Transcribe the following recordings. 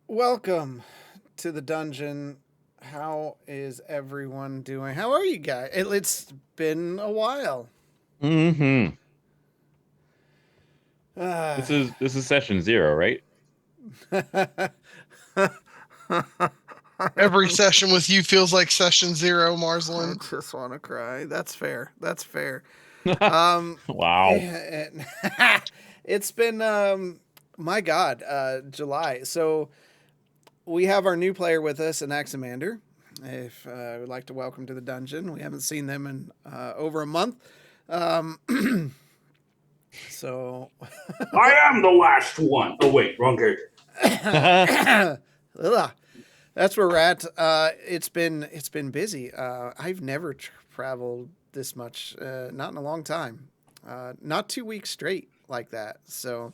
Welcome to the dungeon. How is everyone doing? How are you guys? It's been a while. Hmm. Uh, This is session 0, right? Every session with you feels like session 0, I Marslin. just want to cry. That's fair. That's fair. Um, Wow. it's been my God, July. So we have our new player with us, an Axamander. If I would like to welcome to the dungeon, we haven't seen them in over a month. Um, so I am the last one. Oh wait, wrong character. Ugh. That's where we're at. It's been busy. I've never traveled this much, not in a long time. Not 2 weeks straight like that. So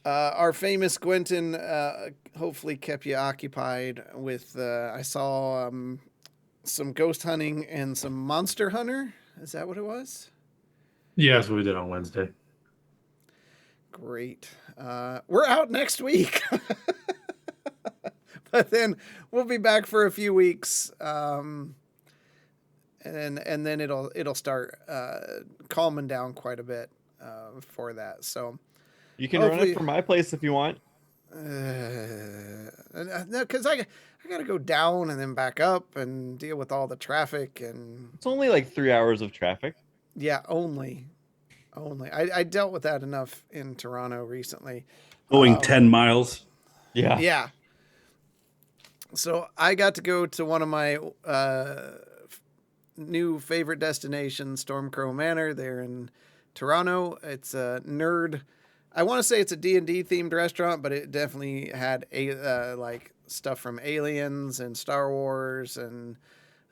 our famous Gwenton hopefully kept you occupied with. I saw some ghost hunting and some monster hunter. Is that what it was? Yeah, that's what we did on Wednesday. Great. We're out next week. But then we'll be back for a few weeks, and then it'll start calming down quite a bit for that. So You can run hopefully, it from my place if you want. no, because I got to go down and then back up and deal with all the traffic and It's only like 3 hours of traffic. yeah, only I dealt with that enough in Toronto recently. Going 10 miles. Yeah. Yeah. So I got to go to one of my new favorite destinations, Stormcrow Manor. They're in Toronto. It's a nerd. I want to say it's a D&D themed restaurant, but it definitely had like stuff from Aliens and Star Wars and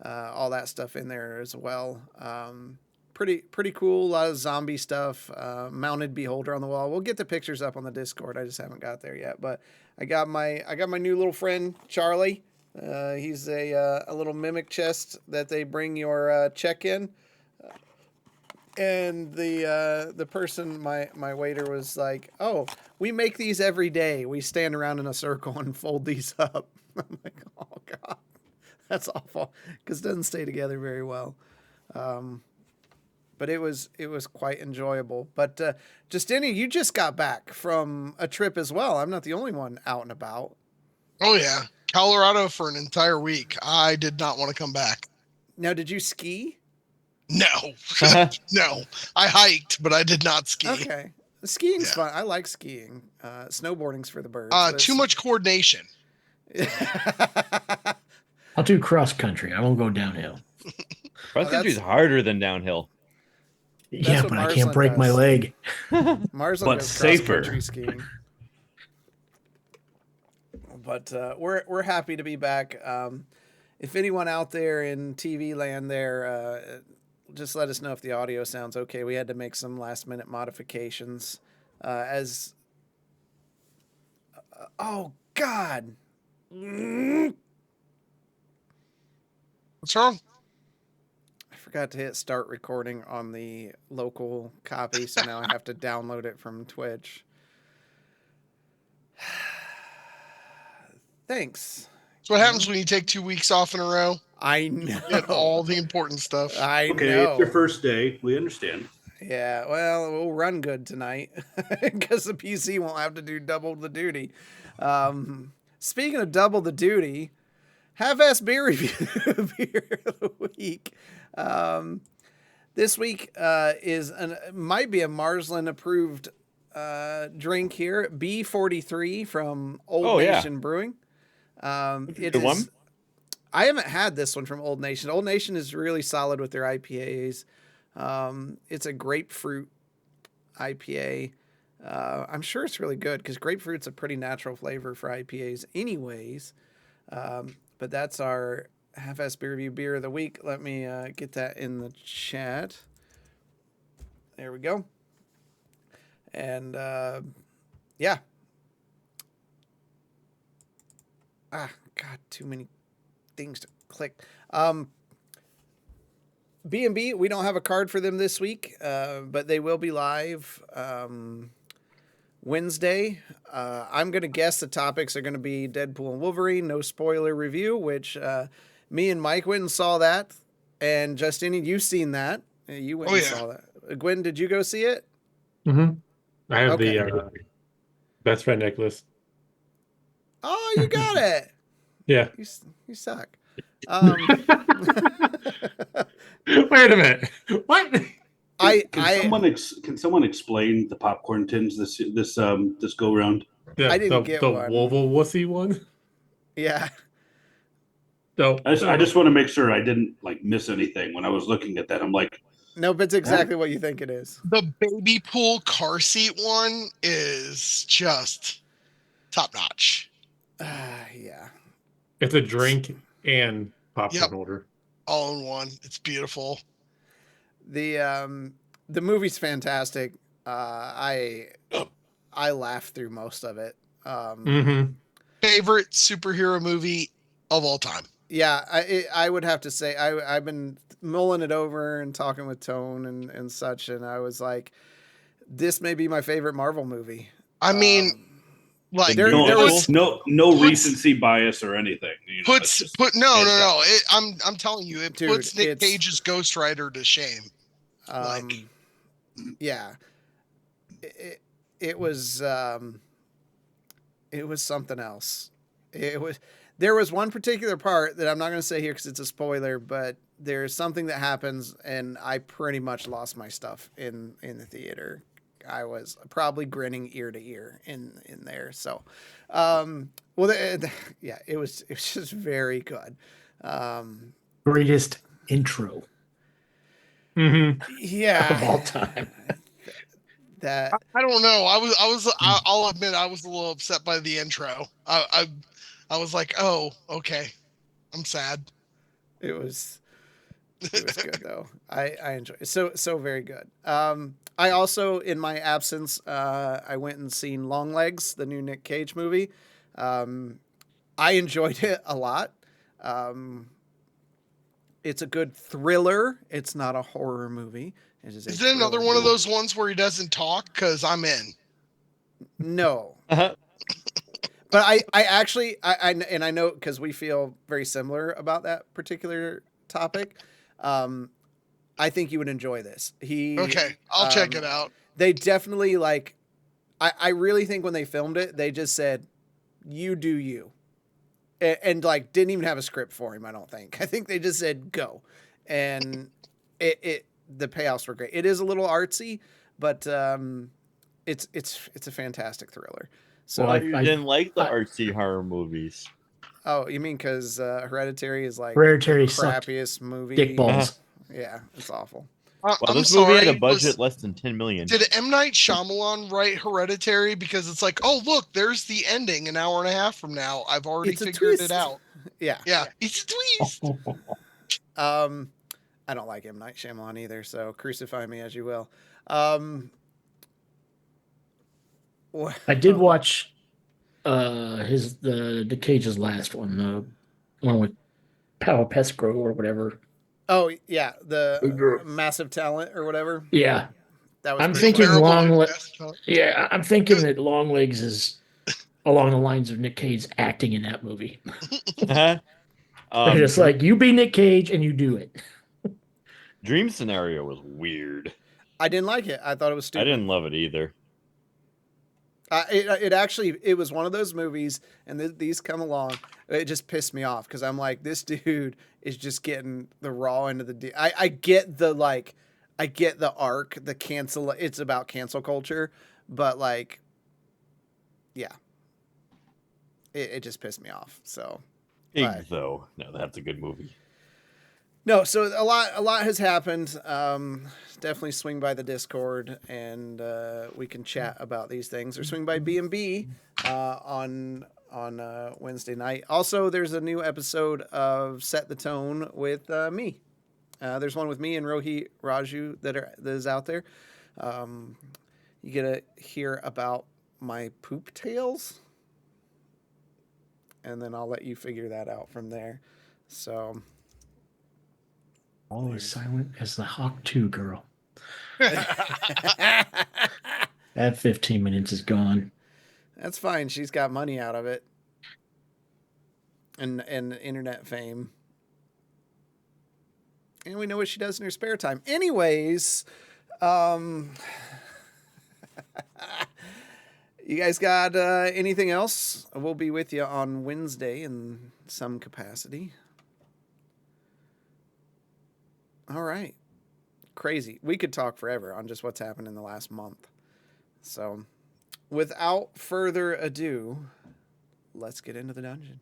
all that stuff in there as well. Pretty cool. A lot of zombie stuff. Mounted beholder on the wall. We'll get the pictures up on the Discord. I just haven't got there yet, but I got my new little friend Charlie. He's a little mimic chest that they bring your check in. And the person, my waiter, was like, "Oh, we make these every day. We stand around in a circle and fold these up." I'm like, "Oh God, that's awful," because it doesn't stay together very well. But it was quite enjoyable. But Justini, you just got back from a trip as well. I'm not the only one out and about. Oh, yeah. Colorado for an entire week. I did not want to come back. Now, did you ski? No. No. I hiked, but I did not ski. Okay, skiing's Yeah. fun. I like skiing. Snowboarding's for the birds. Too much coordination. I'll do cross country. I won't go downhill. Cross country is harder than downhill. Yeah, what but I Marsland can't break my does. leg. Marsland But goes safer. cross-country skiing. But we're happy to be back. If anyone out there in TV land there, just let us know if the audio sounds okay. We had to make some last-minute modifications. Oh God! What's wrong? I forgot to hit start recording on the local copy, so now I have to download it from Twitch. Thanks. That's what happens when you take 2 weeks off in a row. I know. You get all the important stuff. I Okay, know. it's your first day. We understand. Yeah, well, we'll run good tonight because the PC won't have to do double the duty. Speaking of double the duty, half-ass beer review beer of the week. This week might be a Marsland approved drink here. B43 from Old Nation Brewing. It Good is. one. I haven't had this one from Old Nation. Old Nation is really solid with their IPAs. It's a grapefruit IPA. I'm sure it's really good because grapefruit's a pretty natural flavor for IPAs anyways. But that's our half-ass beer review beer of the week. Let me get that in the chat. There we go. And yeah. God, too many things to click. B&B, we don't have a card for them this week, but they will be live Wednesday. I'm going to guess the topics are going to be Deadpool and Wolverine, no spoiler review, which me and Mike went and saw that. And Justine, you've seen that. You went and saw that. Gwen, did you go see it? Mm-hmm. I have Okay. the best friend necklace. Oh, you got it. Yeah. You suck. Wait a minute. What? Can someone explain the popcorn tins this go round? Yeah, I didn't get the one. Wovel Wussy one. Yeah. No, I just want to make sure I didn't like miss anything when I was looking at that. I'm like, No, but it's exactly what you think it is. The baby pool car seat one is just top notch. Yeah. it's a drink and popcorn holder. All in one. It's beautiful. The movie's fantastic. I laughed through most of it. Favorite superhero movie of all time. Yeah, I would have to say I've been mulling it over and talking with Tone and such, and I was like, this may be my favorite Marvel movie. I mean, like there was no recency bias or anything. You know, no. I'm telling you, it puts Nick Cage's Ghost Rider to shame. Yeah, it was something else. There was one particular part that I'm not going to say here because it's a spoiler, but there's something that happens, and I pretty much lost my stuff in the theater. I was probably grinning ear to ear in there. So, yeah, it was just very good. Greatest intro. Yeah, of all time. That I don't know. I'll admit I was a little upset by the intro. I was like, oh, okay. I'm sad. It was good though. I enjoyed it. So very good. I also, in my absence, I went and seen Longlegs, the new Nick Cage movie. I enjoyed it a lot. It's a good thriller. It's not a horror movie. Is it another one of those ones where he doesn't talk? Because I'm in. No. But I actually, I know because we feel very similar about that particular topic. I think you would enjoy this. Okay, I'll check it out. They definitely I really think when they filmed it, they just said, "You do you," and like didn't even have a script for him. I don't think. I think they just said go, and the payoffs were great. It is a little artsy, but it's a fantastic thriller. So I didn't like the artsy horror movies. Oh, you mean because Hereditary is like Hereditary the crappiest movie? Dick balls. Yeah, it's awful. Well, this movie had a budget less than $10 million. Did M. Night Shyamalan write Hereditary? Because it's like, oh, look, there's the ending an hour and a half from now. I've already figured it out. Yeah. It's a twist. I don't like M. Night Shyamalan either, so crucify me as you will. I did watch the Cage's last one, the one with Paolo Pescro or whatever. Oh yeah, the Massive Talent or whatever. Yeah, that was. I'm thinking I'm thinking that Longlegs is along the lines of Nick Cage acting in that movie. It's like you be Nick Cage and you do it. Dream Scenario was weird. I didn't like it. I thought it was stupid. I didn't love it either. It was one of those movies, and these come along. It just pissed me off because I'm like, this dude is just getting the raw end of the. I get the I get the arc, the cancel. It's about cancel culture, but yeah, it just pissed me off. So, though, no, that's a good movie. No, so a lot has happened. Definitely swing by the Discord, and we can chat about these things, or swing by B&B on Wednesday night. Also, there's a new episode of Set the Tone with me. There's one with me and Rohi Raju that is out there. You get to hear about my poop tales, and then I'll let you figure that out from there. So. Always silent as the Hawk 2 girl. That 15 minutes is gone. That's fine. She's got money out of it. And internet fame. And we know what she does in her spare time. Anyways, you guys got anything else? We'll be with you on Wednesday in some capacity. All right. Crazy. We could talk forever on just what's happened in the last month. So, without further ado, let's get into the dungeon.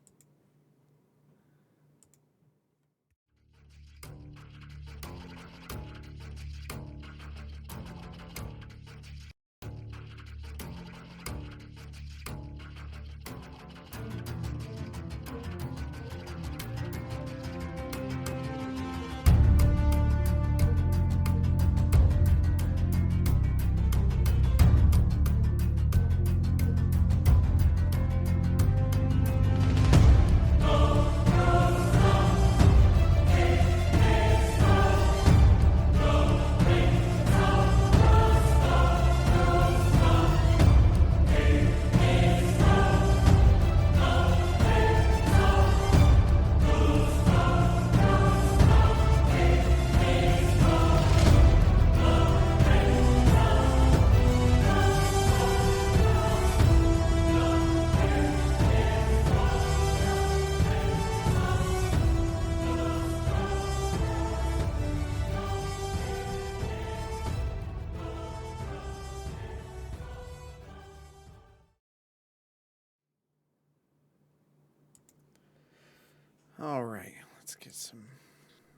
All right, let's get some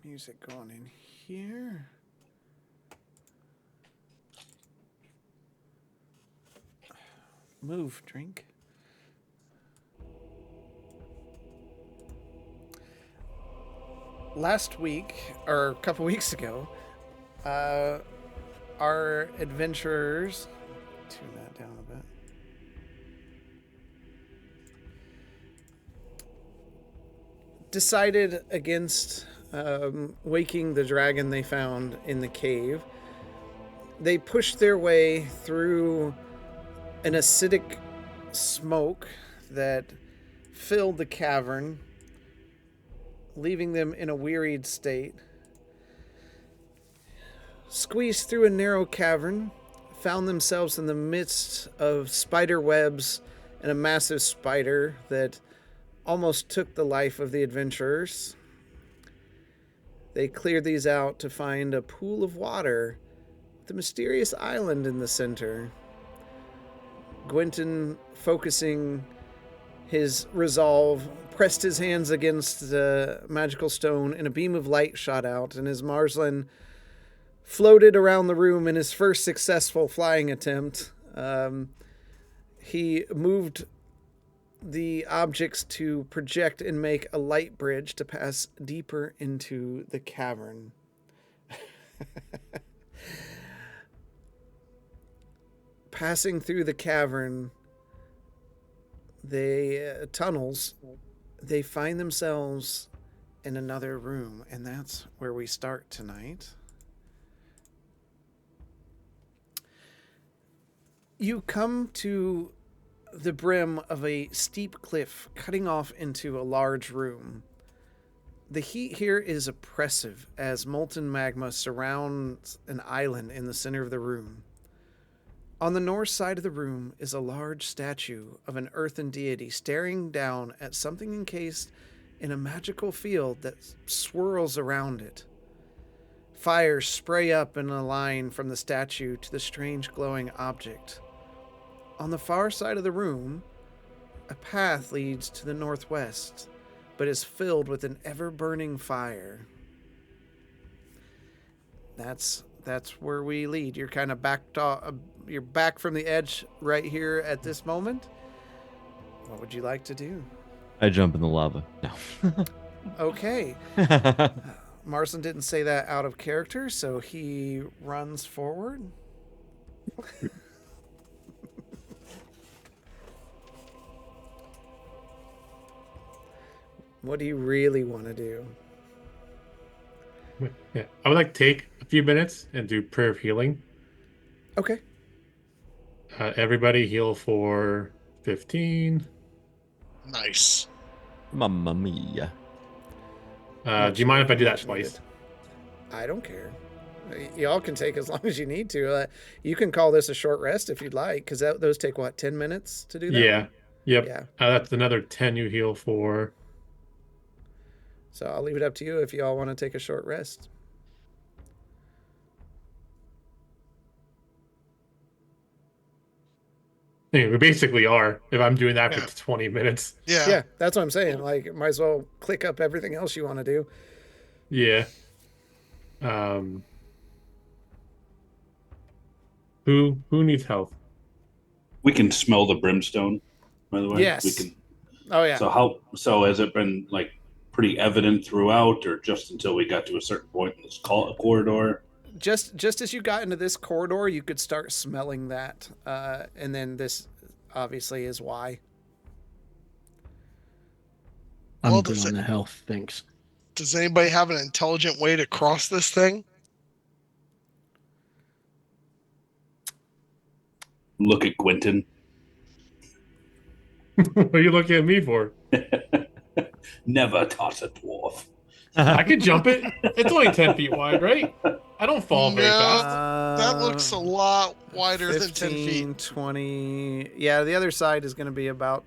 music going in here. Move, drink. Last week, or a couple weeks ago, our adventurers... Tune that down a bit. Decided against waking the dragon they found in the cave. They pushed their way through an acidic smoke that filled the cavern, leaving them in a wearied state. Squeezed through a narrow cavern, found themselves in the midst of spider webs and a massive spider that almost took the life of the adventurers. They cleared these out to find a pool of water with a mysterious island in the center. Gwynton, focusing his resolve, pressed his hands against the magical stone and a beam of light shot out, and as Marsland floated around the room in his first successful flying attempt, he moved the objects to project and make a light bridge to pass deeper into the cavern. Passing through the cavern, tunnels, they find themselves in another room, and that's where we start tonight. You come to the brim of a steep cliff cutting off into a large room. The heat here is oppressive as molten magma surrounds an island in the center of the room. On the north side of the room is a large statue of an earthen deity staring down at something encased in a magical field that swirls around it. Fires spray up in a line from the statue to the strange glowing object. On the far side of the room, a path leads to the northwest, but is filled with an ever-burning fire. That's where we lead. You're kind of you're back from the edge right here at this moment. What would you like to do? I jump in the lava. No. Okay. Marston didn't say that out of character, so he runs forward. What do you really want to do? Yeah, I would like to take a few minutes and do prayer of healing. Okay. Everybody heal for 15. Nice. Mamma mia. Do you mind if I do that twice? Needed. I don't care. Y'all can take as long as you need to. You can call this a short rest if you'd like, because those take, 10 minutes to do that? Yeah. One? Yep. Yeah. That's another 10 you heal for. So I'll leave it up to you if y'all want to take a short rest. Yeah, we basically are, if I'm doing that for 20 minutes. Yeah, that's what I'm saying. Like, might as well click up everything else you want to do. Yeah. Who needs health? We can smell the brimstone, by the way. Yes. We can. Oh yeah. So has it been like pretty evident throughout, or just until we got to a certain point in this corridor? Just as you got into this corridor, you could start smelling that, and then this obviously is why. I'm good on the health, thanks. Does anybody have an intelligent way to cross this thing? Look at Quentin. What are you looking at me for? Never toss a dwarf. I could jump it. It's only 10 feet wide, right? I don't fall very fast. That looks a lot wider 15, than 10 feet. 20. Yeah, the other side is going to be about,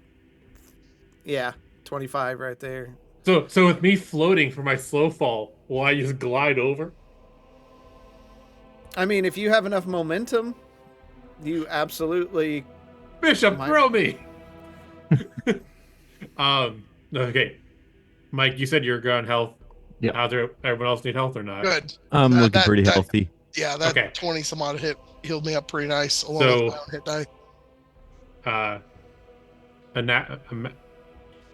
25 right there. So with me floating for my slow fall, will I just glide over? I mean, if you have enough momentum, you absolutely... Bishop, throw me! Okay. Mike, you said you're good on health. Yeah. How's everyone else need health or not? Good. I'm looking pretty healthy. Yeah, that 20 some odd healed me up pretty nice. Along So, with my own hit die.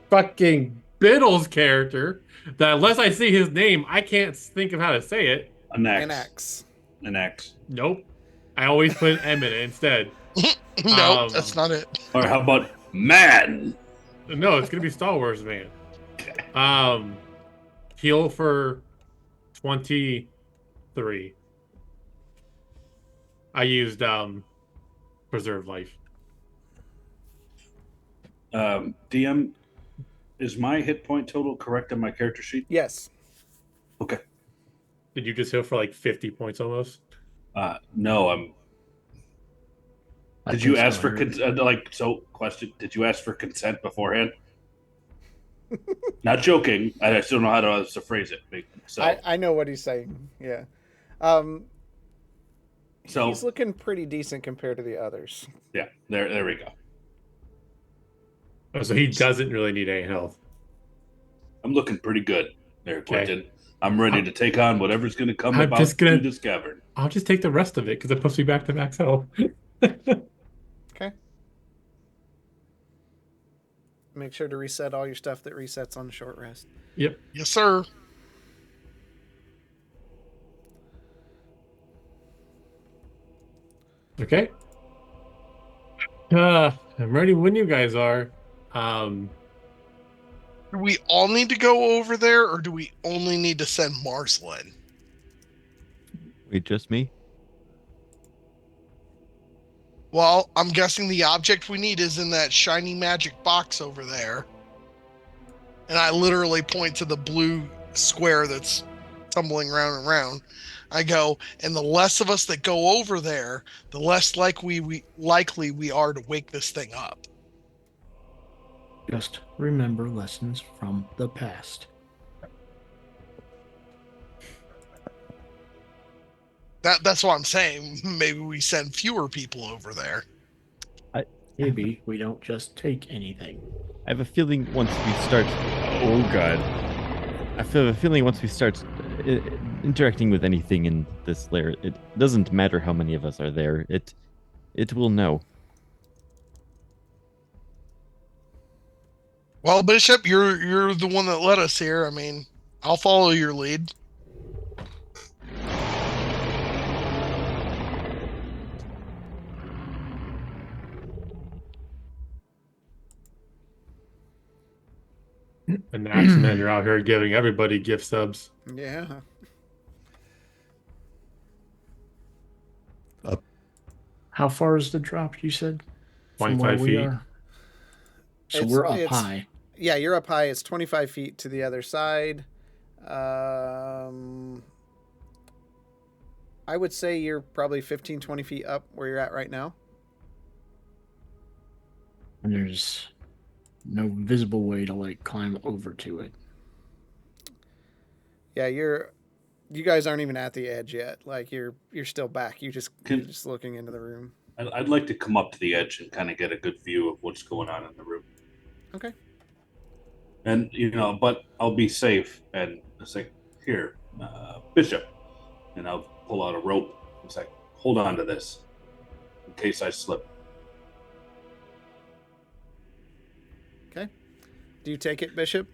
Fucking Biddle's character, that unless I see his name, I can't think of how to say it. An X. Nope. I always put an M in it instead. Nope, that's not it. Or how about man? No, it's gonna be Star Wars man. Heal for 23. I used preserve life. DM, is my hit point total correct on my character sheet? Yes. Okay. Did you just heal for like 50 points almost? No, Did you ask for question? Did you ask for consent beforehand? Not joking. I still don't know how to phrase it. So I know what he's saying. Yeah. So he's looking pretty decent compared to the others. Yeah. There we go. Oh, so he doesn't really need any health. I'm looking pretty good there, Quentin. Okay. I'm ready to take on whatever's going to come through this cavern. I'll just take the rest of it because it puts me back to max health. Okay. Make sure to reset all your stuff that resets on short rest. Yep. Yes, sir. Okay. I'm ready when you guys are. Do we all need to go over there, or do we only need to send Marcel in? Wait, just me? Well, I'm guessing the object we need is in that shiny magic box over there. And I literally point to the blue square that's tumbling round and round. I go, and the less of us that go over there, the less likely we are to wake this thing up. Just remember lessons from the past. That's what I'm saying. Maybe we send fewer people over there. Maybe we don't just take anything. I have a feeling once we start... Oh, God. I have a feeling once we start interacting with anything in this lair, it doesn't matter how many of us are there. It will know. Well, Bishop, you're the one that led us here. I mean, I'll follow your lead. And Axemen, you're out here giving everybody gift subs. Yeah. How far is the drop, you said? From 25 where feet. we are? So we're up high. Yeah, you're up high. It's 25 feet to the other side. I would say you're probably 15, 20 feet up where you're at right now. And there's no visible way to like climb over to it. Yeah, you guys aren't even at the edge yet. Like you're still back. You're just looking into the room. I'd like to come up to the edge and kind of get a good view of what's going on in the room. Okay. And but I'll be safe and say, here, Bishop, and I'll pull out a rope. It's like, hold on to this in case I slip. Okay. Do you take it, Bishop?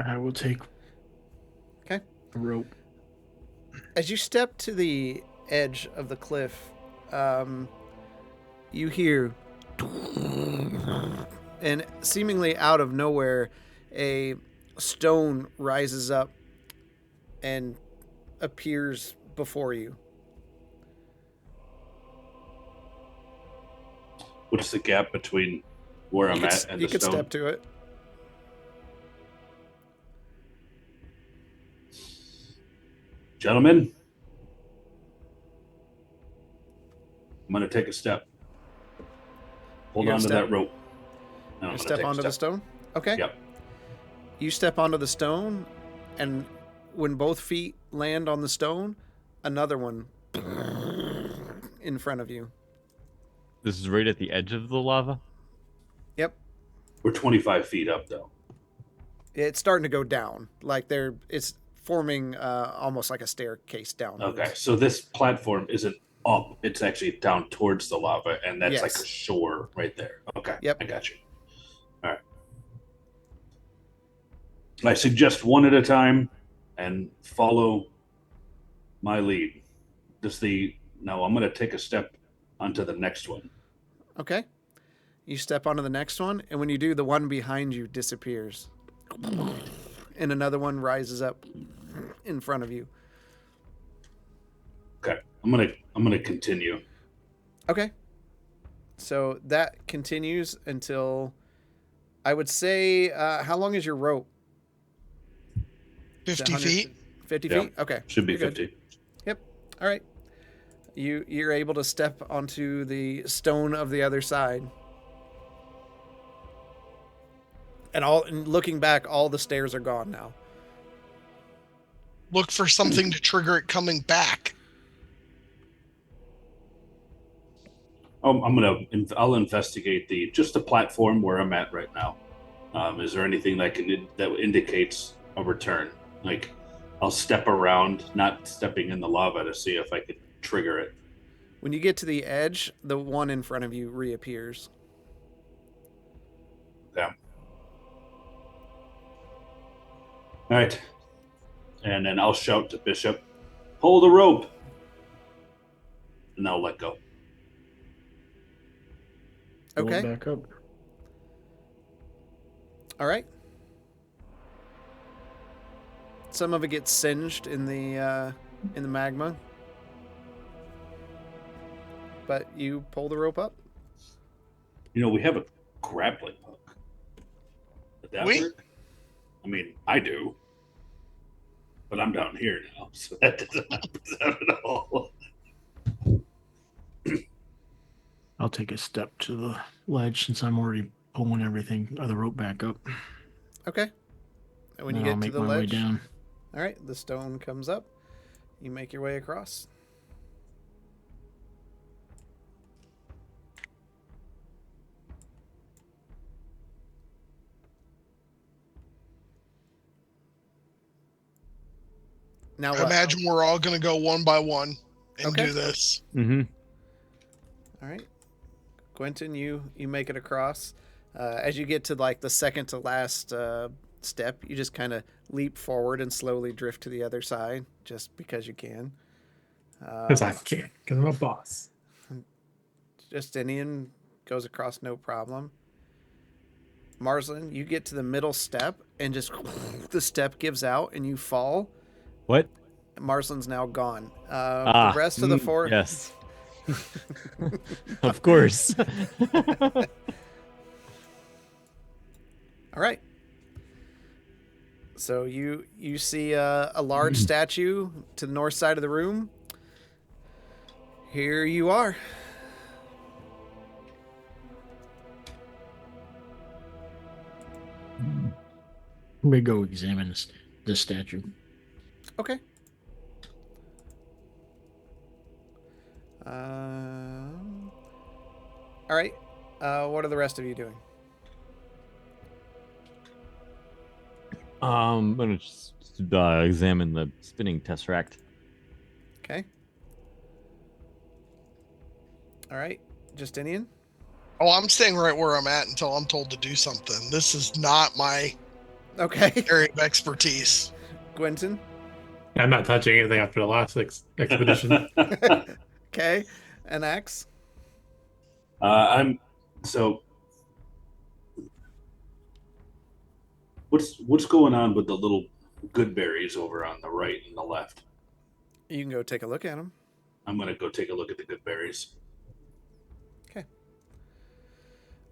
I will take. Okay. A rope. As you step to the edge of the cliff, you hear, and seemingly out of nowhere, a stone rises up and appears before you. What's the gap between where I'm at and the stone? You could step to it. Gentlemen, I'm going to take a step. Hold on to that rope. You step onto the stone? Okay. Yep. You step onto the stone, and when both feet land on the stone, another one in front of you. This is right at the edge of the lava? Yep. We're 25 feet up, though. It's starting to go down. Like it's forming almost like a staircase down. Okay, so this platform isn't up. It's actually down towards the lava, and that's like a shore right there. Okay, yep. I got you. All right. I suggest one at a time and follow my lead. Now I'm going to take a step onto the next one. Okay. You step onto the next one, and when you do, the one behind you disappears. And another one rises up in front of you. Okay. I'm gonna continue. Okay. So that continues until, I would say, how long is your rope? 50 feet. 50 feet? Okay. Should be 50. Good. Yep. All right. You're able to step onto the stone of the other side. And looking back, all the stairs are gone now. Look for something to trigger it coming back. I'll investigate just the platform where I'm at right now. Is there anything that indicates a return? Like, I'll step around, not stepping in the lava, to see if I could trigger it. When you get to the edge, the one in front of you reappears. Yeah. All right. And then I'll shout to Bishop, pull the rope. And I'll let go. Okay. Back up. All right. Some of it gets singed in the magma, but you pull the rope up. We have a grappling hook. Would that work? I mean, I do, but I'm down here now, so that doesn't happen at all. I'll take a step to the ledge since I'm already pulling the rope back up. Okay. And when you get to the ledge, my way down. All right, the stone comes up. You make your way across. Now, I imagine we're all going to go one by one and do this. Mm-hmm. All right. Quentin, you make it across. As you get to like the second to last step, you just kind of leap forward and slowly drift to the other side just because you can. Because I can, because I'm a boss. Justinian goes across no problem. Marsland, you get to the middle step and just the step gives out and you fall. What? Marsland's now gone. The rest of the four. Yes. Of course. All right. So you see a large statue to the north side of the room. Here you are. Let me go examine this statue. Okay. All right. What are the rest of you doing? I'm gonna just examine the spinning tesseract. Okay. All right. Justinian? Oh, I'm staying right where I'm at until I'm told to do something. This is not my Okay. area of expertise. Quentin? I'm not touching anything after the last expedition. Okay. And Axe? I'm so. What's going on with the little good berries over on the right and the left? You can go take a look at them. I'm gonna go take a look at the good berries. Okay.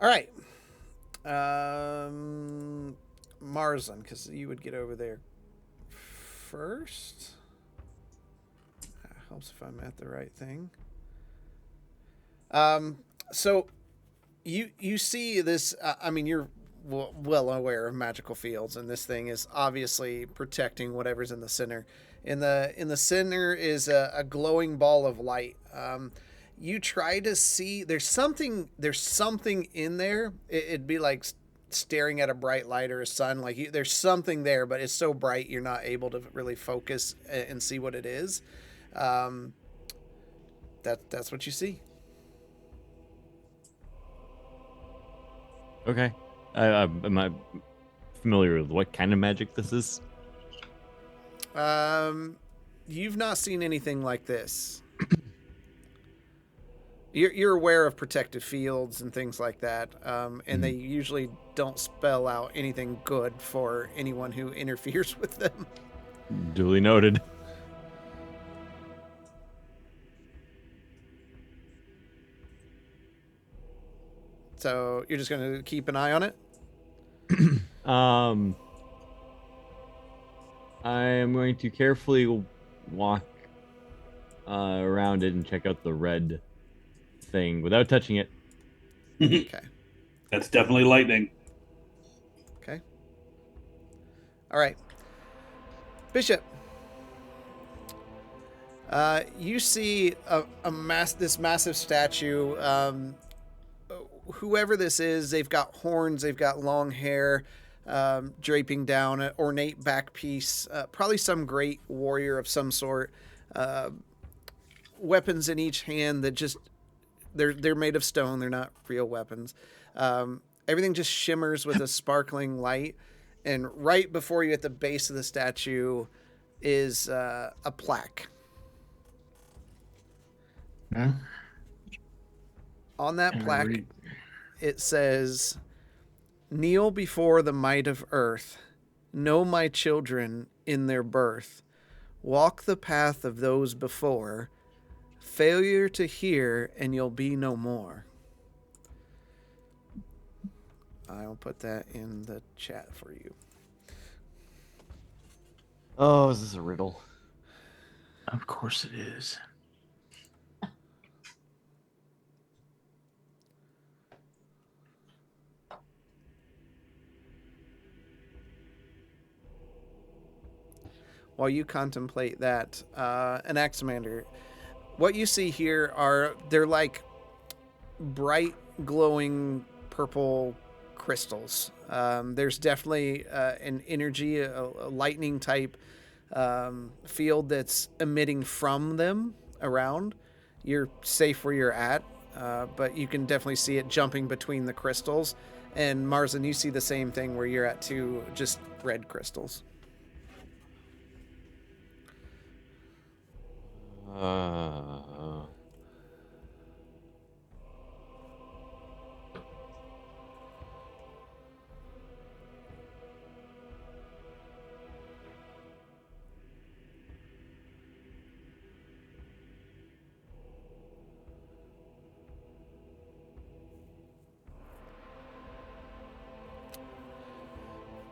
All right. Marzan, because you would get over there first. Helps if I'm at the right thing. So you see this. I mean, you're well aware of magical fields, and this thing is obviously protecting whatever's in the center. In the center is a glowing ball of light. You try to see. There's something in there. It'd be like staring at a bright light or a sun. Like there's something there, but it's so bright you're not able to really focus and see what it is. That's what you see. Okay. Am I familiar with what kind of magic this is? You've not seen anything like this. You're aware of protected fields and things like that, and they usually don't spell out anything good for anyone who interferes with them. Duly noted. So you're just going to keep an eye on it? I am going to carefully walk around it and check out the red thing without touching it. Okay. That's definitely lightning. Okay. All right. Bishop. You see this massive statue. Whoever this is, they've got horns, they've got long hair, draping down an ornate back piece. Probably some great warrior of some sort. Weapons in each hand that just they're made of stone. They're not real weapons. Everything just shimmers with a sparkling light. And right before you, at the base of the statue, is a plaque. Huh? On that plaque, it says, "Kneel before the might of earth. Know my children in their birth. Walk the path of those before. Failure to hear, and you'll be no more." I'll put that in the chat for you. Oh, is this a riddle? Of course it is. While you contemplate that, an Axamander, what you see here they're like bright, glowing purple crystals. There's definitely an energy, a lightning type field that's emitting from them around. You're safe where you're at, but you can definitely see it jumping between the crystals. And Marzan, you see the same thing where you're at too, just red crystals.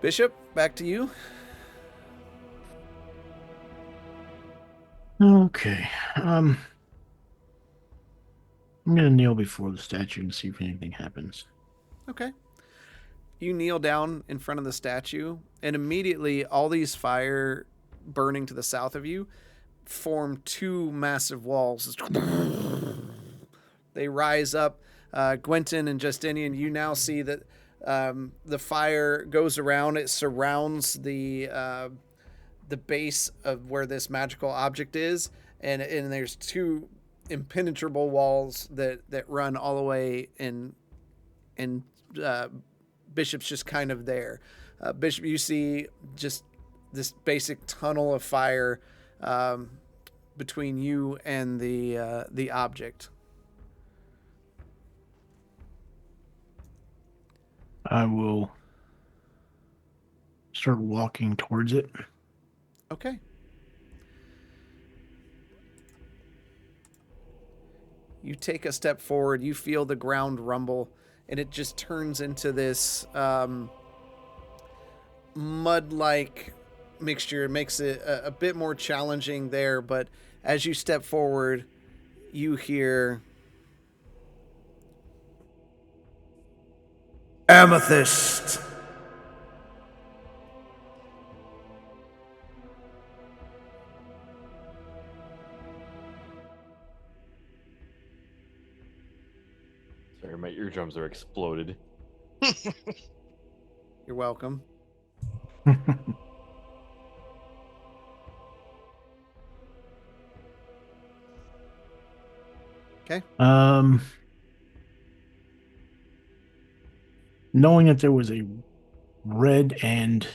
Bishop, back to you. Okay. I'm gonna kneel before the statue and see if anything happens. Okay. You kneel down in front of the statue, and immediately all these fire burning to the south of you form two massive walls. They rise up. Gwenton and Justinian, you now see that the fire goes around. It surrounds the base of where this magical object is, and there's two impenetrable walls that run all the way in. And Bishop's just kind of there. Bishop, you see just this basic tunnel of fire between you and the object. I will start walking towards it. Okay. You take a step forward, you feel the ground rumble, and it just turns into this mud-like mixture. It makes it a bit more challenging there, but as you step forward, you hear Amethyst. Sorry, my eardrums are exploded. You're welcome. Okay. Knowing that there was a red and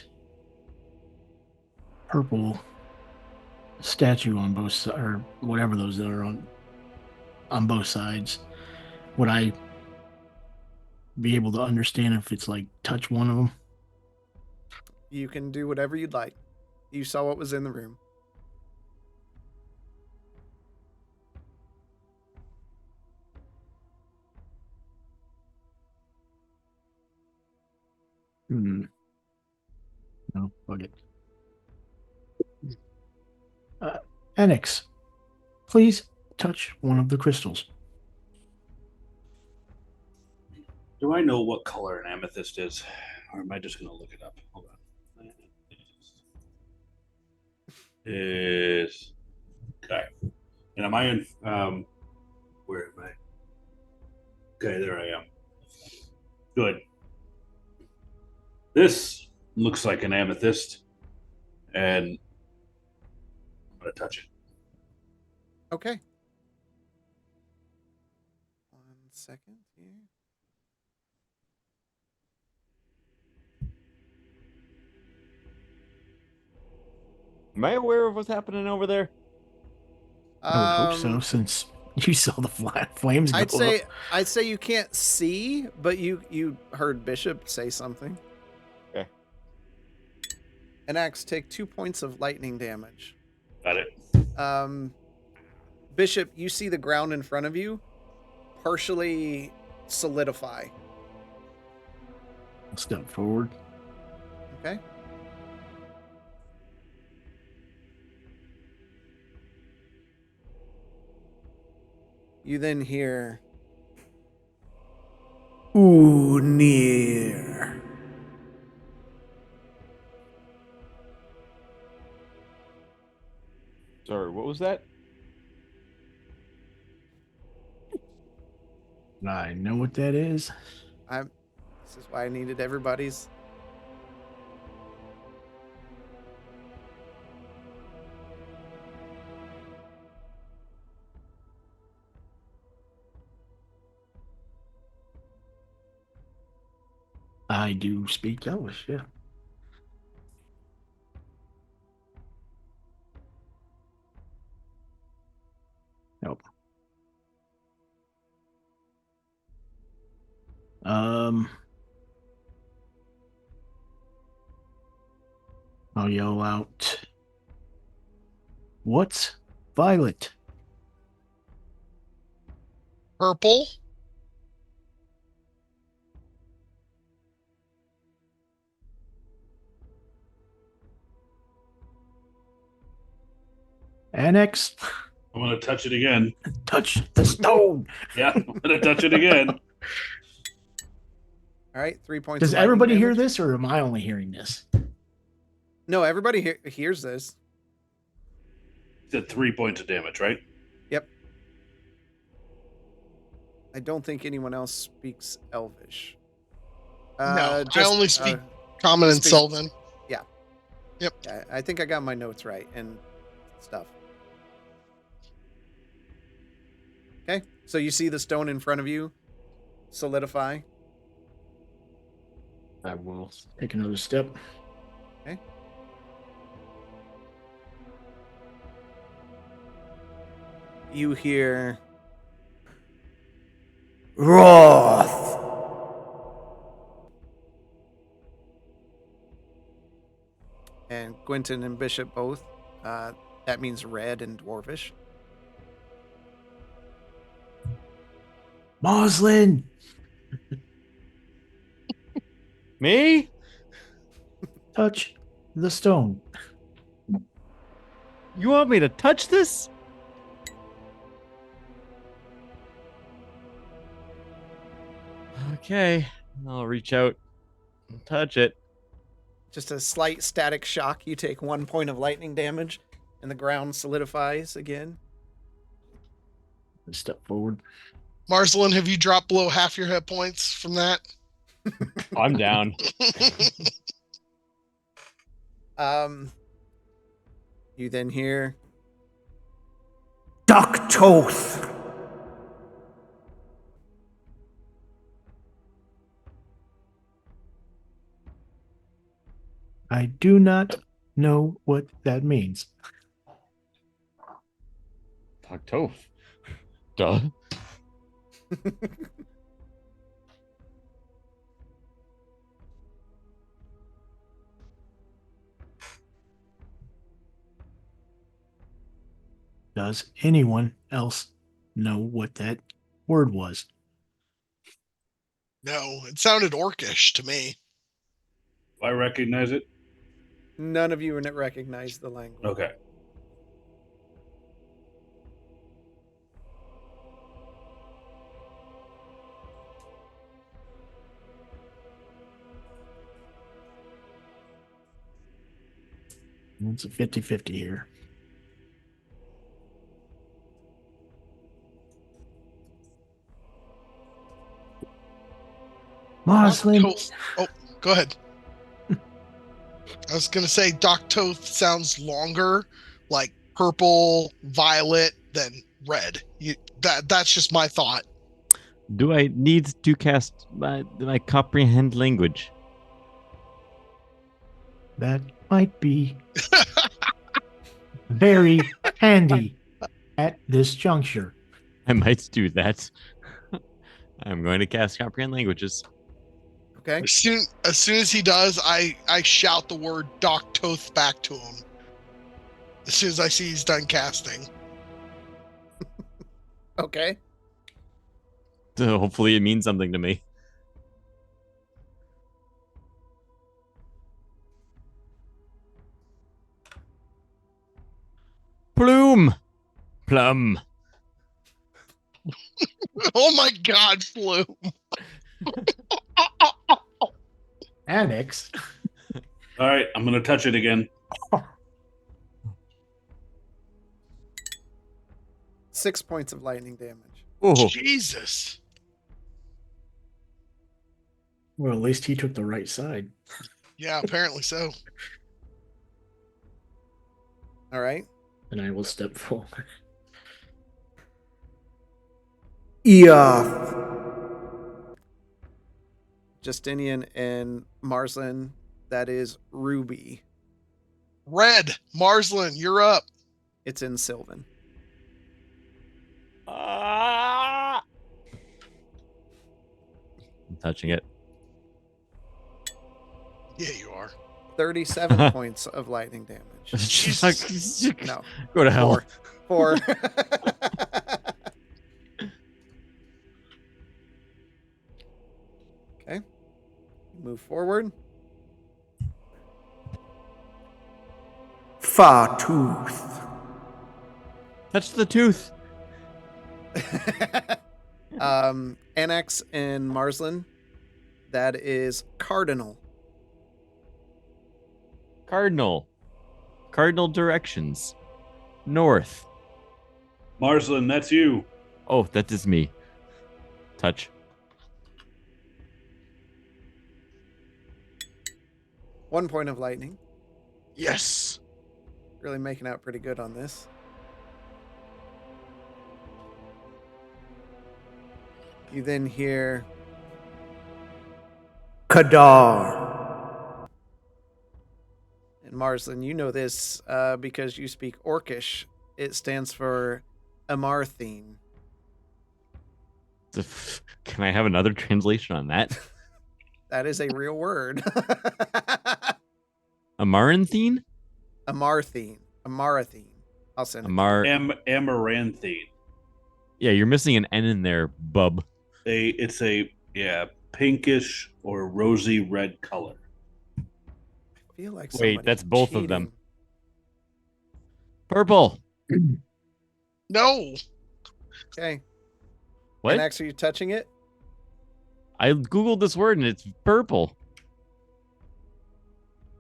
purple statue on both sides, or whatever those are on both sides, would I be able to understand if it's like touch one of them? You can do whatever you'd like. You saw what was in the room. No, fuck it. Annex, please touch one of the crystals. Do I know what color an amethyst is? Or am I just going to look it up? Hold on. Is okay. And am I in? Where am I? Okay, there I am. Good. This looks like an amethyst, and I'm going to touch it. Okay. 1 second here. Am I aware of what's happening over there? I would hope so, since you saw the flames go up. I'd say you can't see, but you heard Bishop say something. Okay. And Axe, take 2 points of lightning damage. Got it. Bishop, you see the ground in front of you partially solidify. I'll step forward. Okay. You then hear "Ooh, near." Sorry, what was that? I know what that is. This is why I needed everybody's. I do speak Elvish, yeah. Nope. I'll yell out, "What's violet?" Purple. Annex, I'm gonna touch it again. touch the stone. Yeah, I'm gonna touch it again. All right, 3 points. Does of lightning everybody hear damage. this, or am I only hearing this? No, everybody hears this. It's at 3 points of damage, right? Yep. I don't think anyone else speaks Elvish. No, I only speak Common you and speak- Sylvan. Yeah, I think I got my notes right and stuff. Okay, so you see the stone in front of you solidify. I will take another step. Okay. You hear Wrath. And Quentin and Bishop both. That means red and dwarvish. Moslin, Me? touch the stone. You want me to touch this? Okay, I'll reach out and touch it. Just a slight static shock. You take 1 point of lightning damage, and the ground solidifies again. Step forward. Marcelin, have you dropped below half your hit points from that? I'm down. You then hear Ducktoth. I do not know what that means. Toph. Duh. Does anyone else know what that word was? No, it sounded orcish to me. I recognize it. none of you recognize the language. Okay. It's a 50-50 here. Moslin, Oh, go ahead. I was gonna say Doc Toth sounds longer, like purple, violet, than red. That's just my thought. Do I need to cast my comprehend language? that might be very handy at this juncture. I might do that. I'm going to cast comprehend languages. Okay. As soon as he does, I shout the word Doc Toth back to him. As soon as I see he's done casting. Okay. So hopefully it means something to me. Plume. Plum. Oh my God, Flume. Annex. All right, I'm gonna touch it again. 6 points of lightning damage. Oh, Jesus. Well, at least he took the right side. Yeah, apparently so. All right. And I will step forward. Eoth. Justinian and Marslin, that is Ruby. Red, Marslin, you're up. It's in Sylvan. I'm touching it. Yeah, you are. 37 points of lightning damage. No. Go to hell. 4. Okay. Move forward. Fartooth. Touch the tooth. Annex and Marslin. That is cardinal. Cardinal. Cardinal directions. North. Marslin, that's you. Oh, that is me. Touch. One point of lightning. Yes. Really making out pretty good on this. You then hear Kadar. And Marslin, you know this because you speak Orcish. It stands for Amarthine. Can I have another translation on that? That is a real word. Amaranthine? Amarthine. Amarathine. I'll send it. Amaranthine. Yeah, you're missing an N in there, bub. It's a pinkish or rosy red color. I feel like Wait, that's both cheating. of them. Purple. No. Okay. What? Annex, are you touching it? I googled this word and it's purple.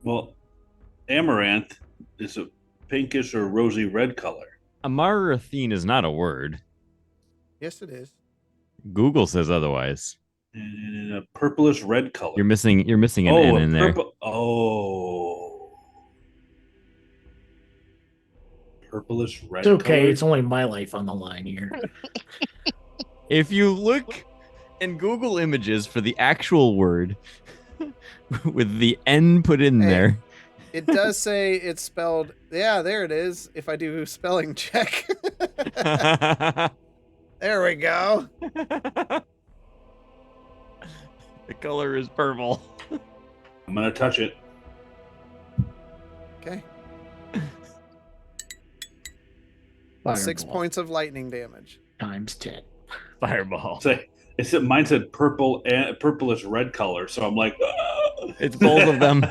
Well, amaranth is a pinkish or rosy red color. Amaranthine is not a word. Yes, it is. Google says otherwise. And a purplish red color. You're missing an N in there. Purplish red It's okay. color? It's only my life on the line here. If you look in Google Images for the actual word with the N put in Hey. there. It does say it's spelled. Yeah, there it is. If I do spelling check. There we go. The color is purple. I'm going to touch it. Okay. Fireball 6 points of lightning damage. times 10. Fireball. Mine said purple and purplish red color, so I'm like, "Ah!" It's both of them.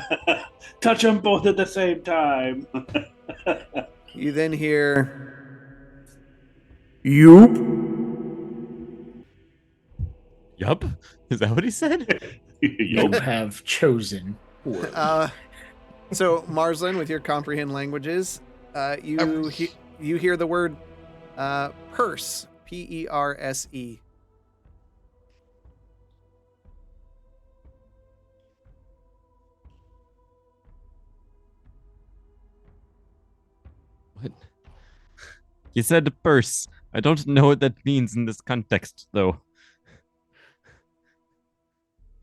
Touch them both at the same time. You then hear. Yoop. Yup. Is that what he said? You have chosen. So Marslin, with your comprehend languages, you hear the word purse. Perse. What? You said purse. I don't know what that means in this context, though.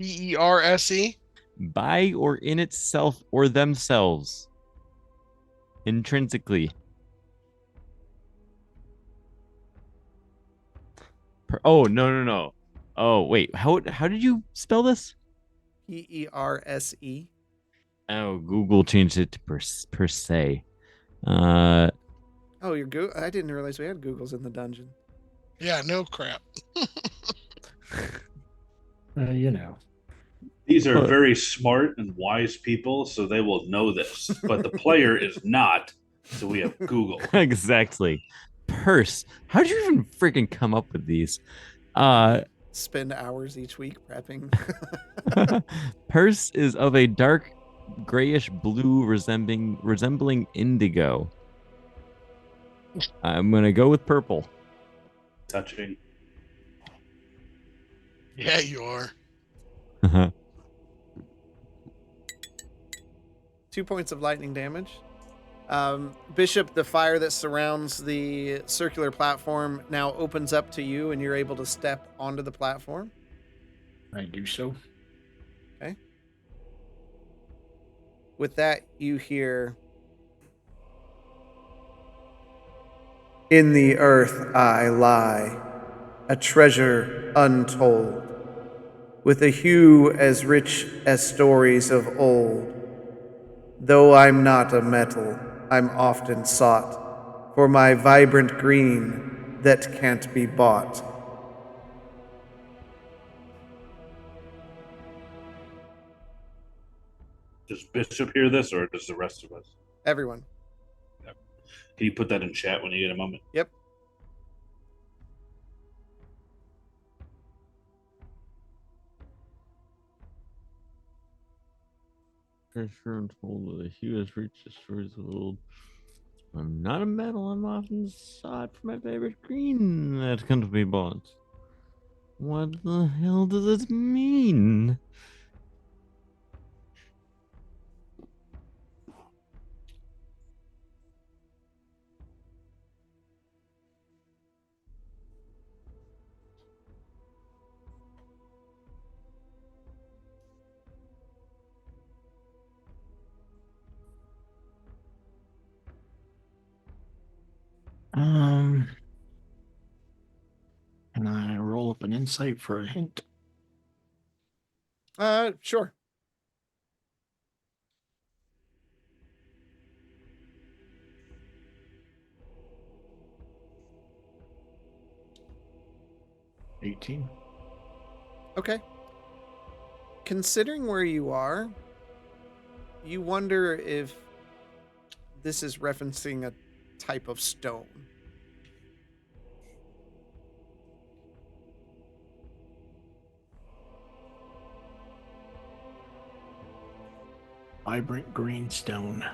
Perse. By or in itself or themselves. Intrinsically. Oh, no. Oh, wait. How did you spell this? Perse. Oh, Google changed it to per se. Oh, you're I didn't realize we had Googles in the dungeon. Yeah, no crap. You know. These are very smart and wise people, so they will know this. But the player is not, so we have Google. Exactly. Purse. How did you even freaking come up with these? Spend hours each week prepping. Purse is of a dark grayish blue resembling indigo. I'm gonna go with purple. Touching. Yeah, you are. 2 points of lightning damage. Bishop, the fire that surrounds the circular platform now opens up to you, and you're able to step onto the platform. I do so. Okay. With that, you hear. In the earth I lie, a treasure untold, with a hue as rich as stories of old. Though I'm not a metal, I'm often sought for my vibrant green that can't be bought. Does Bishop hear this, or does the rest of us? Everyone. Can you put that in chat when you get a moment? Yep. Pressure and hold of the hue has reached destroys the world. I'm not a metal. I'm often sought for my favorite green that can't be bought. What the hell does it mean? Can I roll up an insight for a hint? Sure. $18. Okay. Considering where you are, you wonder if this is referencing a type of stone. Vibrant green stone.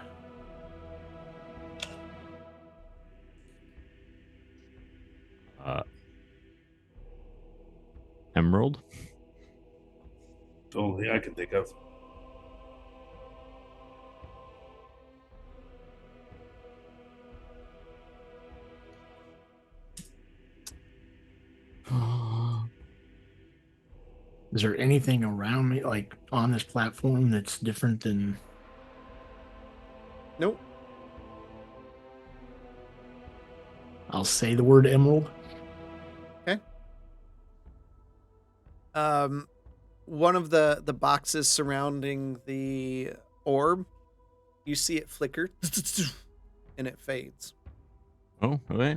Emerald? The only thing I can think of. Is there anything around me, like on this platform, that's different than? Nope. I'll say the word emerald. One of the boxes surrounding the orb, you see it flicker, and it fades. Oh, okay.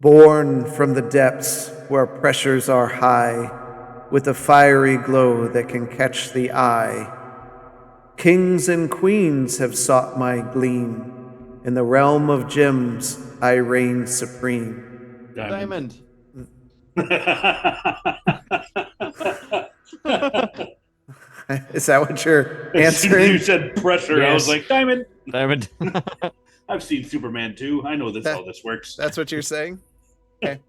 Born from the depths where pressures are high, with a fiery glow that can catch the eye, kings and queens have sought my gleam. In the realm of gems, I reign supreme. Diamond. Is that what you're As soon as answering? you said pressure, I was Yes. like, diamond. Diamond. I've seen Superman too. I know this how this works. That's what you're saying? Okay.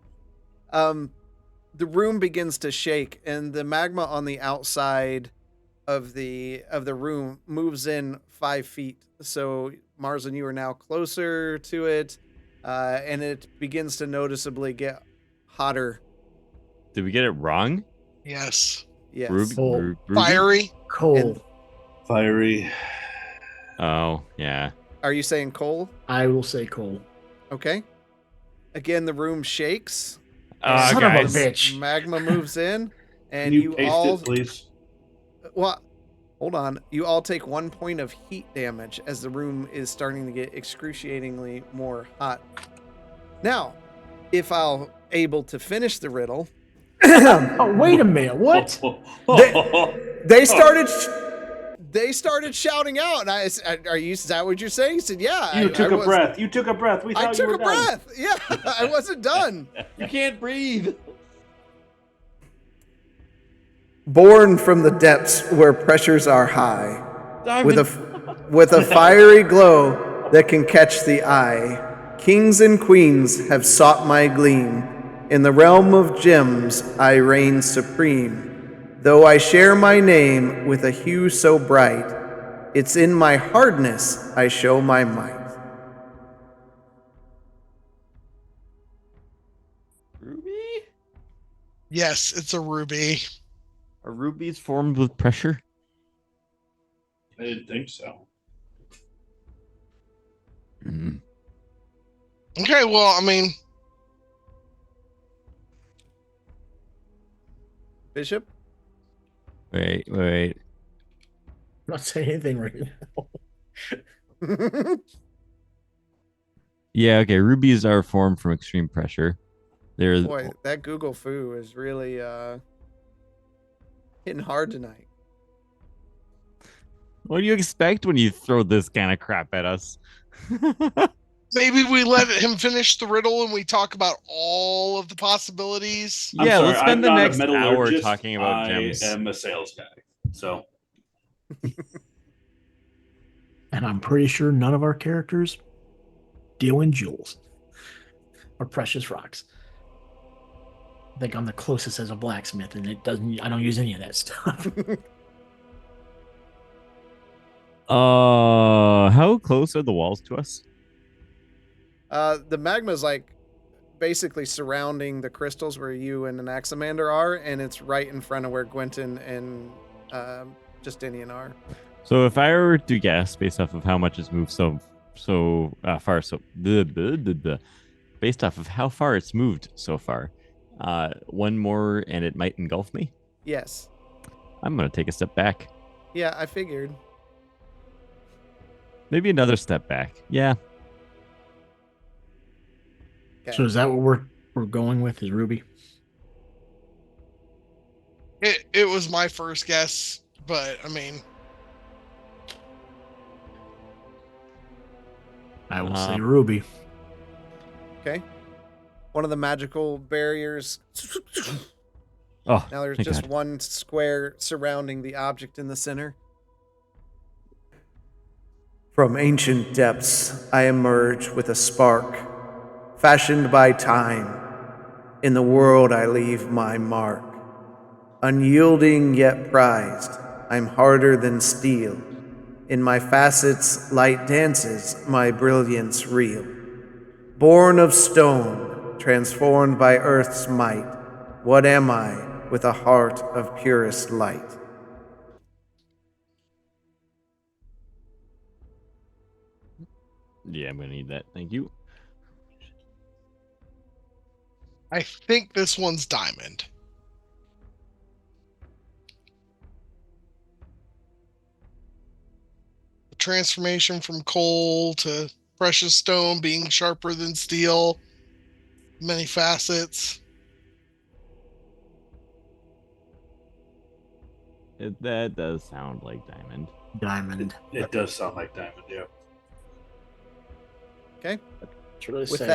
The room begins to shake, and the magma on the outside of the room moves in 5 feet. So Mars and you are now closer to it, and it begins to noticeably get hotter. Did we get it wrong? Yes. Yes. Ruby? Fiery. Coal. And- Fiery. Oh, yeah. Are you saying coal? I will say coal. Okay. Again, the room shakes. Son Guys. of a bitch. Magma moves in, and Can you you paste all. it, please? Well, hold on. You all take 1 point of heat damage as the room is starting to get excruciatingly more hot. Now, if I'll able to finish the riddle, Oh, wait a minute. What? they started shouting out, and I said, Is that what you're saying?" He said, "Yeah." You took a breath. You took a breath. We thought I you took were a done. breath. Yeah, I wasn't done. You can't breathe. Born from the depths where pressures are high, Diamond. with a fiery glow that can catch the eye, kings and queens have sought my gleam. In the realm of gems, I reign supreme. Though I share my name with a hue so bright, it's in my hardness I show my might. Ruby? Yes, it's a ruby. Are rubies formed with pressure? I didn't think so. Mm. Okay, well, I mean, Bishop? Wait. I'm not saying anything right now. Yeah, okay. Rubies are formed from extreme pressure. They're Boy, that Google foo is really hitting hard tonight. What do you expect when you throw this kind of crap at us? Maybe we let him finish the riddle and we talk about all of the possibilities. I'm Yeah, sorry, let's I'm spend the not a next hour metallurgist. talking about I gems. am a sales guy. So And I'm pretty sure none of our characters deal in jewels or precious rocks. I think I'm the closest as a blacksmith, and I don't use any of that stuff. How close are the walls to us? The magma's like basically surrounding the crystals where you and an Axamander are, and it's right in front of where Gwenton and Justinian are. So if I were to guess based off of how much it's moved so far, based off of how far it's moved so far, one more and it might engulf me. Yes. I'm gonna take a step back. Yeah, I figured. Maybe another step back. Yeah. Okay. So is that what we're going with? Is Ruby? It was my first guess, but I mean, I will say Ruby. Okay. One of the magical barriers. Oh, Now there's thank just God. one square surrounding the object in the center. From ancient depths, I emerge with a spark, fashioned by time. In the world, I leave my mark. Unyielding yet prized, I'm harder than steel. In my facets, light dances, my brilliance real. Born of stone, transformed by earth's might, what am I with a heart of purest light? Yeah, I'm gonna need that. Thank you. I think this one's diamond. The transformation from coal to precious stone being sharper than steel, many facets. That does sound like diamond. Diamond. it does sound like diamond, yeah. Okay. That's what I With say.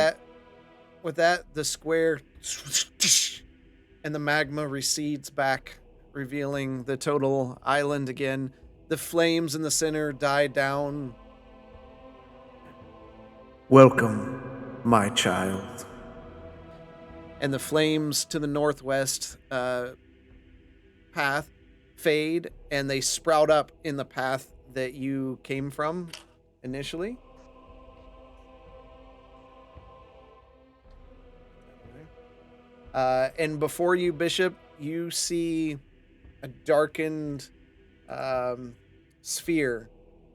that, the square and the magma recedes back, revealing the total island again. The flames in the center die down. Welcome, my child. And the flames to the northwest path fade, and they sprout up in the path that you came from initially. And before you, Bishop, you see a darkened sphere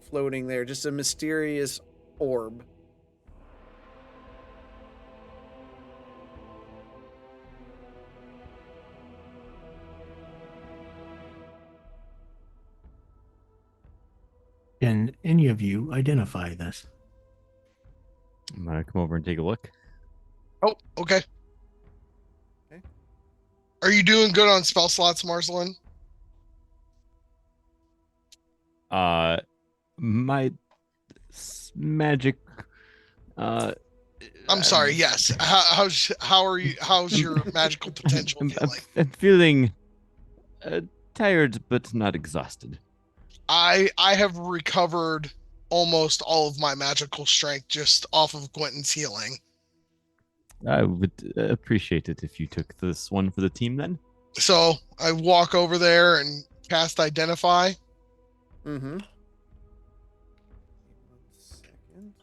floating there, just a mysterious orb. Can any of you identify this? I'm gonna come over and take a look. Oh, okay. Okay. Are you doing good on spell slots, Marcelin? My magic. I'm sorry. Yes. How's your magical potential feeling? I'm feeling tired but not exhausted. I have recovered almost all of my magical strength just off of Gwenton's healing. I would appreciate it if you took this one for the team then. So I walk over there and cast Identify. Mm-hmm. 1 second.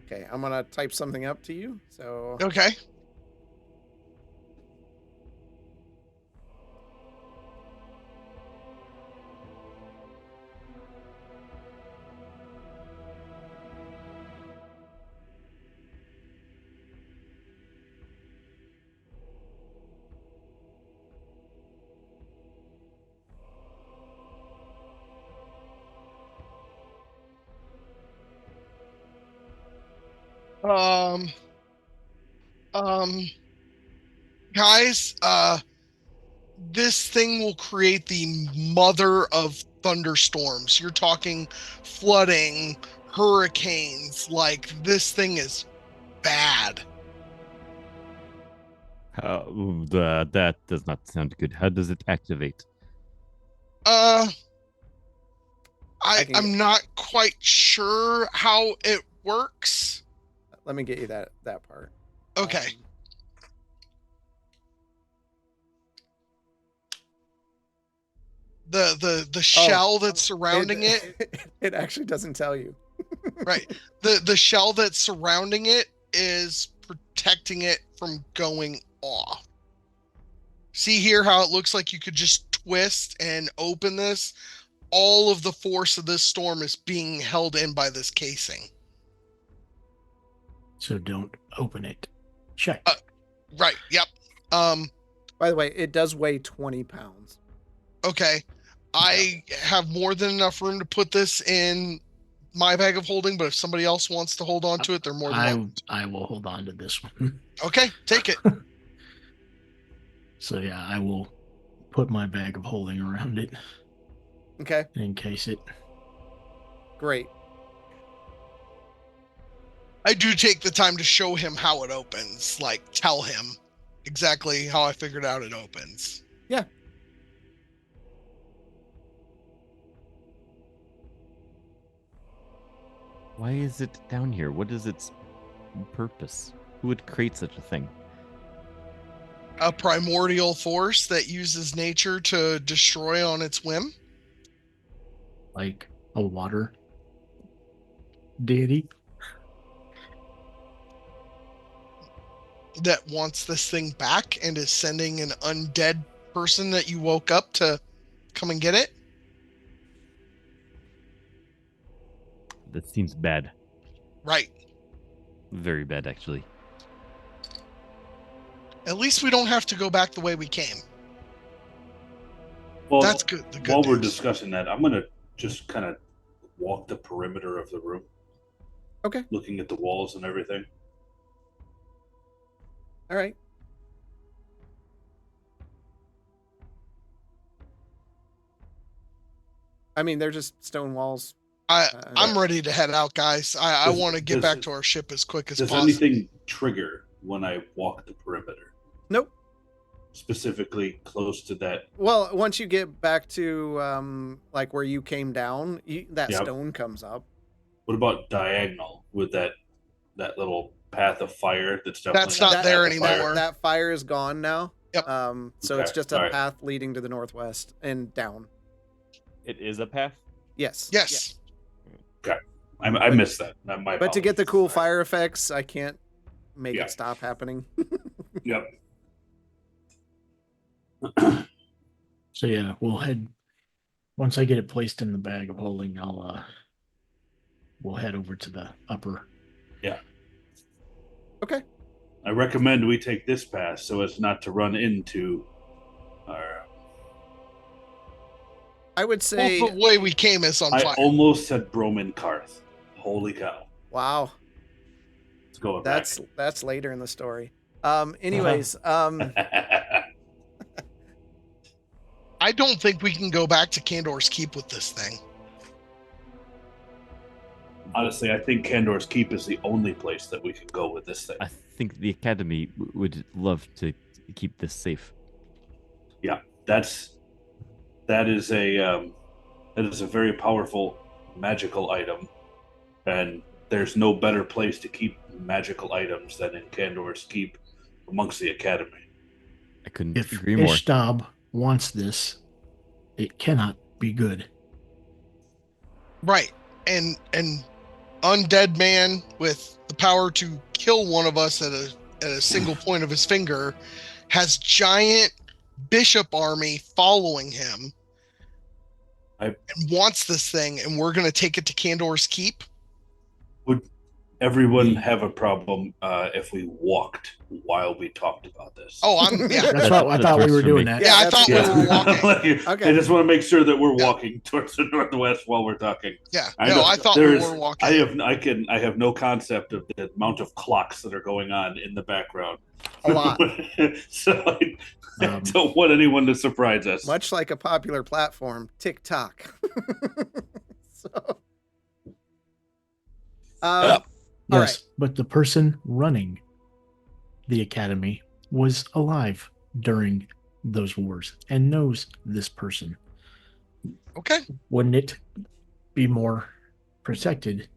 Okay, I'm gonna type something up to you. So Okay. Um, um, guys, this thing will create the mother of thunderstorms. You're talking flooding, hurricanes. Like, this thing is bad. That does not sound good. How does it activate? Uh, I can I'm not quite sure how it works. let me get you that part. Okay. The shell that's surrounding it. It actually doesn't tell you. Right. The shell that's surrounding it is protecting it from going off. See here how it looks like you could just twist and open this? All of the force of this storm is being held in by this casing. So don't open it. Check. Right. Yep. By the way, it does weigh 20 pounds. Okay. I have more than enough room to put this in my bag of holding, but if somebody else wants to hold on to it, they're more than welcome. I will hold on to this one. Okay, take it. So yeah, I will put my bag of holding around it Okay, in case it. great. I do take the time to show him how it opens, like tell him exactly how I figured out it opens. Yeah. Why is it down here? What is its purpose? Who would create such a thing? A primordial force that uses nature to destroy on its whim. Like a water deity. That wants this thing back and is sending an undead person that you woke up to come and get it. That seems bad. Right. Very bad, actually. At least we don't have to go back the way we came. Well, That's good. The good while we're news. discussing that, I'm gonna just kind of walk the perimeter of the room. Okay. Looking at the walls and everything. All right. I mean, they're just stone walls. I'm ready to head out, guys. I Does- want to get does- back to our ship as quick as Does possible. anything trigger when I walk the perimeter? Nope. Specifically close to that. Well, once you get back to like where you came down, that Yep. stone comes up. What about diagonal with that little path of fire that's definitely That's not a there path of fire? anymore. That fire is gone now. Yep. So it's Okay, just a all right. path leading to the northwest and down. It is a path? Yes. Yes. I missed that. My But to get the apologies. cool fire effects, I can't make Yeah. it stop happening. Yep. So yeah, we'll head once I get it placed in the bag of holding, we'll head over to the upper. Okay. I recommend we take this path so as not to run into our. I would say, Well, the way we came is on I fire. almost said Broman Karth. Holy cow! wow, Let's go that's later in the story. Anyways, back. I don't think we can go back to Candor's Keep with this thing. Honestly, I think Kandor's Keep is the only place that we can go with this thing. I think the Academy would love to keep this safe. Yeah, that is a very powerful magical item, and there's no better place to keep magical items than in Kandor's Keep amongst the Academy. I couldn't If agree more. Ishtab wants this, it cannot be good. Right. And undead man with the power to kill one of us at a single point of his finger has giant bishop army following him and wants this thing, and we're going to take it to Candor's Keep. everyone have a problem if we walked while we talked about this? Oh, yeah. That's what I thought we works were for doing me. that. Yeah, I that's thought we good. were walking. Okay. I just want to make sure that we're Yeah. walking towards the northwest while we're talking. Yeah. I No, know I thought we there's- were walking. I have no concept of the amount of clocks that are going on in the background. A lot. So I don't want anyone to surprise us. Much like a popular platform, TikTok. So, all Yes, right. but the person running the academy was alive during those wars and knows this person. Okay. Wouldn't it be more protected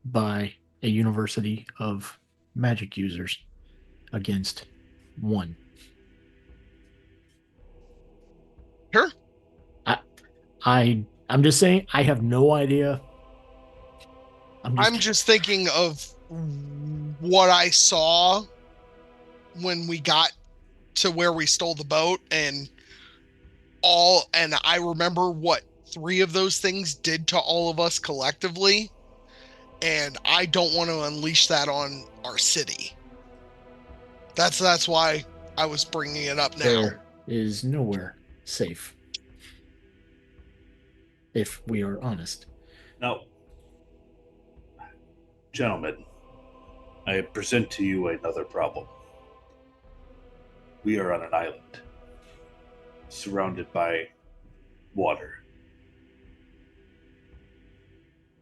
by a university of magic users against one? Sure. I'm just saying, I have no idea. I'm just thinking of what I saw when we got to where we stole the boat, and I remember what 3 of those things did to all of us collectively, and I don't want to unleash that on our city. That's why I was bringing it up now. There is nowhere safe, if we are honest. Now, gentlemen, I present to you another problem. We are on an island, surrounded by water.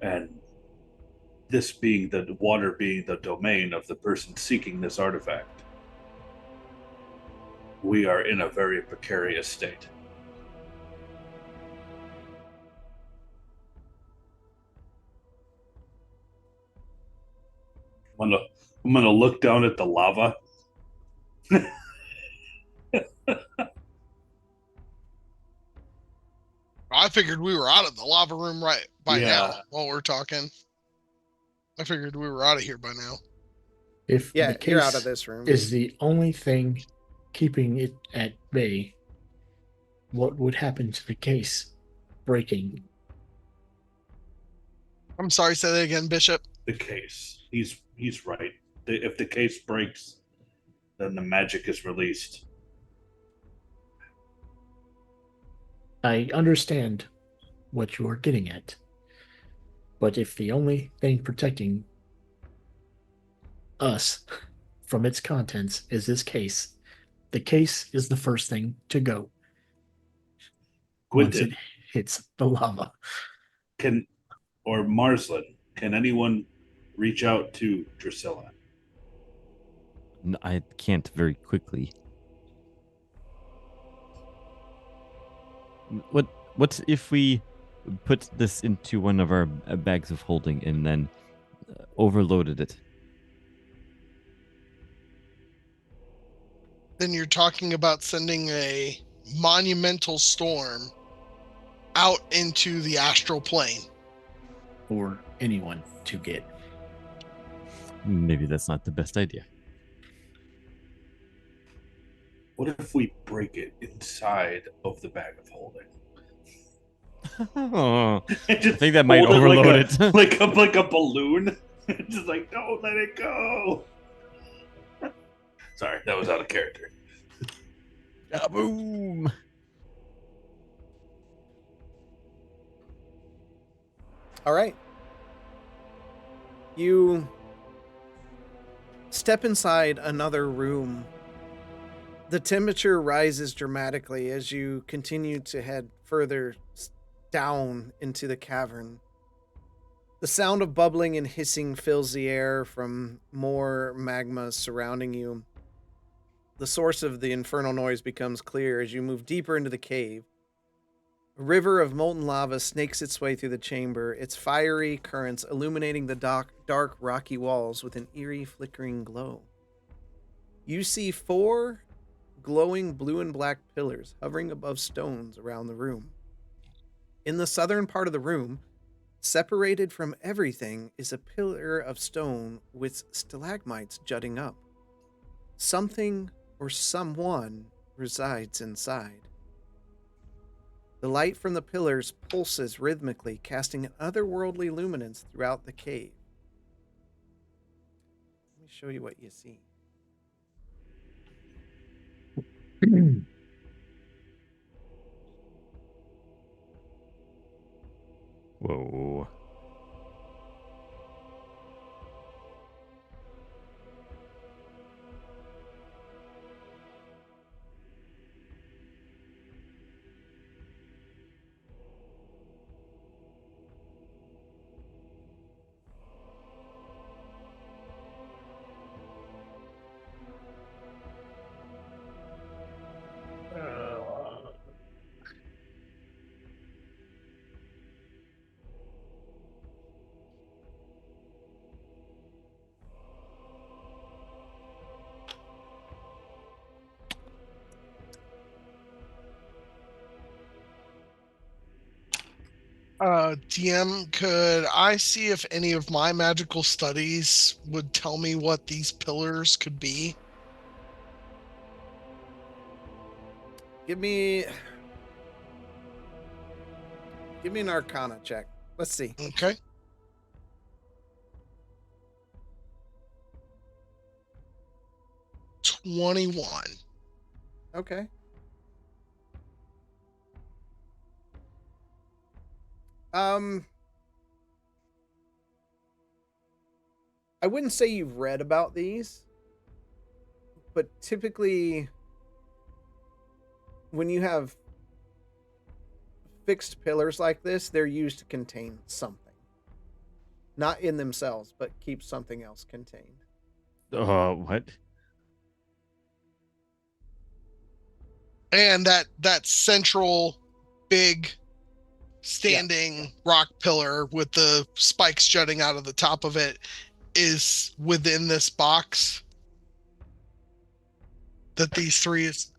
And this being the water being the domain of the person seeking this artifact, we are in a very precarious state. I'm gonna look down at the lava. I figured we were out of the lava room right by Yeah. now while we're talking. I figured we were out of here by now. If Yeah, the case you're out of this room. is the only thing keeping it at bay, what would happen to the case breaking? I'm sorry, say that again, Bishop. The case. He's right. If the case breaks, then the magic is released. I understand what you are getting at, but if the only thing protecting us from its contents is this case, the case is the first thing to go once it Quinton, hits the lava. or Marsland, can anyone reach out to Drusilla? I can't very quickly. What if we put this into one of our bags of holding and then overloaded it? Then you're talking about sending a monumental storm out into the astral plane. For anyone to get. Maybe that's not the best idea. What if we break it inside of the bag of holding? Oh, I I think that might overload it. like a balloon. Just like, don't let it go. Sorry, that was out of character. Boom! All right. You step inside another room. The temperature rises dramatically as you continue to head further down into the cavern. The sound of bubbling and hissing fills the air from more magma surrounding you. The source of the infernal noise becomes clear as you move deeper into the cave. A river of molten lava snakes its way through the chamber, its fiery currents illuminating the dark rocky walls with an eerie flickering glow. You see 4 glowing blue and black pillars hovering above stones around the room. In the southern part of the room, separated from everything, is a pillar of stone with stalagmites jutting up. Something or someone resides inside. The light from the pillars pulses rhythmically, casting an otherworldly luminance throughout the cave. show you what you see. Whoa. DM, could I see if any of my magical studies would tell me what these pillars could be? Give me an Arcana check. Let's see. Okay. $21. Okay. I wouldn't say you've read about these, but typically when you have fixed pillars like this, they're used to contain something. Not in themselves, but keep something else contained. What? And that central big standing rock pillar with the spikes jutting out of the top of it is within this box that these three is.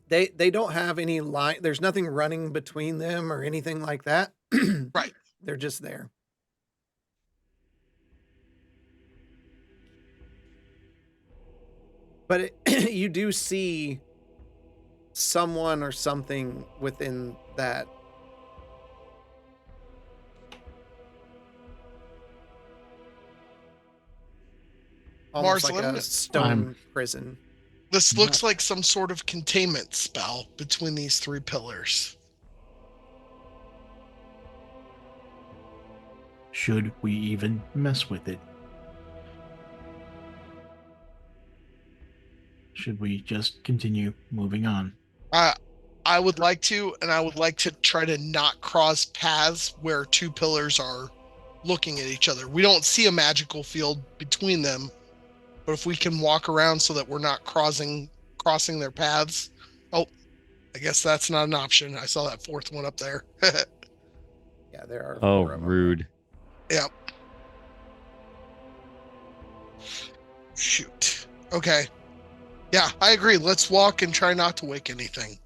They don't have any line. There's nothing running between them or anything like that. Right. They're just there. But you do see someone or something within that. Almost Mars, like let a me- stone prison. This looks like some sort of containment spell between these three pillars. Should we even mess with it? Should we just continue moving on? I would like to, and I would like to try to not cross paths where two pillars are looking at each other. We don't see a magical field between them, but if we can walk around so that we're not crossing their paths. Oh, I guess that's not an option. I saw that fourth one up there. Yeah, there are Oh, four of them. rude. Yep. Shoot. Okay. Yeah, I agree. Let's walk and try not to wake anything.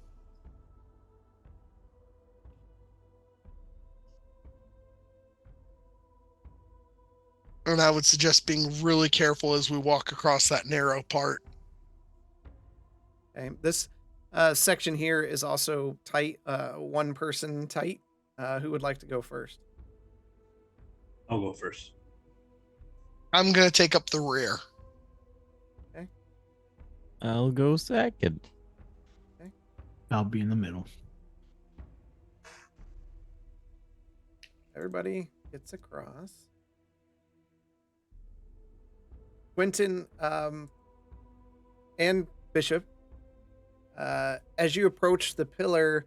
And I would suggest being really careful as we walk across that narrow part. Okay. This section here is also tight, one person tight. Who would like to go first? I'll go first. I'm going to take up the rear. I'll go second. I'll be in the middle. Everybody gets across. Quentin and Bishop, as you approach the pillar,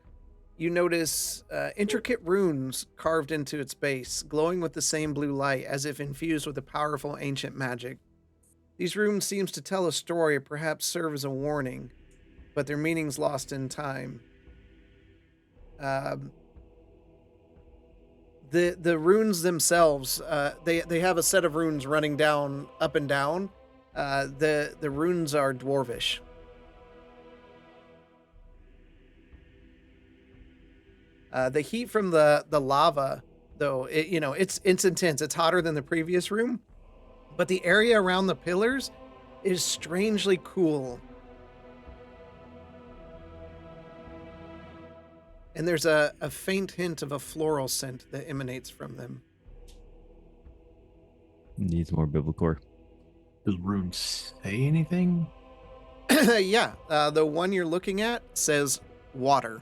you notice intricate runes carved into its base, glowing with the same blue light, as if infused with a powerful ancient magic. These runes seems to tell a story or perhaps serve as a warning, but their meaning's lost in time. The runes themselves, they have a set of runes running down, up and down. The runes are dwarvish. The heat from the lava, though, it's intense. It's hotter than the previous room, but the area around the pillars is strangely cool. And there's a faint hint of a floral scent that emanates from them. Needs more biblical. Does Rune say anything? Yeah, the one you're looking at says water.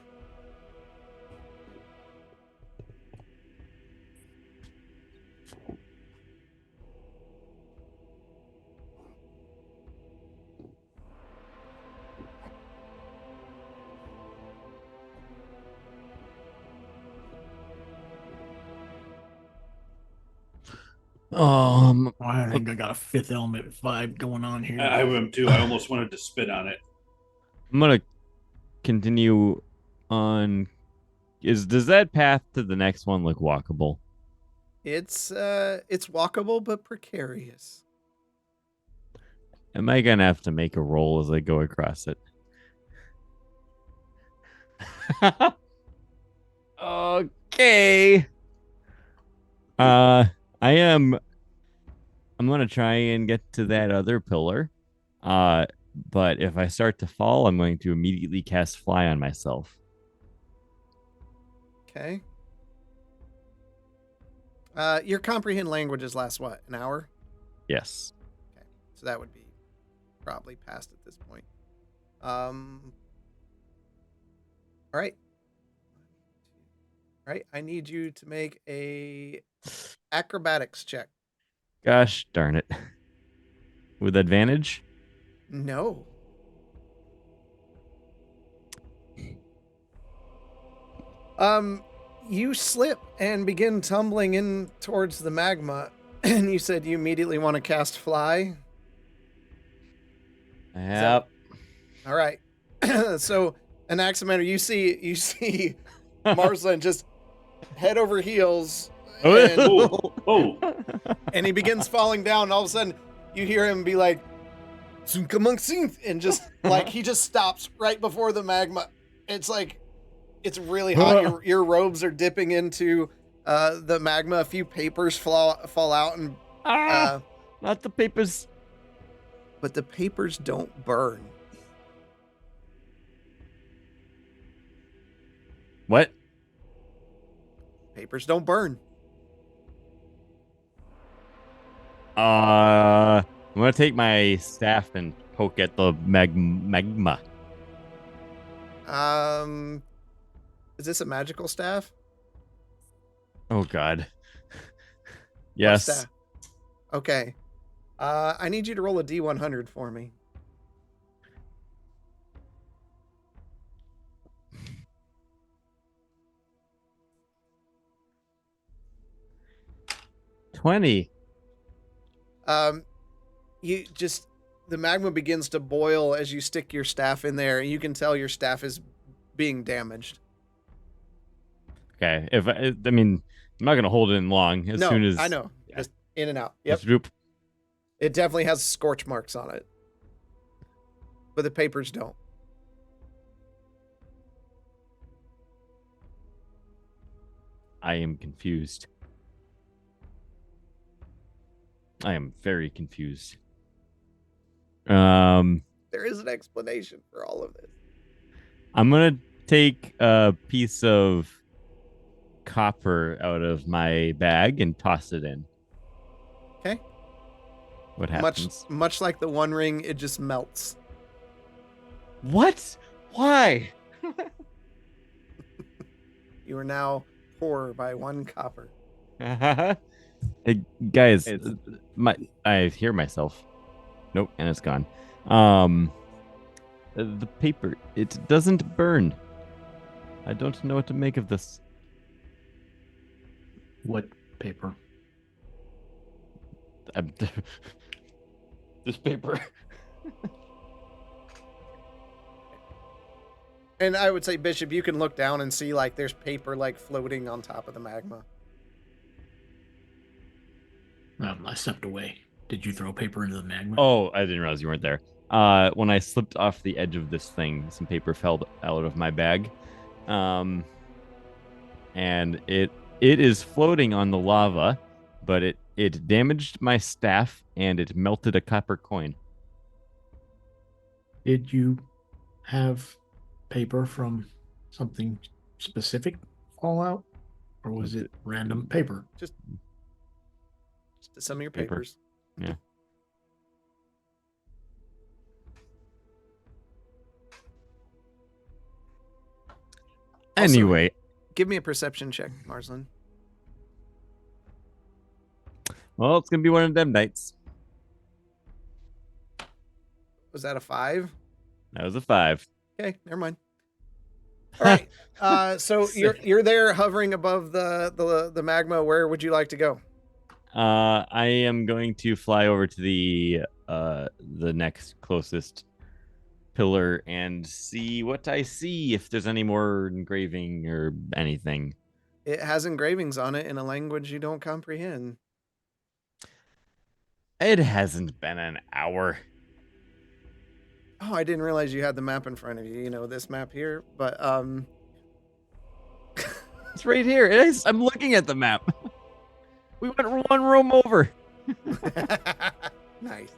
I think I got a fifth element vibe going on here. I am too. I almost wanted to spit on it. I'm gonna continue on. Does that path to the next one look walkable? It's walkable but precarious. Am I gonna have to make a roll as I go across it? Okay. I am. I'm gonna try and get to that other pillar. But if I start to fall, I'm going to immediately cast fly on myself. Okay. Your comprehend languages last what? An hour? Yes. Okay. So that would be probably past at this point. All right. All right. I need you to make a acrobatics check. Gosh darn it. With advantage? No. You slip and begin tumbling in towards the magma, and you said you immediately want to cast fly. Yep. All right. So, Anaximander, you see Marsland just head over heels, and, Oh, and he begins falling down. And all of a sudden, you hear him be like, "Sunkamungsing," and just like he just stops right before the magma. It's like it's really hot. Your robes are dipping into the magma. A few papers fall out, and not the papers. but the papers don't burn. What? Papers don't burn. I'm gonna take my staff and poke at the magma. Is this a magical staff? Oh God. What Yes. staff? Okay. I need you to roll a D100 for me. $20. You just the magma begins to boil as you stick your staff in there, and you can tell your staff is being damaged. Okay. I mean, I'm not gonna hold it in long. As soon as I know, yeah. just in and out. Yep, Just whoop. it definitely has scorch marks on it, but the papers don't. I am confused. I am very confused. There is an explanation for all of this. I'm gonna take a piece of copper out of my bag and toss it in. Okay. What happens? Much like the One Ring, it just melts. What? Why? You are now poor by 1 copper. Hey, guys, I hear myself. Nope, and it's gone. The paper, it doesn't burn. I don't know what to make of this. What paper? This paper. And I would say, Bishop, you can look down and see like there's paper like floating on top of the magma. I stepped away. Did you throw paper into the magma? Oh, I didn't realize you weren't there. When I slipped off the edge of this thing, some paper fell out of my bag. And it is floating on the lava, but it damaged my staff and it melted a copper coin. Did you have paper from something specific fall out? Or was it random paper? Just some of your Paper. papers. Yeah. Also, Anyway, give me a perception check, Marsland. well, it's gonna be one of them nights. Was that a 5? That was a 5. Okay, never mind. All right. So you're there hovering above the magma. Where would you like to go? I am going to fly over to the next closest pillar and see what I see, if there's any more engraving or anything. It has engravings on it in a language you don't comprehend. It hasn't been an hour. Oh, I didn't realize you had the map in front of you. You know, this map here. But It's right here. It is. I'm looking at the map. We went one room over. nice.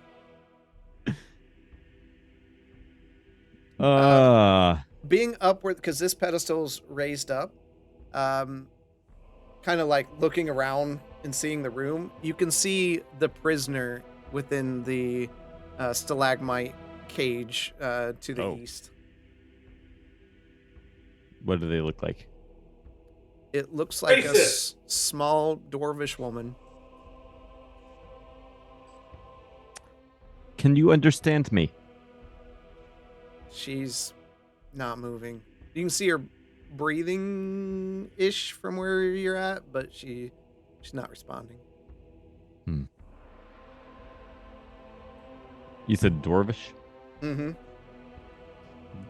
Being upward, because this pedestal's raised up, kind of like looking around and seeing the room, you can see the prisoner within the stalagmite cage to the east. What do they look like? It looks like a small dwarvish woman. Can you understand me? She's not moving. You can see her breathing ish from where you're at, but she's not responding. You said dwarvish? Mm-hmm.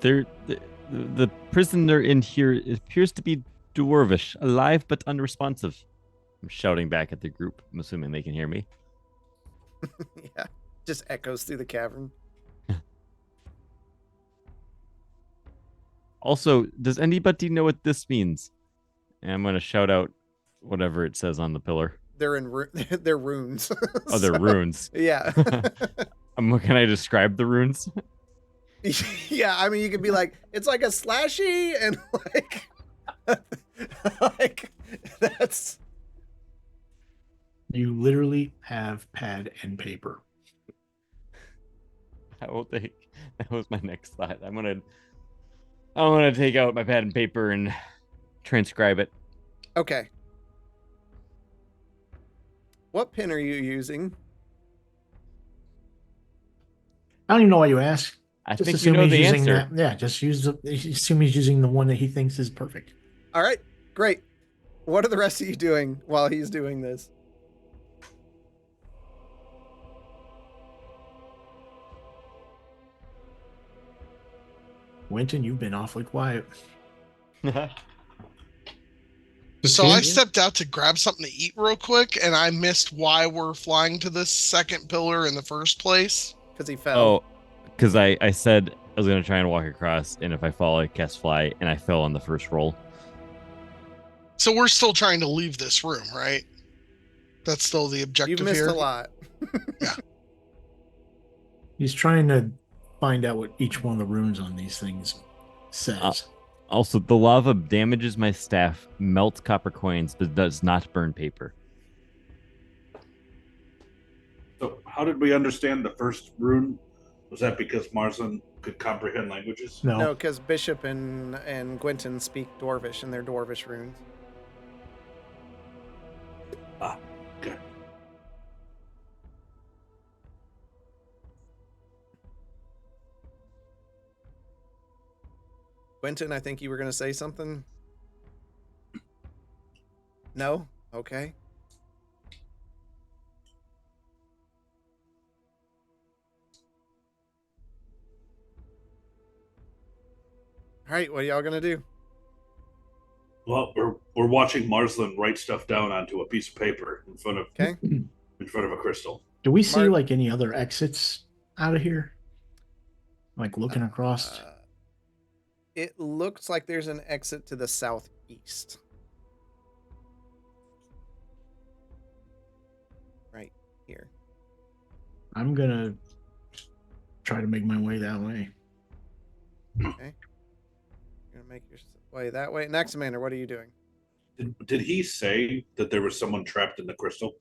The prisoner in here appears to be dwarvish, alive but unresponsive. I'm shouting back at the group. I'm assuming they can hear me. Yeah, just echoes through the cavern. Also, does anybody know what this means? And I'm going to shout out whatever it says on the pillar. They're in they're runes. Oh, they're runes. Yeah. Can I describe the runes? Yeah, I mean, you could be like, it's like a slashy, and like that's. You literally have pad and paper. That was my next thought. I'm gonna take out my pad and paper and transcribe it. Okay. What pin are you using? I don't even know why you ask. I Just think you assume know he's the using answer. that. Yeah, just assume he's using the one that he thinks is perfect. All right, great. What are the rest of you doing while he's doing this? Winton, you've been awfully quiet. So Okay, I yeah. stepped out to grab something to eat real quick, and I missed why we're flying to this second pillar in the first place. Because he fell. Oh, because I said I was gonna try and walk across, and if I fall, I cast fly, and I fell on the first roll. So we're still trying to leave this room, right? That's still the objective You've missed here. a lot. He's trying to find out what each one of the runes on these things says. Also, the lava damages my staff, melts copper coins, but does not burn paper. So, how did we understand the first rune? Was that because Marsden could comprehend languages? No, because Bishop and Gwynton speak Dwarvish, and they're Dwarvish runes. Ah, okay. Gwynton, I think you were going to say something. No? Okay. All right, what are y'all going to do? Well, we're watching Marsland write stuff down onto a piece of paper in front of a crystal. Do we see like any other exits out of here? Like looking across? It looks like there's an exit to the southeast. Right here. I'm gonna try to make my way that way. Okay. You're gonna make your way that way. Next, Commander, what are you doing? Did he say that there was someone trapped in the crystal?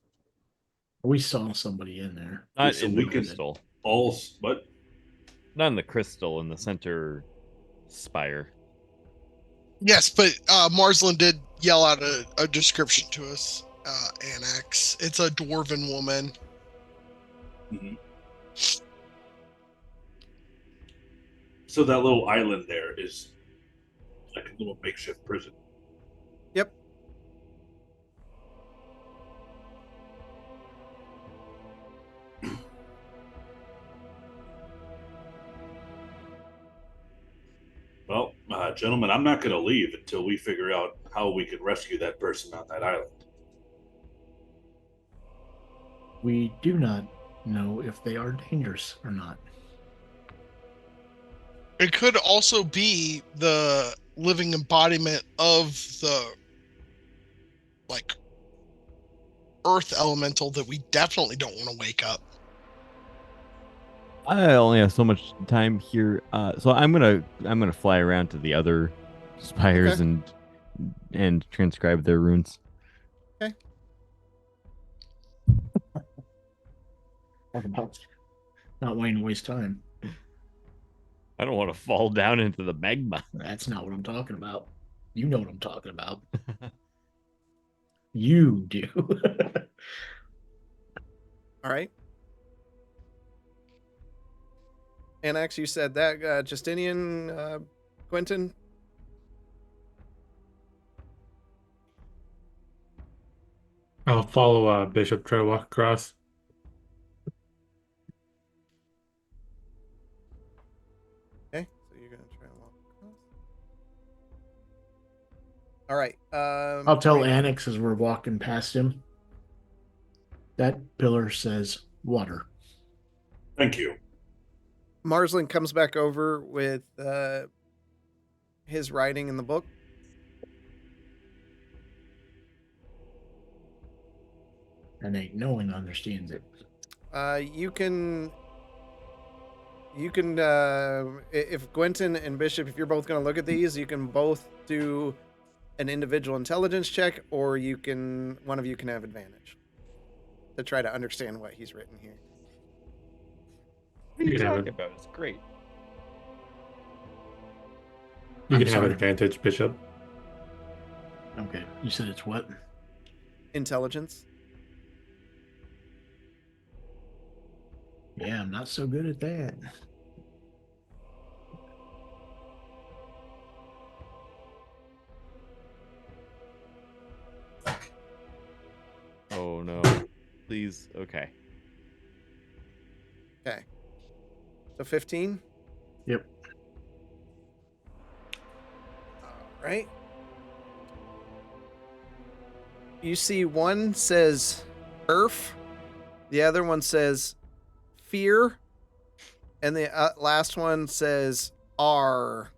We saw somebody in there. Not So in we the can- crystal. What? Not in the crystal, in the center spire. Yes, but Marsland did yell out a description to us. Annex. It's a dwarven woman. Mhm. So that little island there is like a little makeshift prison. Yep. Well, gentlemen, I'm not going to leave until we figure out how we can rescue that person on that island. We do not know if they are dangerous or not. It could also be the living embodiment of the like earth elemental that we definitely don't want to wake up. I only have so much time here, so I'm gonna fly around to the other spires Okay. and transcribe their runes. Okay. Talk about not wanting to waste time. I don't want to fall down into the magma. That's not what I'm talking about. You know what I'm talking about. You do. All right. Annex, you said that. Justinian, Quentin. I'll follow Bishop, try to walk across. Okay. So you're gonna try and walk across. All right. I'll tell right. Annex as we're walking past him. That pillar says water. Thank you. Marsland comes back over with his writing in the book. And ain't no one understands it. You can if Gwenton and Bishop, if you're both going to look at these, you can both do an individual intelligence check, or one of you can have advantage to try to understand what he's written here. What are you You can have talking it. about? It's great. You I'm can have sorry. an advantage, Bishop. Okay. You said it's what? Intelligence. Yeah, I'm not so good at that. Oh no. Please. Okay. Okay. So 15. Yep. All right. You see one says earth, the other one says fear, and the last one says R.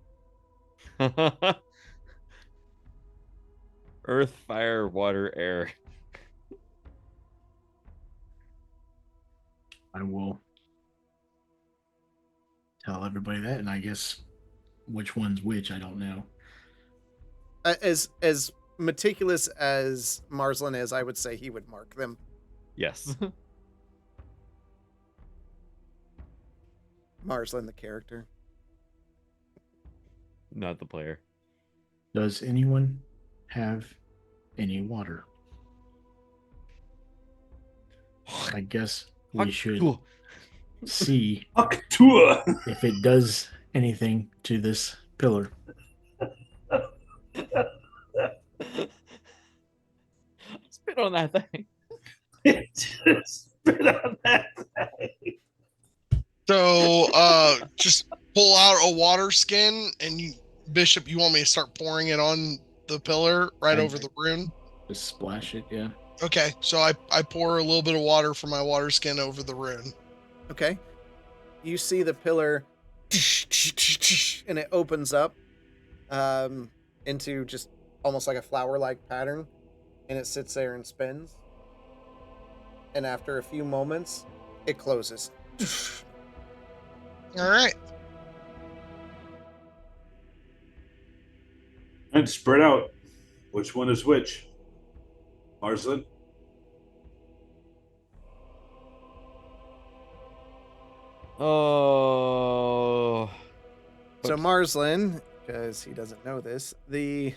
Earth, fire, water, air. I will tell everybody that, and I guess which one's which, I don't know. As meticulous as Marsland is, I would say he would mark them. Yes. Marsland, the character. Not the player. Does anyone have any water? I guess we should Cool. see Octua. if it does anything to this pillar. Spit on that thing. Just spit on that thing. So just pull out a water skin, and Bishop, you want me to start pouring it on the pillar right over the rune? Just splash it, yeah. Okay, so I pour a little bit of water from my water skin over the rune. Okay. You see the pillar, and it opens up into just almost like a flower-like pattern, and it sits there and spins. And after a few moments, it closes. All right. And spread out. Which one is which? Marsland? Oh. So Marsland, because he doesn't know this. The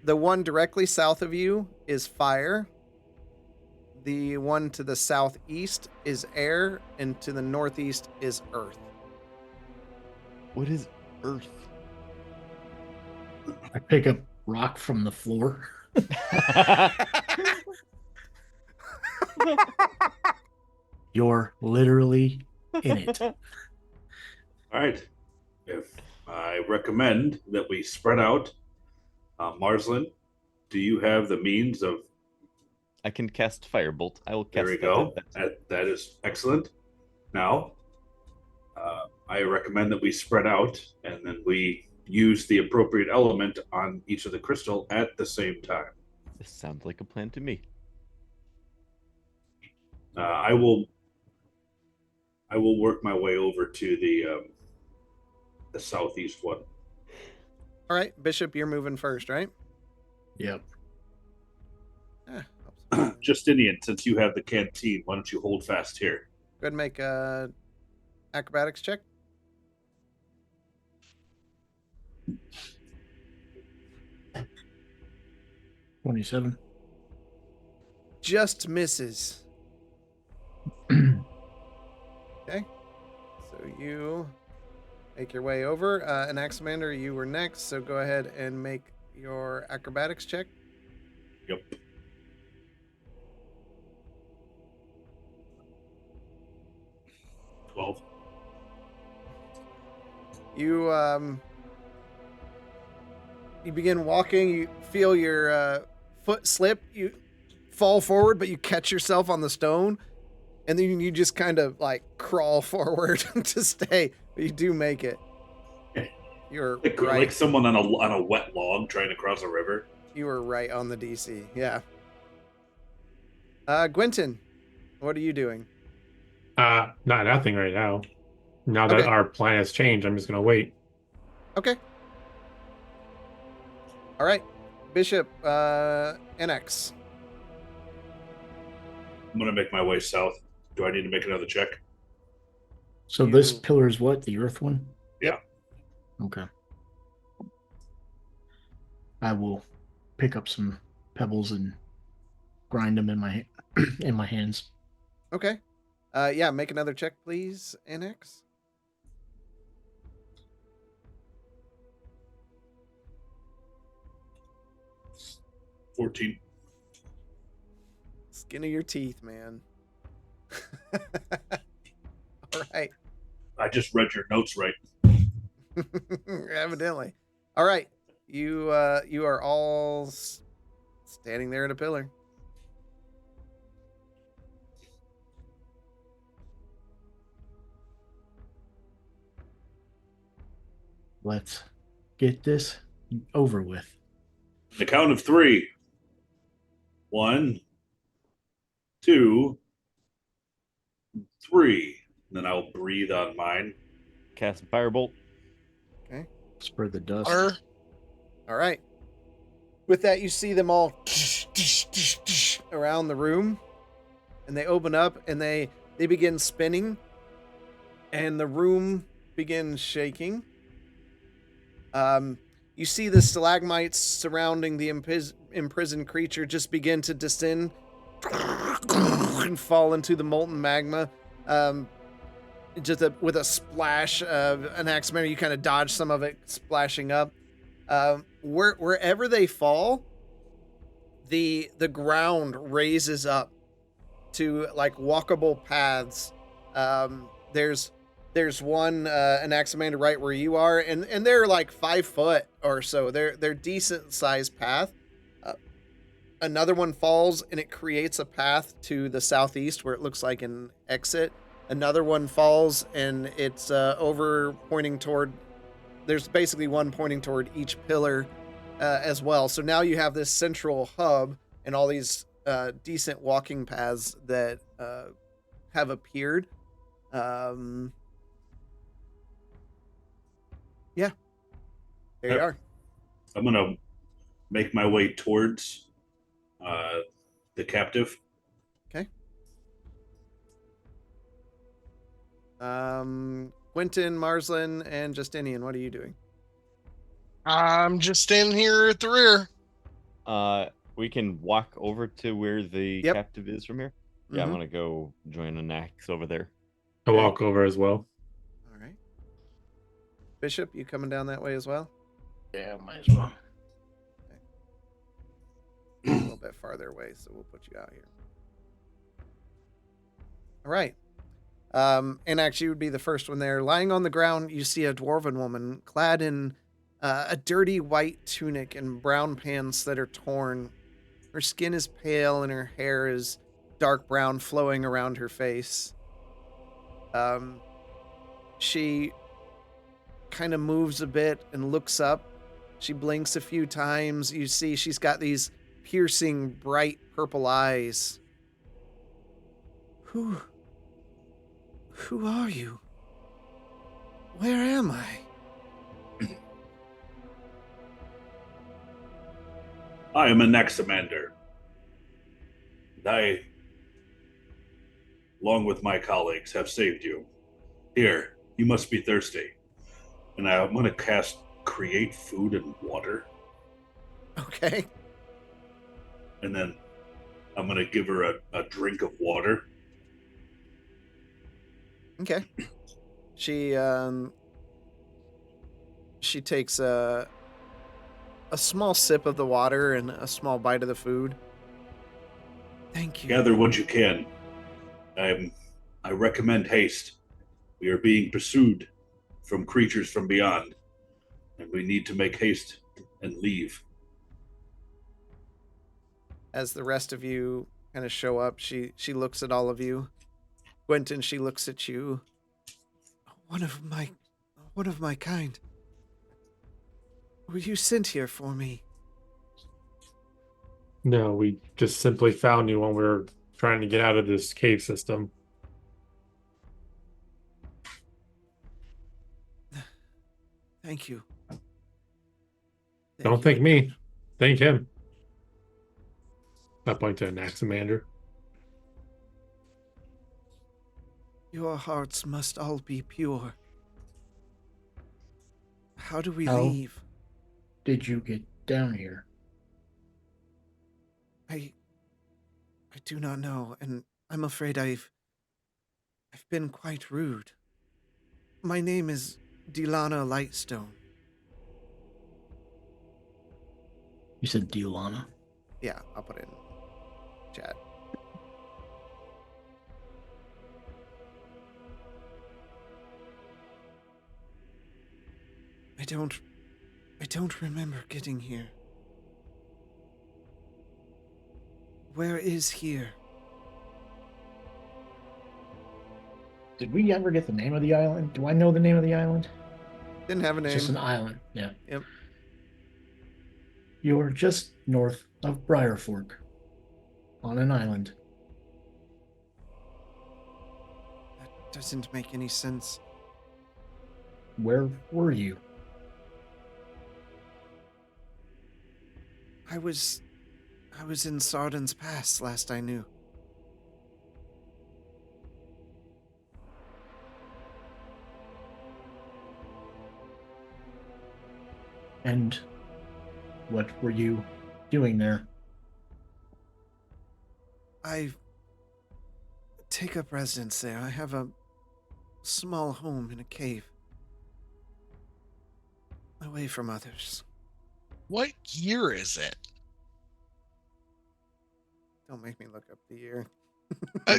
one directly south of you is fire. The one to the southeast is air, and to the northeast is earth. What is Earth? I pick up rock from the floor. You're literally in it. All right. If I recommend that we spread out, Marslin, do you have the means of? I can cast Firebolt. I will cast There we that. go. That is excellent. Now, I recommend that we spread out and then we use the appropriate element on each of the crystal at the same time. This sounds like a plan to me. I will work my way over to the southeast one. All right, Bishop, you're moving first, right? Yep. Justinian, since you have the canteen, why don't you hold fast here? Go ahead and make a acrobatics check. $27. Just misses. Okay. So you make your way over. Anaximander, you were next, so go ahead and make your acrobatics check. Yep. You begin walking. You feel your foot slip. You fall forward, but you catch yourself on the stone, and then you just kind of like crawl forward to stay. But you do make it. You're like, right. Like someone on a wet log trying to cross a river. You were right on the DC. Yeah. Gwynton, what are you doing? Nothing right now. Now that Okay. our plan has changed, I'm just gonna wait. Okay. All right, Bishop, NX. I'm gonna make my way south. Do I need to make another check? So this pillar is what? The earth one? Yeah. Okay. I will pick up some pebbles and grind them in my in my hands. Okay. Yeah, make another check, please, NX. $14. Skin of your teeth, man. All right. I just read your notes right. Evidently. All right. You are all standing there at a pillar. Let's get this over with. The count of 3. 1, 2, 3. And then I'll breathe on mine. Cast Firebolt. Okay. Spread the dust. All right. With that, you see them all around the room, and they open up and they begin spinning, and the room begins shaking. You see the stalagmites surrounding the imprisoned creature just begin to descend and fall into the molten magma. With a splash of an Anaximander, you kind of dodge some of it splashing up. Wherever they fall, the ground raises up to like walkable paths. There's one Anaximander right where you are, and they're like 5 foot or so. They're decent sized path. Another one falls and it creates a path to the southeast where it looks like an exit. Another one falls and it's over pointing toward. There's basically one pointing toward each pillar as well. So now you have this central hub and all these decent walking paths that have appeared. Yeah, there you are. I'm going to make my way towards the captive. Okay. Quentin, Marslin, and Justinian, what are you doing? I'm just standing here at the rear. We can walk over to where the Yep. captive is from here. Yeah, I'm Mhm. gonna go join an axe over there. I walk over as well. All right. Bishop, you coming down that way as well? Yeah, might as well. A little bit farther away, so we'll put you out here. All right. And actually, you would be the first one there. Lying on the ground, you see a dwarven woman clad in a dirty white tunic and brown pants that are torn. Her skin is pale and her hair is dark brown, flowing around her face. She kind of moves a bit and looks up. She blinks a few times. You see she's got these piercing, bright purple eyes. Who are you? Where am I? I am Anaximander. And I, along with my colleagues, have saved you. Here, you must be thirsty. And I'm going to cast Create Food and Water. Okay. And then I'm going to give her a drink of water. Okay. She takes a small sip of the water and a small bite of the food. Thank you. Gather what you can. I recommend haste. We are being pursued from creatures from beyond, and we need to make haste and leave. As the rest of you kind of show up, she looks at all of you. Quentin, she looks at you. One of my kind. Were you sent here for me? No, we just simply found you when we were trying to get out of this cave system. Thank you. Don't thank me. Thank him. I point to Anaximander. Your hearts must all be pure. How do we How? leave? Did you get down here? I do not know, and I'm afraid I've been quite rude. My name is Delana Lightstone. You said Diolana. Yeah, I'll put it in chat. I don't remember getting here. Where is here? Did we ever get the name of the island? Do I know the name of the island? Didn't have a It's name. just an island. Yeah. Yep. You're just north of Briarfork on an island. That doesn't make any sense. Where were you? I was in Sarden's Pass last I knew. And what were you doing there? I take up residence there. I have a small home in a cave. Away from others. What year is it? Don't make me look up the year.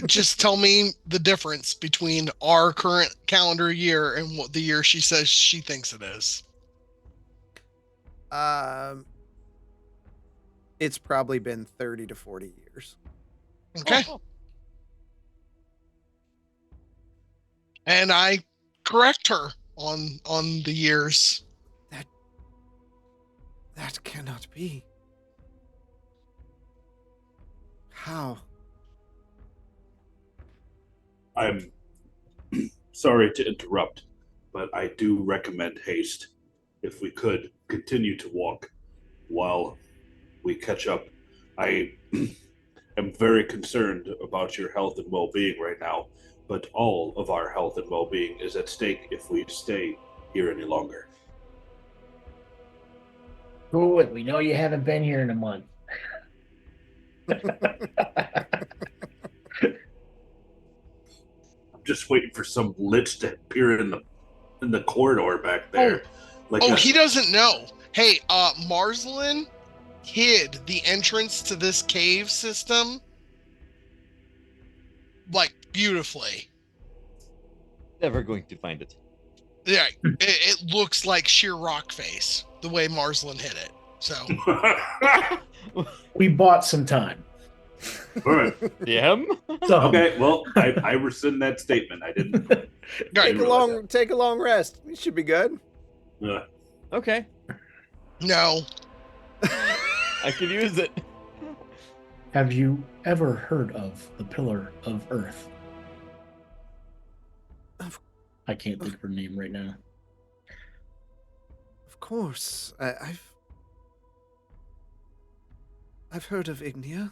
Just tell me the difference between our current calendar year and what the year she says she thinks it is. It's probably been 30 to 40 years. Okay. And I correct her on the years. That cannot be. How? I'm sorry to interrupt, but I do recommend haste. If we could continue to walk while we catch up. I am very concerned about your health and well-being right now. but all of our health and well-being is at stake if we stay here any longer. Good. We know you haven't been here in a month. I'm just waiting for some lich to appear in the corridor back there. He doesn't know. Hey, Marslin hid the entrance to this cave system like beautifully. Never going to find it. Yeah, it looks like sheer rock face the way Marslin hid it. So We bought some time. All right. Damn. Okay, well, I rescind that statement. I didn't. Take a long rest. You should be good. Okay. no. I could use it. Have you ever heard of the Pillar of Earth? I can't think of her name right now. Of course. I've heard of Ignia.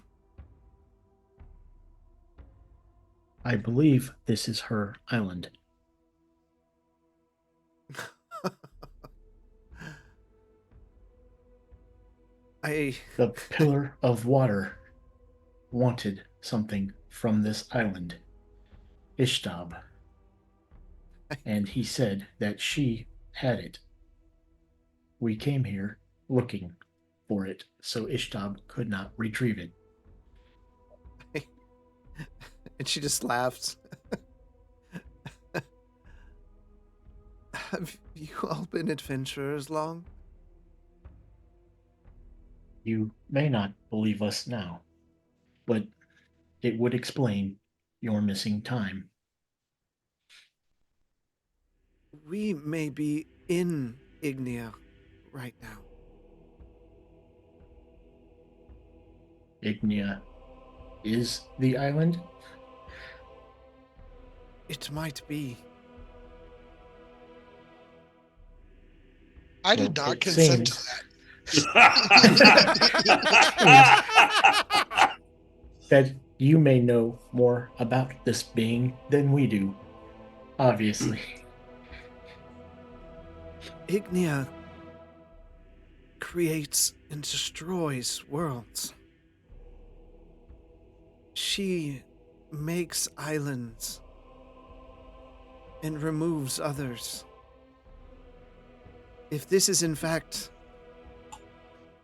I believe this is her island. The Pillar of Water wanted something from this island, Ishtab, and he said that she had it. We came here looking for it, so Ishtab could not retrieve it. And she just laughs. Have you all been adventurers long? You may not believe us now, but it would explain your missing time. We may be in Ignia right now. Ignia is the island? It might be. I did Well, not it consent to seems- that. That you may know more about this being than we do, obviously. Ignia creates and destroys worlds. She makes islands and removes others. If this is in fact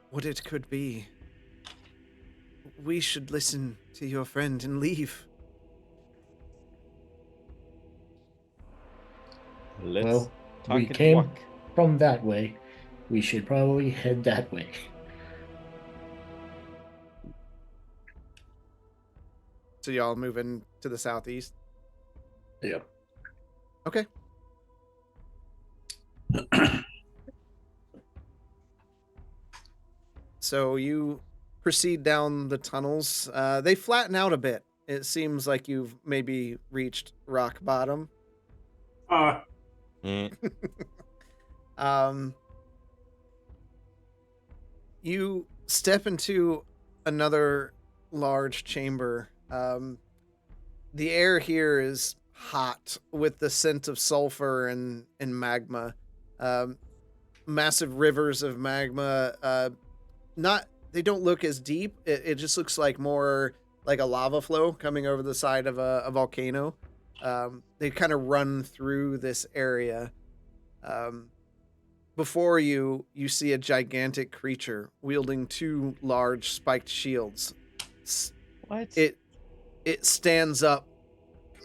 what it could be, we should listen to your friend and leave. Let's Well, talk we and came walk. from that way. We should probably head that way. So y'all moving to the southeast? Yeah. Okay. So you proceed down the tunnels. They flatten out a bit. It seems like you've maybe reached rock bottom. Eh. You step into another large chamber. The air here is hot with the scent of sulfur and magma. Massive rivers of magma. They don't look as deep. It just looks like more like a lava flow coming over the side of a volcano. They kind of run through this area. Before you see a gigantic creature wielding two large spiked shields. What? It stands up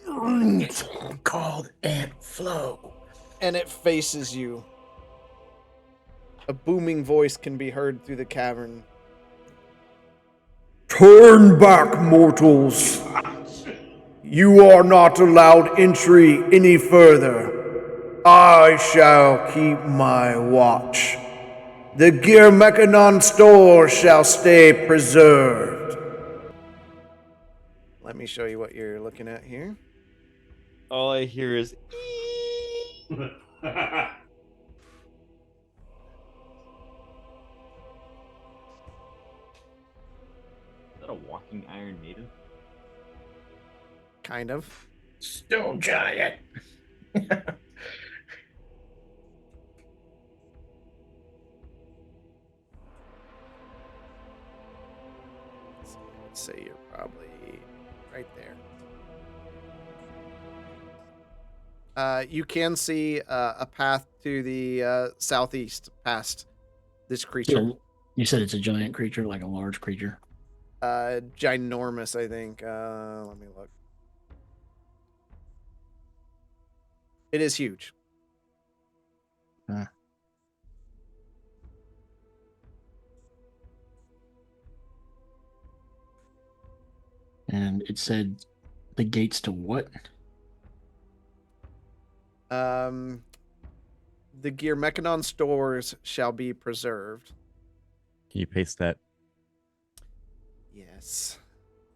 It's called Ant Flow. and it faces you. A booming voice can be heard through the cavern. Turn back, mortals. You are not allowed entry any further. I shall keep my watch. The Gear Mechanon store shall stay preserved. Let me show you what you're looking at here. All I hear is. Is that a walking Iron Maiden? Kind of. Stone giant. Let's say you're probably right there. You can see a path to the southeast past this creature. So you said it's a giant creature, like a large creature. Ginormous, I think. Let me look. It is huge. Huh. And it said the gates to what? The Gear Mechanon stores shall be preserved. Can you paste that? Yes.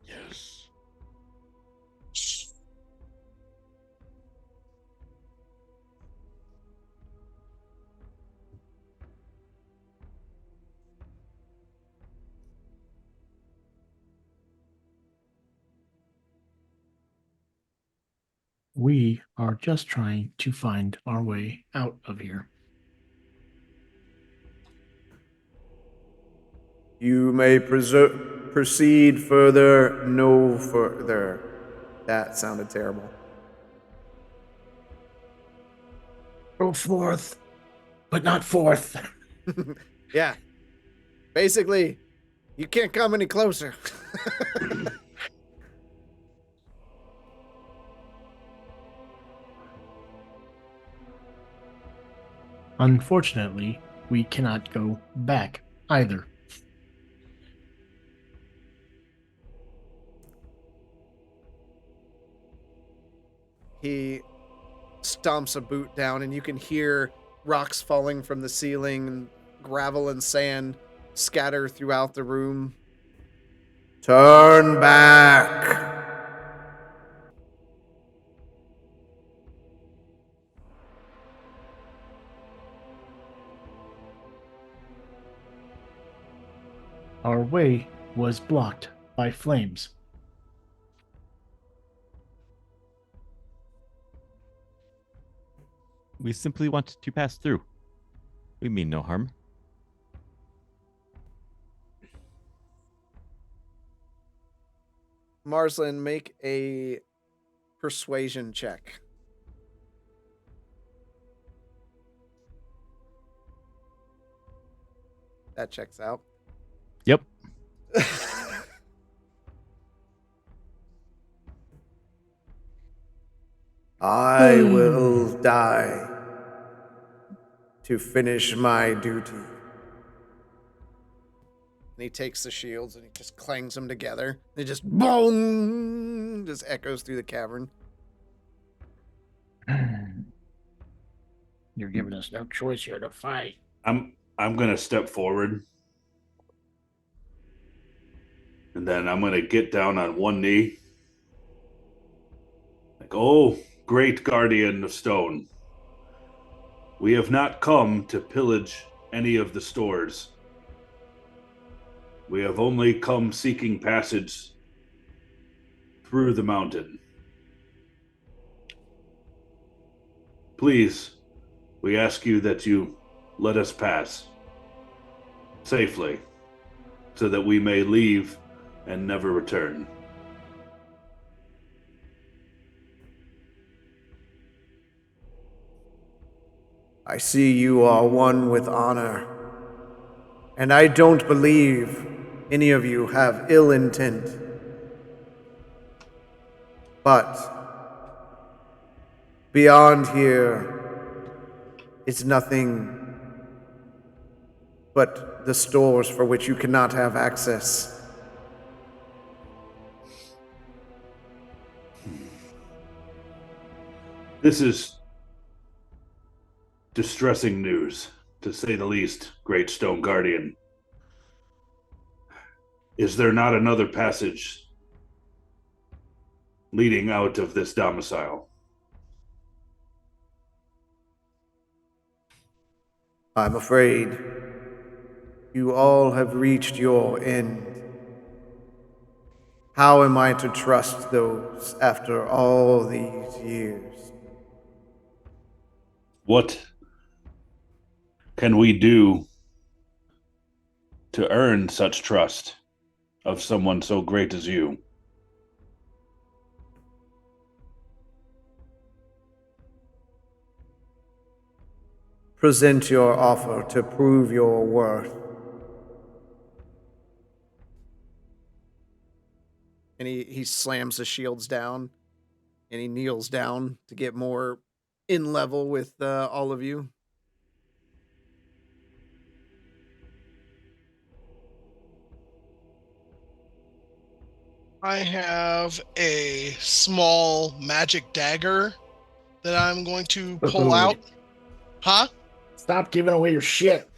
Yes. We are just trying to find our way out of here. You may proceed further, no further. That sounded terrible. Go forth, but not forth. Yeah. Basically, you can't come any closer. Unfortunately, we cannot go back either. He stomps a boot down, and you can hear rocks falling from the ceiling, and gravel and sand scatter throughout the room. Turn back. Our way was blocked by flames. We simply want to pass through. We mean no harm. Marslin, make a persuasion check. That checks out. Yep. I will die to finish my duty. And he takes the shields and he just clangs them together. It just boom, just echoes through the cavern. You're giving us no choice here to fight. I'm gonna step forward. And then I'm gonna get down on one knee. Like, oh, great guardian of stone. We have not come to pillage any of the stores. We have only come seeking passage through the mountain. Please, we ask you that you let us pass safely so that we may leave and never return. I see you are one with honor, and I don't believe any of you have ill intent. But beyond here is nothing but the stores for which you cannot have access. This is distressing news, to say the least, Great Stone Guardian. Is there not another passage leading out of this domicile? I'm afraid you all have reached your end. How am I to trust those after all these years? What can we do to earn such trust of someone so great as you? Present your offer to prove your worth. And he slams the shields down, and he kneels down to get more in level with all of you. I have a small magic dagger that I'm going to pull out. Huh? Stop giving away your shit.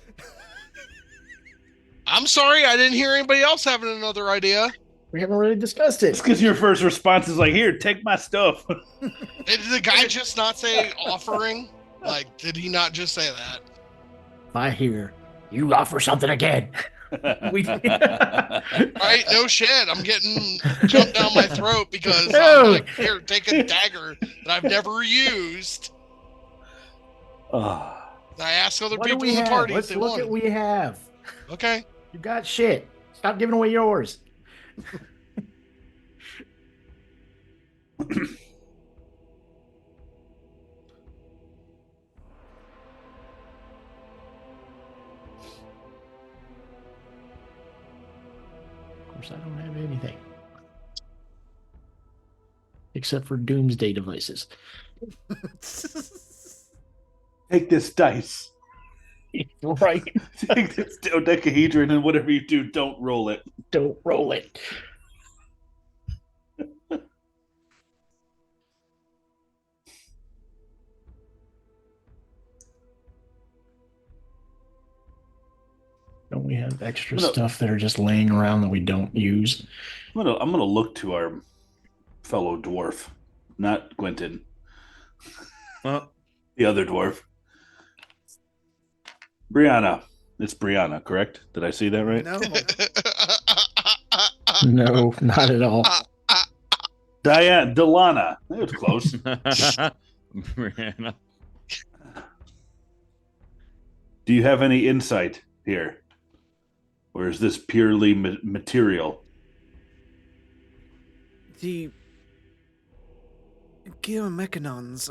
I'm sorry, I didn't hear anybody else having another idea. We haven't really discussed It's it. because your first response is like, "Here, take my stuff." Did the guy just not say offering? Like, did he not just say that? If I hear you offer something again, we Right? No shit. I'm getting jumped down my throat because I'm No. like, here, take a dagger that I've never used. Ah, I ask other What do people we in the have? party if Let's they look want. at what we have. Okay. You got shit. Stop giving away yours. Of course, I don't have anything. Except for doomsday devices. take this dice. Right. Take this dodecahedron, and whatever you do, don't roll it. Don't roll it. Don't we have extra No. stuff that are just laying around that we don't use? I'm gonna look to our fellow dwarf, not Quentin, the other dwarf. Brianna. It's Brianna, correct? Did I see that right? No. No, not at all. Diane, Delana. That was close. Brianna. Do you have any insight here? Or is this purely material? The Geomechanons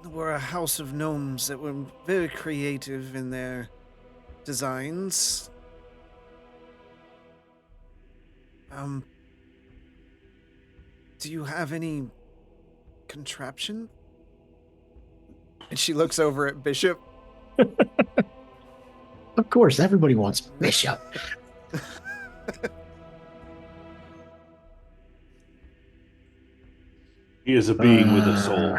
were a house of gnomes that were very creative in their designs. Do you have any contraption? And she looks over at Bishop. Of course, everybody wants Bishop. He is a being with a soul.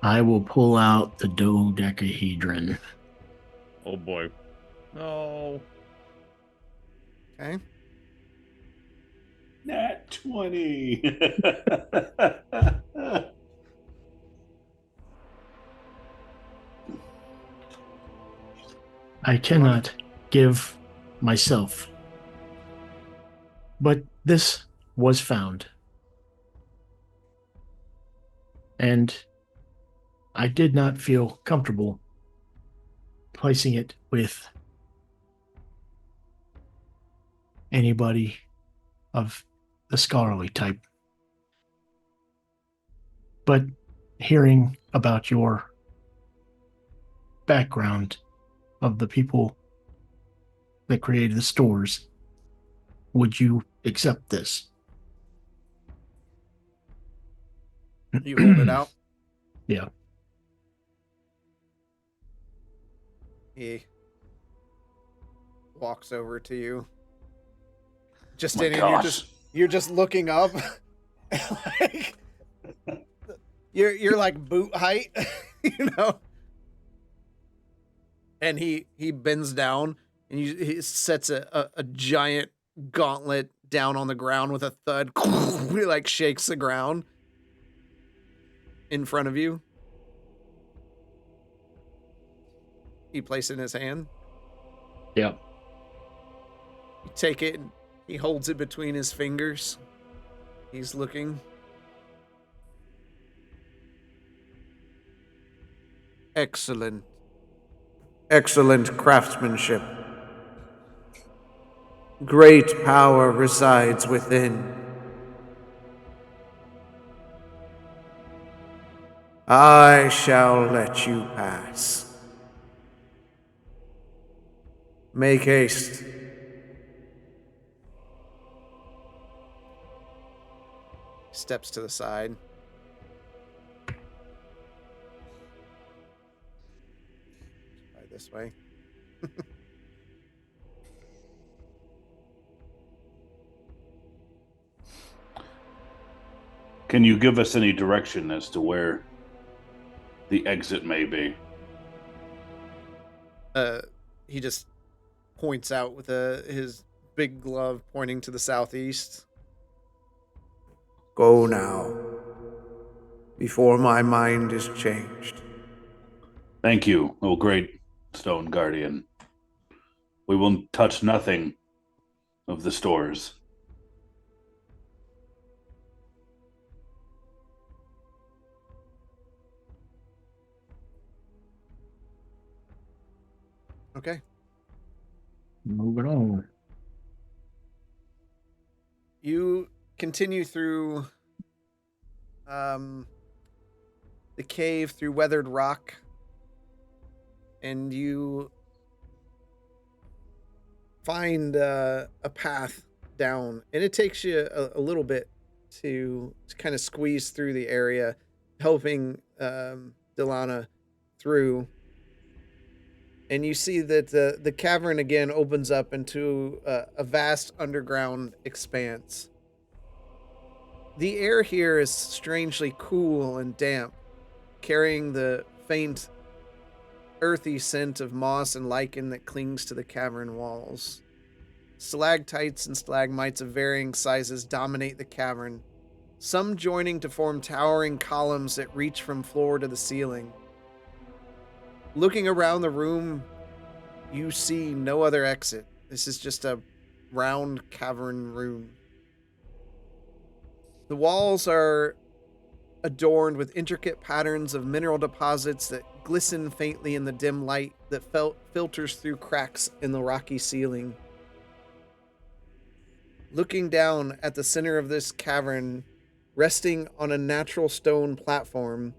I will pull out the dodecahedron. Oh boy. No. Okay. Nat 20. I cannot give myself. But this was found. And I did not feel comfortable placing it with anybody of the scholarly type. But hearing about your background of the people that created the stores, would you accept this? You hold it out. Yeah. He walks over to you. Just My in, and gosh. you're just looking up. Like, you're like boot height, you know. And he bends down and he sets a giant gauntlet down on the ground with a thud. He like shakes the ground in front of you. You place it in his hand. Yep. You take it, and he holds it between his fingers. He's looking. Excellent. Excellent craftsmanship. Great power resides within. I shall let you pass. Make haste. Steps to the side. Try this way. Can you give us any direction as to where the exit may be? He just points out with his big glove pointing to the southeast. Go now, before my mind is changed. Thank you, oh great Stone Guardian. We will touch nothing of the stores. Okay. Moving on. You continue through the cave, through weathered rock, and you find a path down, and it takes you a little bit to kind of squeeze through the area, helping Delana through. And you see that the cavern again opens up into a vast underground expanse. The air here is strangely cool and damp, carrying the faint, earthy scent of moss and lichen that clings to the cavern walls. Stalactites and stalagmites of varying sizes dominate the cavern, some joining to form towering columns that reach from floor to the ceiling. Looking around the room, you see no other exit. This is just a round cavern room. The walls are adorned with intricate patterns of mineral deposits that glisten faintly in the dim light that filters through cracks in the rocky ceiling. Looking down at the center of this cavern, resting on a natural stone platform,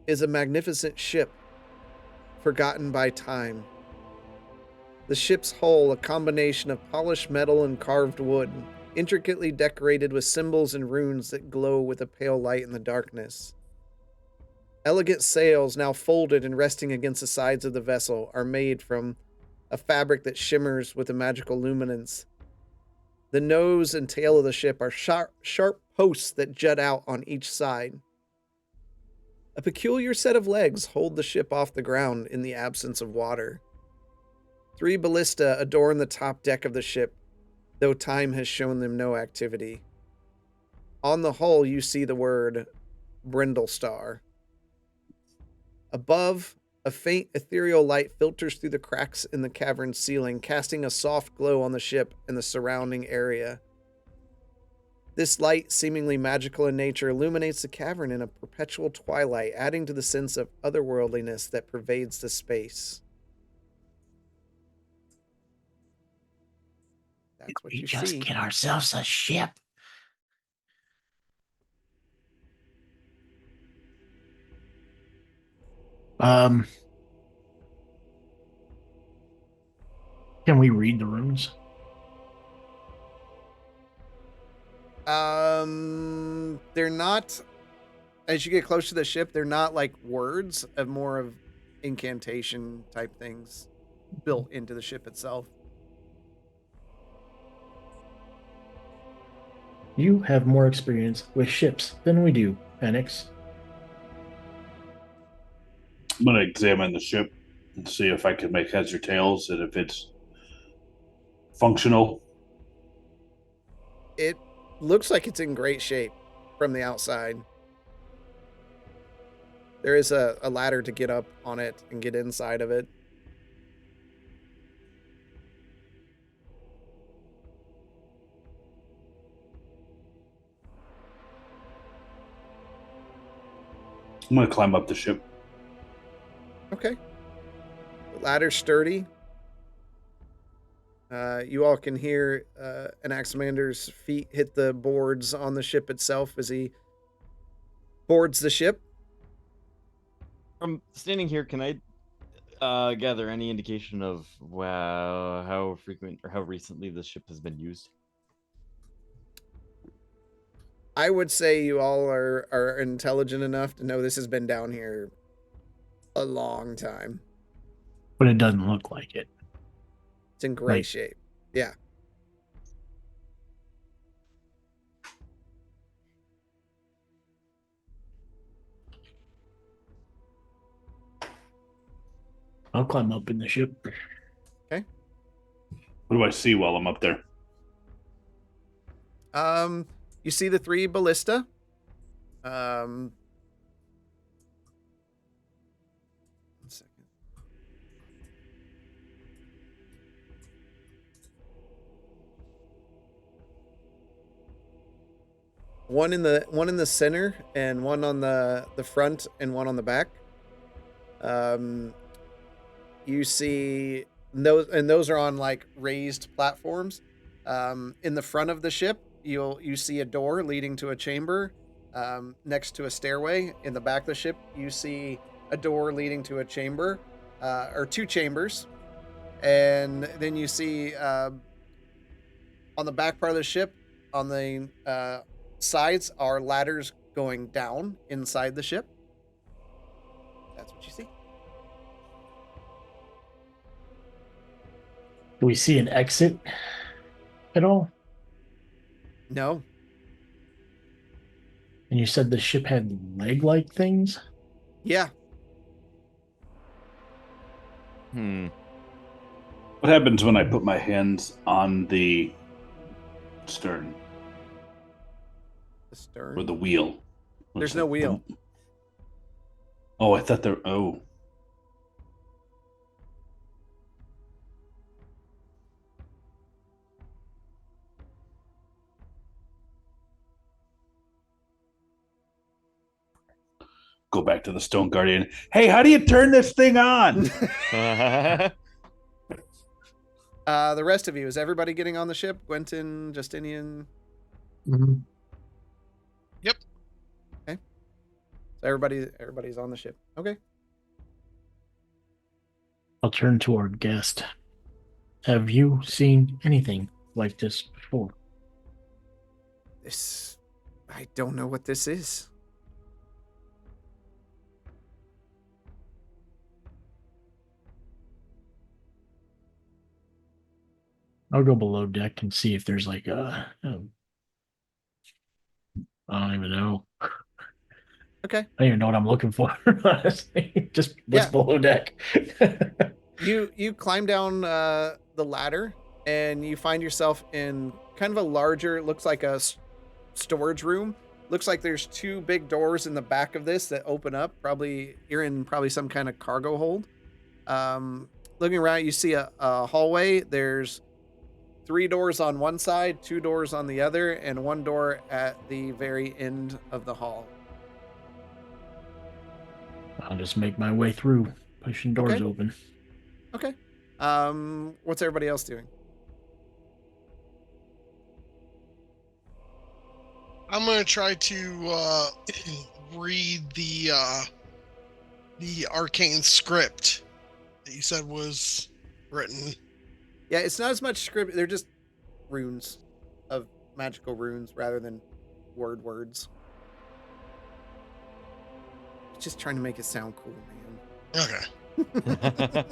is a magnificent ship, forgotten by time. The ship's hull, a combination of polished metal and carved wood, intricately decorated with symbols and runes that glow with a pale light in the darkness. Elegant sails, now folded and resting against the sides of the vessel, are made from a fabric that shimmers with a magical luminance. The nose and tail of the ship are sharp posts that jut out on each side. A peculiar set of legs hold the ship off the ground in the absence of water. 3 ballista adorn the top deck of the ship, though time has shown them no activity. On the hull, you see the word Brindlestar. Above, a faint ethereal light filters through the cracks in the cavern ceiling, casting a soft glow on the ship and the surrounding area. This light, seemingly magical in nature, illuminates the cavern in a perpetual twilight, adding to the sense of otherworldliness that pervades the space. That's what We you just see. get ourselves a ship. Can we read the runes? They're not, as you get close to the ship, they're not like words, of more of incantation type things built into the ship itself. You have more experience with ships than we do, Phoenix. I'm going to examine the ship and see if I can make heads or tails and if it's functional. It looks like it's in great shape from the outside. There is a ladder to get up on it and get inside of it. I'm gonna climb up the ship. Okay. The ladder's sturdy. You all can hear Anaximander's feet hit the boards on the ship itself as he boards the ship. From standing here, can I gather any indication of how frequent or how recently this ship has been used? I would say you all are intelligent enough to know this has been down here a long time. But it doesn't look like it. It's in great Right. shape. Yeah. I'll climb up in the ship. What do I see while I'm up there? You see the 3 ballista. One second. One in the center, and one on the front, and one on the back. You see those are on like raised platforms. In the front of the ship, you see a door leading to a chamber next to a stairway. In the back of the ship, you see a door leading to a chamber, or 2 chambers, and then you see on the back part of the ship, on the sides, are ladders going down inside the ship. That's what you see. Do we see an exit at all? No. And you said the ship had leg-like things? Yeah. What happens when I put my hands on the stern The stern. or the wheel? There's no wheel. Oh, I thought there. Oh, go back to the Stone Guardian. Hey, how do you turn this thing on? The rest of you, is everybody getting on the ship? Gwenton, Justinian. Mm-hmm. So everybody's on the ship. Okay. I'll turn to our guest. Have you seen anything like this before? I don't know what this is. I'll go below deck and see if there's like I don't even know. Okay. I don't even know what I'm looking for, honestly. Just what's Yeah. below deck. You climb down the ladder, and you find yourself in kind of a larger, looks like a storage room. Looks like there's 2 big doors in the back of this that open up. You're in some kind of cargo hold. Looking around, you see a hallway. There's 3 doors on one side, 2 doors on the other, and 1 door at the very end of the hall. I'll just make my way through, pushing doors Okay. open. Okay. What's everybody else doing? I'm gonna try to read the arcane script that you said was written. Yeah, it's not as much script. They're just runes of magical runes rather than words. Just trying to make it sound cool, man. Okay.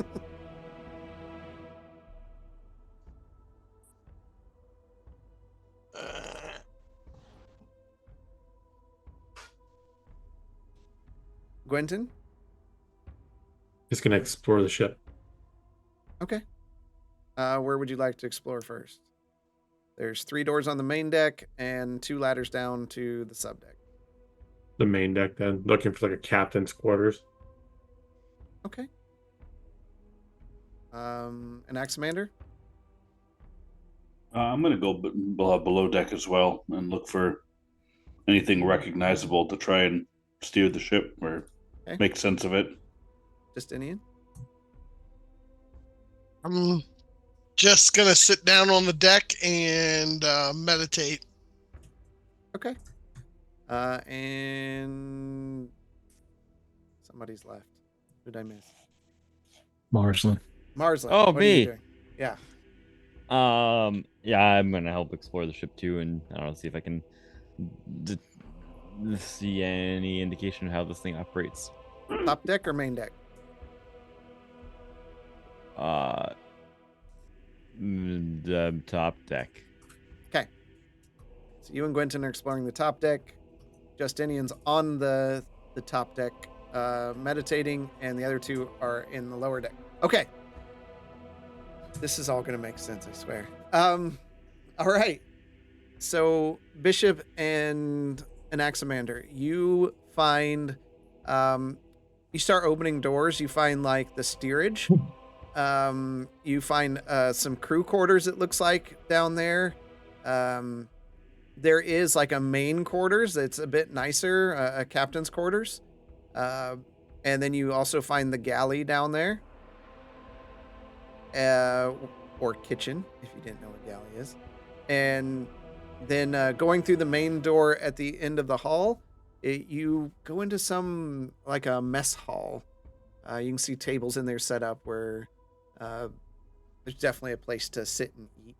Gwenton? Just gonna explore the ship. Okay. Where would you like to explore first? There's 3 doors on the main deck and 2 ladders down to the subdeck. The main deck, then looking for like a captain's quarters. Okay. An Axamander? I'm gonna go below deck as well and look for anything recognizable to try and steer the ship or Okay. make sense of it. Justinian? I'm just gonna sit down on the deck and meditate. Okay. And somebody's left. Who did I miss? Marsland. Marsland. Oh, what are you me. doing? Yeah. Yeah, I'm gonna help explore the ship too, and I don't know, see if I can d- see any indication of how this thing operates. Top deck or main deck? The top deck. Okay. So you and Gwenton are exploring the top deck. Justinian's on the top deck, meditating, and the other two are in the lower deck. Okay. This is all going to make sense, I swear. All right. So Bishop and Anaximander, you find, you start opening doors. You find like the steerage. You find some crew quarters. It looks like down there. There is like a main quarters that's a bit nicer, a captain's quarters. And then you also find the galley down there. Or kitchen, if you didn't know what galley is. And then going through the main door at the end of the hall, you go into some, like a mess hall. You can see tables in there set up where there's definitely a place to sit and eat.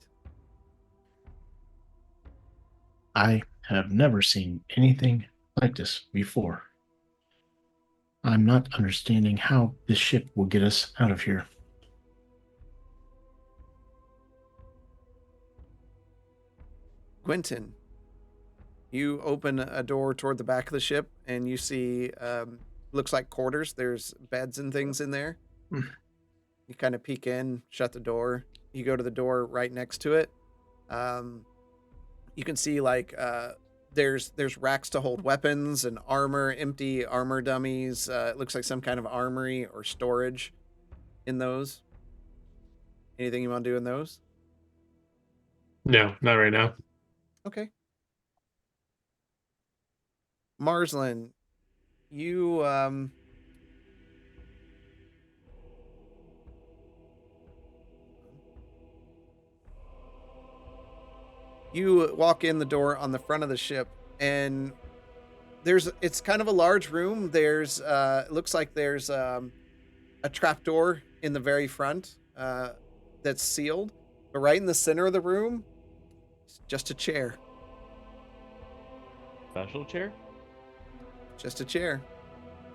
I have never seen anything like this before. I'm not understanding how this ship will get us out of here. Quentin, you open a door toward the back of the ship and you see, looks like quarters. There's beds and things in there. You kind of peek in, shut the door. You go to the door right next to it. You can see like there's racks to hold weapons and armor, empty armor dummies. It looks like some kind of armory or storage in those. Anything you want to do in those? No, not right now. Okay. Marsland, you you walk in the door on the front of the ship, and it's kind of a large room. There's it looks like there's a trapdoor in the very front that's sealed, but right in the center of the room, it's just a chair. Special chair? Just a chair.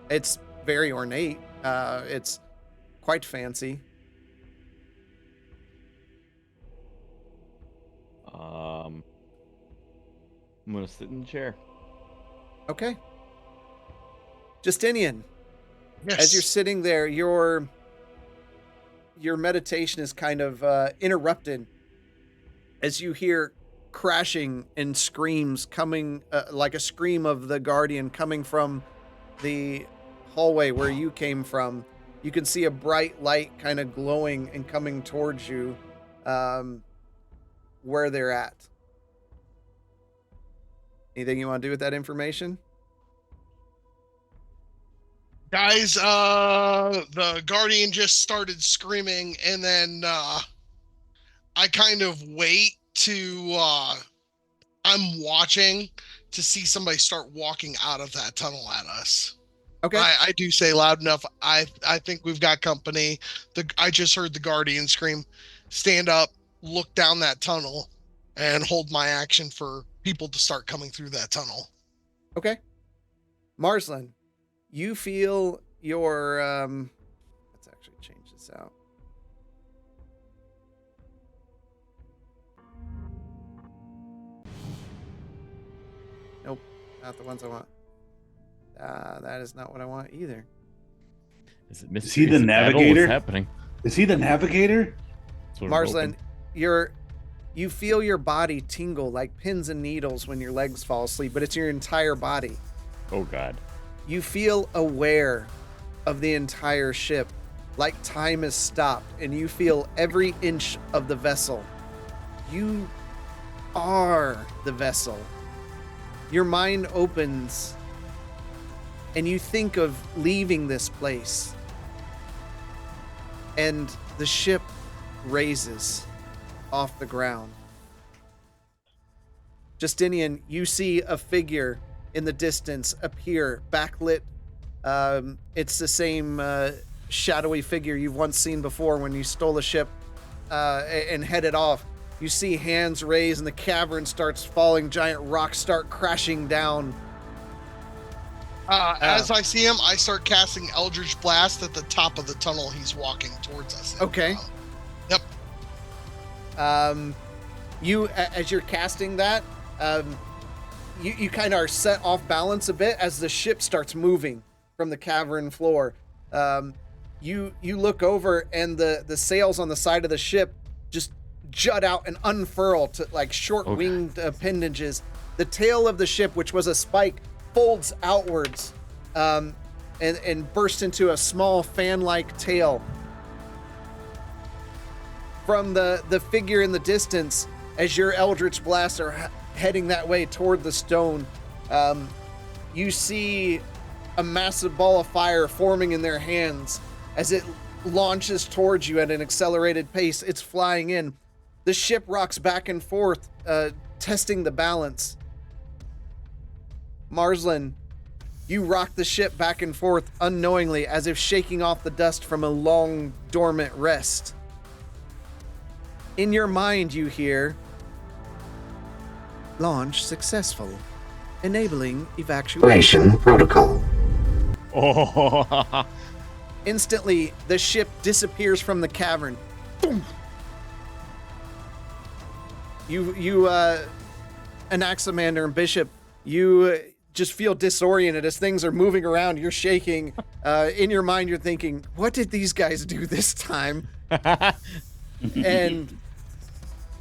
It's very ornate. It's quite fancy. I'm gonna sit in the chair. Okay. Justinian, Yes. as you're sitting there, your meditation is kind of interrupted as you hear crashing and screams coming, like a scream of the guardian coming from the hallway where you came from. You can see a bright light kind of glowing and coming towards you, where they're at. Anything you want to do with that information? Guys, the guardian just started screaming, and then I kind of wait to I'm watching to see somebody start walking out of that tunnel at us. Okay. I do say loud enough. I think we've got company. I just heard the guardian scream. Stand up, look down that tunnel, and hold my action for people to start coming through that tunnel. Okay. Marsland, you feel your let's actually change this out. Nope, not the ones I want. That is not what I want either. Is it Is he the mysterious battle? navigator? What's happening? Is he the navigator? That's what I'm Marsland, hoping. you feel your body tingle like pins and needles when your legs fall asleep, but it's your entire body. Oh god. You feel aware of the entire ship, like time has stopped, and you feel every inch of the vessel. You are the vessel. Your mind opens and you think of leaving this place. And the ship raises off the ground. Justinian, you see a figure in the distance appear, backlit. It's the same shadowy figure you've once seen before when you stole the ship and headed off. You see hands raised and the cavern starts falling, giant rocks start crashing down. As I see him, I start casting Eldritch Blast at the top of the tunnel he's walking towards us. Okay. Yep. You, as you're casting that, you kind of are set off balance a bit as the ship starts moving from the cavern floor. You look over and the sails on the side of the ship just jut out and unfurl to like short winged appendages. The tail of the ship, which was a spike, folds outwards and bursts into a small fan-like tail. From the figure in the distance, as your Eldritch Blasts are heading that way toward the stone, you see a massive ball of fire forming in their hands. As it launches towards you at an accelerated pace, it's flying in. The ship rocks back and forth, testing the balance. Marsland, you rock the ship back and forth unknowingly, as if shaking off the dust from a long, dormant rest. In your mind, you hear, "Launch successful. Enabling evacuation protocol." Oh. Instantly, the ship disappears from the cavern. Boom! You, Anaximander and Bishop, you just feel disoriented as things are moving around. You're shaking. In your mind, you're thinking, what did these guys do this time? And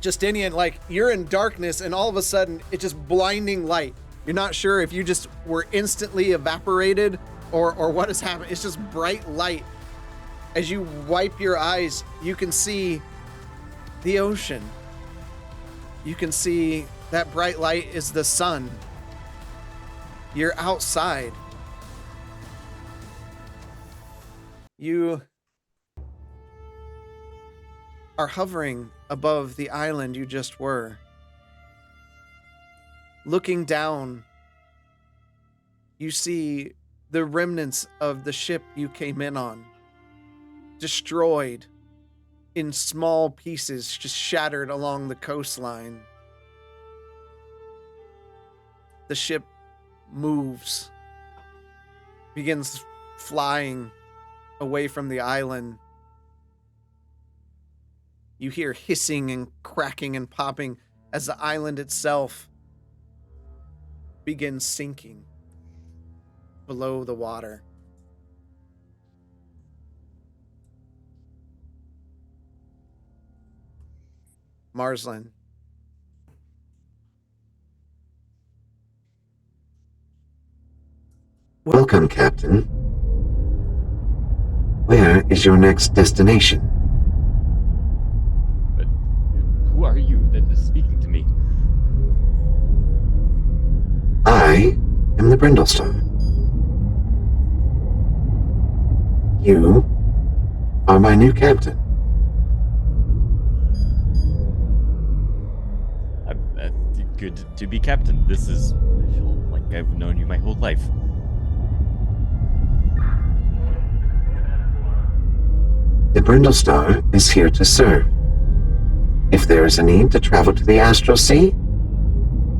Justinian, like, you're in darkness, and all of a sudden, it's just blinding light. You're not sure if you just were instantly evaporated or what has happened. It's just bright light. As you wipe your eyes, you can see the ocean. You can see that bright light is the sun. You're outside. You are hovering above the island you just were. Looking down, you see the remnants of the ship you came in on, destroyed in small pieces, just shattered along the coastline. The ship moves, begins flying away from the island. You hear hissing and cracking and popping as the island itself begins sinking below the water. Marsland. Welcome, Captain. Where is your next destination? But who are you that is speaking to me? I am the Brindlestar. You are my new captain. Good to be captain. I feel like I've known you my whole life. The Brindlestar is here to serve. If there is a need to travel to the Astral Sea,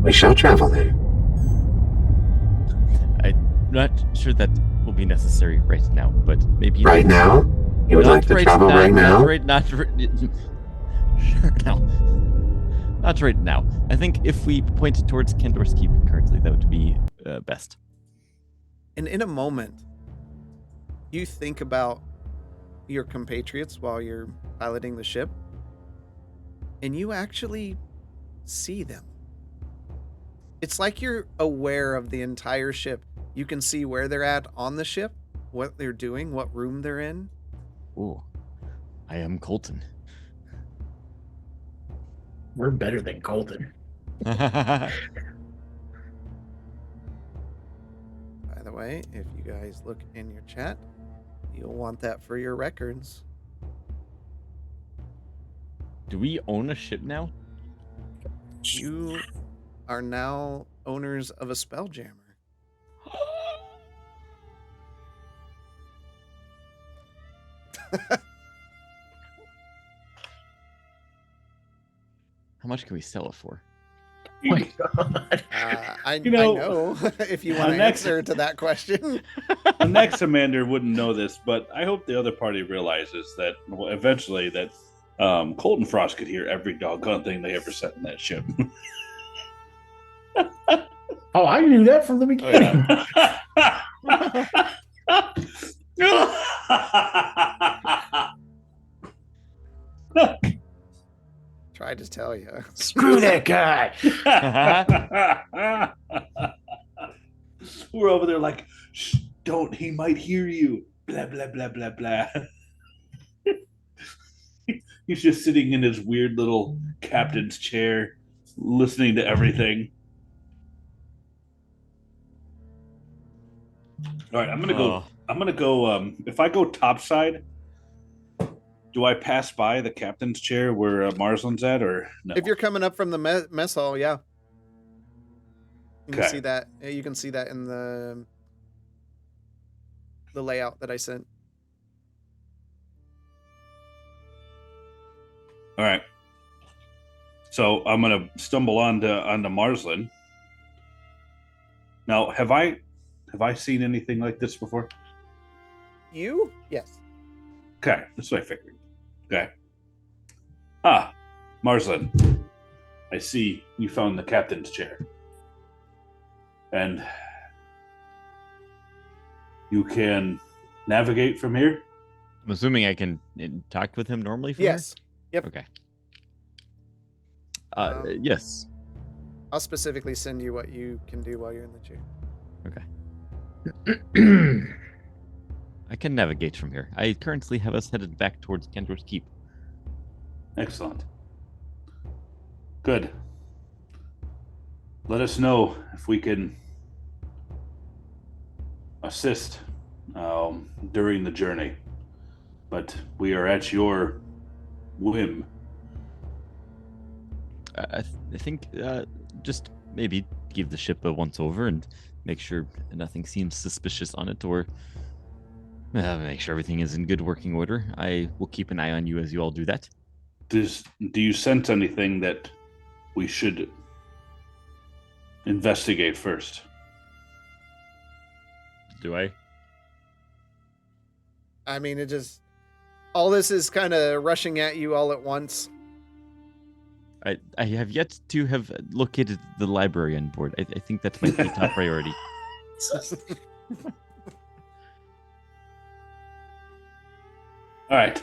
we shall travel there. I'm not sure that will be necessary right now, but maybe... Right now? You would like to travel right now? Sure, no. Not right now. I think if we point towards Kendor's Keep currently, that would be best. And in a moment, you think about your compatriots while you're piloting the ship, and you actually see them. It's like you're aware of the entire ship. You can see where they're at on the ship, what they're doing, what room they're in. Ooh, I am Colton. We're better than Colton. By the way, if you guys look in your chat, you'll want that for your records. Do we own a ship now? You are now owners of a Spelljammer. How much can we sell it for? Oh my God. I You know, know if you want to next- answer to that question. The next commander wouldn't know this, but I hope the other party realizes that eventually that Colton Frost could hear every doggone thing they ever said in that ship. Oh, I knew that from the beginning. Tried to tell you. Screw that guy. We're over there like, shh, don't, he might hear you. Blah, blah, blah, blah, blah. He's just sitting in his weird little captain's chair, listening to everything. All right, I'm gonna go. If I go topside, do I pass by the captain's chair where Marsland's at, or no? If you're coming up from the mess hall, yeah. You can Okay. see that. You can see that in the layout that I sent. All right. So I'm gonna stumble onto Marsland. Now, have I seen anything like this before? You? Yes. Okay, that's what I figured. Okay. Ah, Marsland. I see you found the captain's chair. And you can navigate from here? I'm assuming I can talk with him normally from Yes. here? Yep. Okay. Um, Yes. I'll specifically send you what you can do while you're in the chair. I can navigate from here. I currently have us headed back towards Kentor's Keep. Excellent. Good. Let us know if we can assist during the journey. But we are at your whim. I think just maybe give the ship a once over and make sure nothing seems suspicious on it, or make sure everything is in good working order. I will keep an eye on you as you all do that. Do you sense anything that we should investigate first? Do I? I mean, it just all this is kind of rushing at you all at once. I have yet to have located the library on board. I think that's my top priority. All right.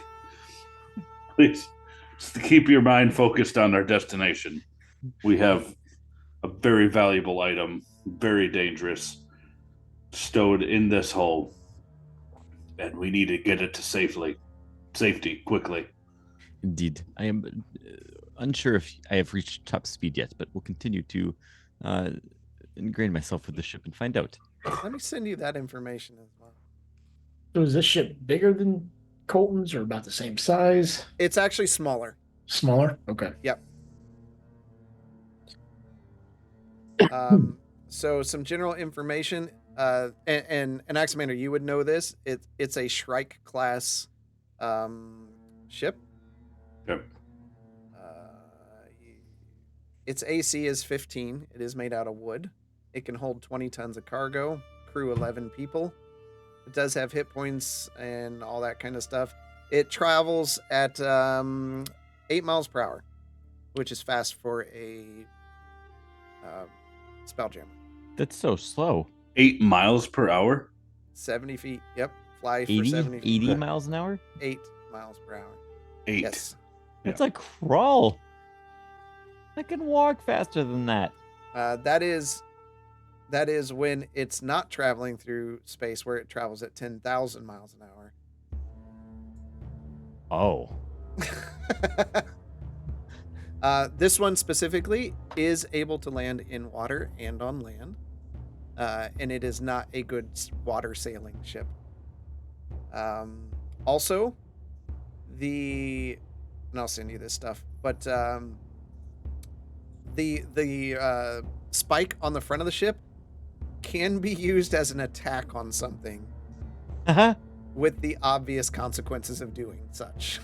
Please, just to keep your mind focused on our destination. We have a very valuable item, very dangerous, stowed in this hole, and we need to get it to safety quickly. Indeed. I am unsure if I have reached top speed yet, but will continue to ingrain myself with the ship and find out. Let me send you that information as well. So is this ship bigger than Colton's or about the same size? It's actually smaller. Smaller? Okay. So some general information, and Axamander, you would know this. It's a Shrike class ship. Yep. Its AC is 15. It is made out of wood. It can hold 20 tons of cargo. Crew 11 people. It does have hit points and all that kind of stuff. It travels at 8 miles per hour, which is fast for a Spelljammer. That's so slow. 8 miles per hour? 70 feet. Yep. Fly for 80, 70 feet. 80 miles an hour? 8 miles per hour. 8. Yes. That's a crawl. I can walk faster than that. That is when it's not traveling through space, where it travels at 10,000 miles an hour. Oh. This one specifically is able to land in water and on land. and it is not a good water sailing ship. Also, and I'll send you this stuff, but the spike on the front of the ship can be used as an attack on something, with the obvious consequences of doing such.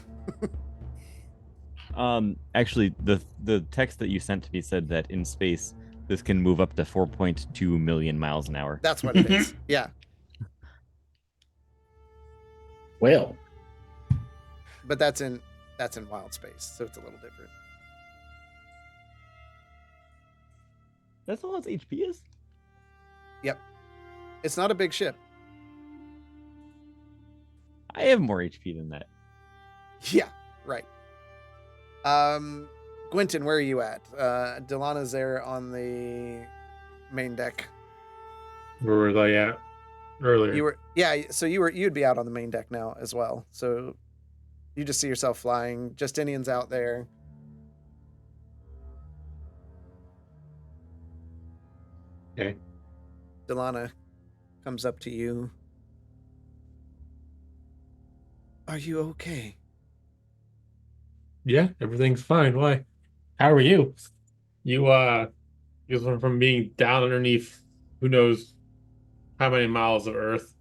Actually, the text that you sent to me said that in space, this can move up to 4.2 million miles an hour. That's what it is. Yeah. Well, But that's in wild space, so it's a little different. That's all its HP is? Yep. It's not a big ship. I have more HP than that. Yeah, right. Gwynton, where are you at? Delana's there on the main deck. where were they at earlier? You'd be out on the main deck now as well. So you just see yourself flying. Justinian's out there. Okay. Delana comes up to you. Are you okay? Yeah, everything's fine. Why? How are you? You went from being down underneath who knows how many miles of Earth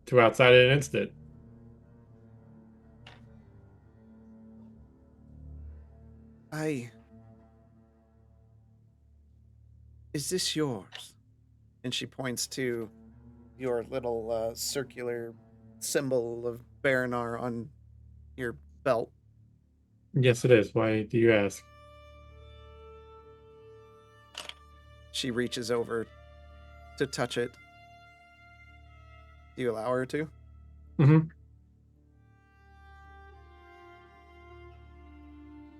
to outside in an instant. Is this yours? And she points to your little circular symbol of Baranar on your belt. Yes, it is. Why do you ask? She reaches over to touch it. Do you allow her to? Mm-hmm.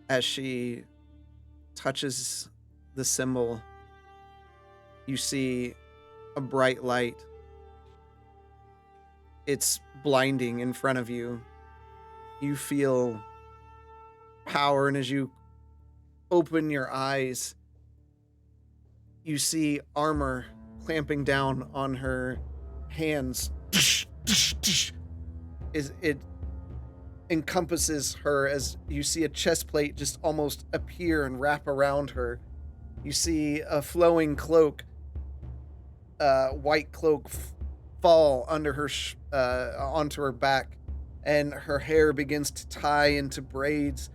As she touches the symbol, you see a bright light. It's blinding in front of you. You feel power, and as you open your eyes, you see armor clamping down on her hands. It encompasses her as you see a chest plate just almost appear and wrap around her. You see a flowing cloak, white cloak, fall under her onto her back, and her hair begins to tie into braids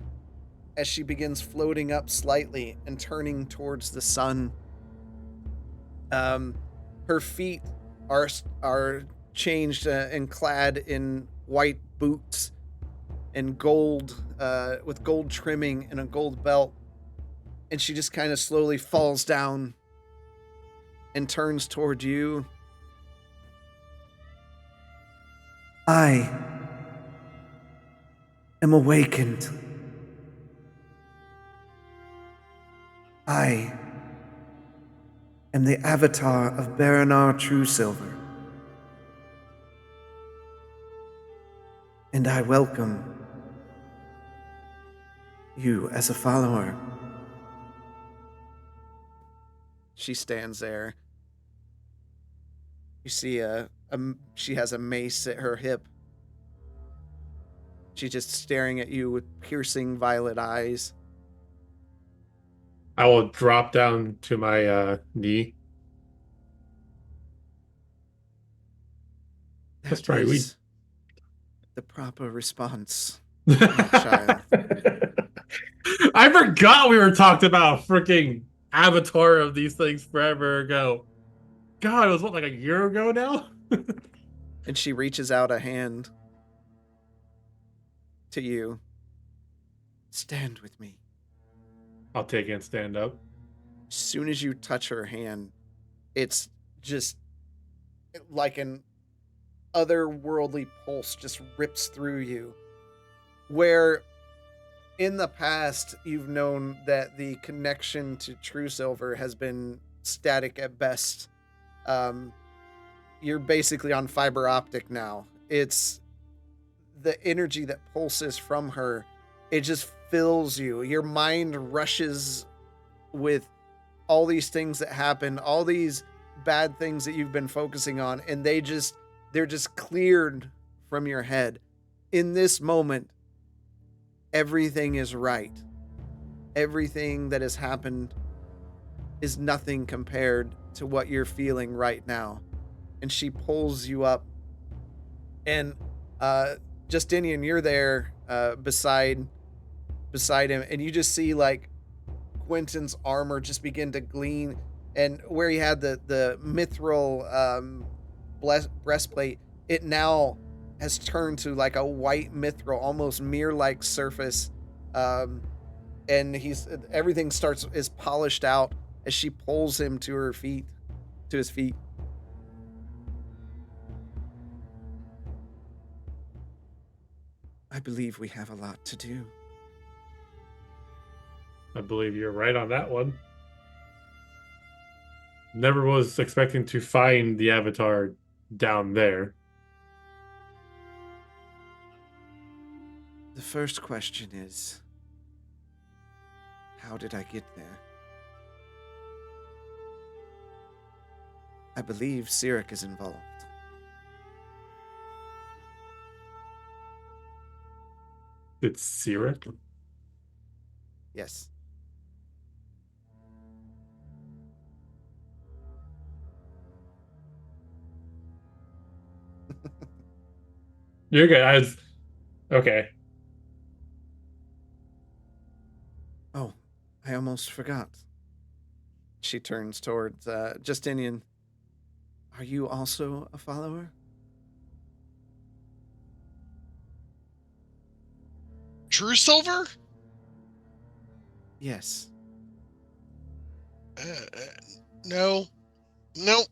as she begins floating up slightly and turning towards the sun. Her feet are changed and clad in white boots and gold, with gold trimming and a gold belt, and she just kind of slowly falls down and turns toward you. I am awakened. I am the avatar of Baranar Truesilver. And I welcome you as a follower. She stands there. You see she has a mace at her hip. She's just staring at you with piercing violet eyes. I will drop down to my knee. That's That right. is the proper response, my child. I forgot we were talking about freaking Avatar of these things forever ago. God, it was like a year ago now? And she reaches out a hand to you. Stand with me. I'll take it and stand up. As soon as you touch her hand, it's just like an otherworldly pulse just rips through you. Where in the past you've known that the connection to Truesilver has been static at best. You're basically on fiber optic now. It's the energy that pulses from her. It just fills you. Your mind rushes with all these things that happen, all these bad things that you've been focusing on, and they're just cleared from your head. In this moment, everything is right. Everything that has happened is nothing compared to what you're feeling right now. And she pulls you up, and Justinian, you're there beside him, and you just see like Quentin's armor just begin to gleam, and where he had the mithril breastplate, it now has turned to like a white mithril, almost mirror-like surface, and everything is polished out as she pulls him to his feet. I believe we have a lot to do. I believe you're right on that one. Never was expecting to find the Avatar down there. The first question is, how did I get there? I believe Sirik is involved. It's Sirik? Yes. You're good. Okay. Oh, I almost forgot. She turns towards Justinian. Are you also a follower? True Silver? Yes. No. Nope.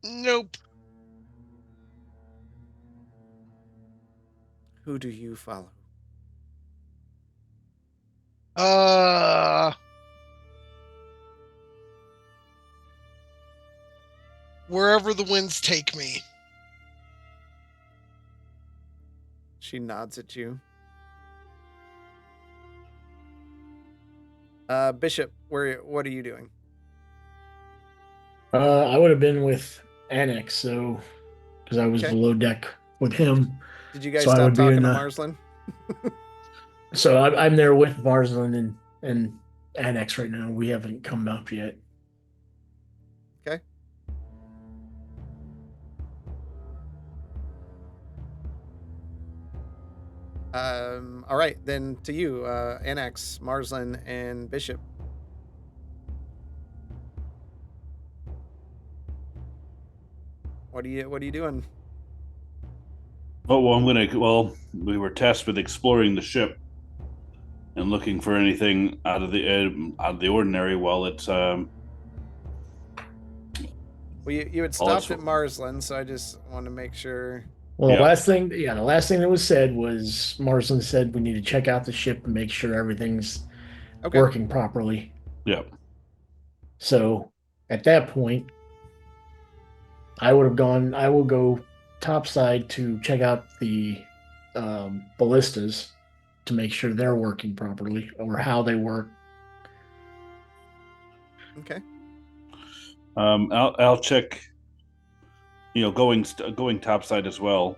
Nope. Who do you follow? Wherever the winds take me. She nods at you. Bishop, what are you doing? I would have been with Annex, so because I was Okay. below deck with him. Did you guys So I stop would be talking in to the- Marsland? So I'm there with Marsland and Annex right now. We haven't come up yet. Okay. All right, then to you, Annex, Marsland, and Bishop. What are you doing? Oh well, we were tasked with exploring the ship and looking for anything out of the ordinary. While it's Well, you had stopped at Marsland, so I just want to make sure. Well, Yeah. the last thing that was said was Marsland said we need to check out the ship and make sure everything's working properly. Yeah. So at that point, I will go topside to check out the ballistas to make sure they're working properly or how they work. Okay. I'll check. Going topside as well.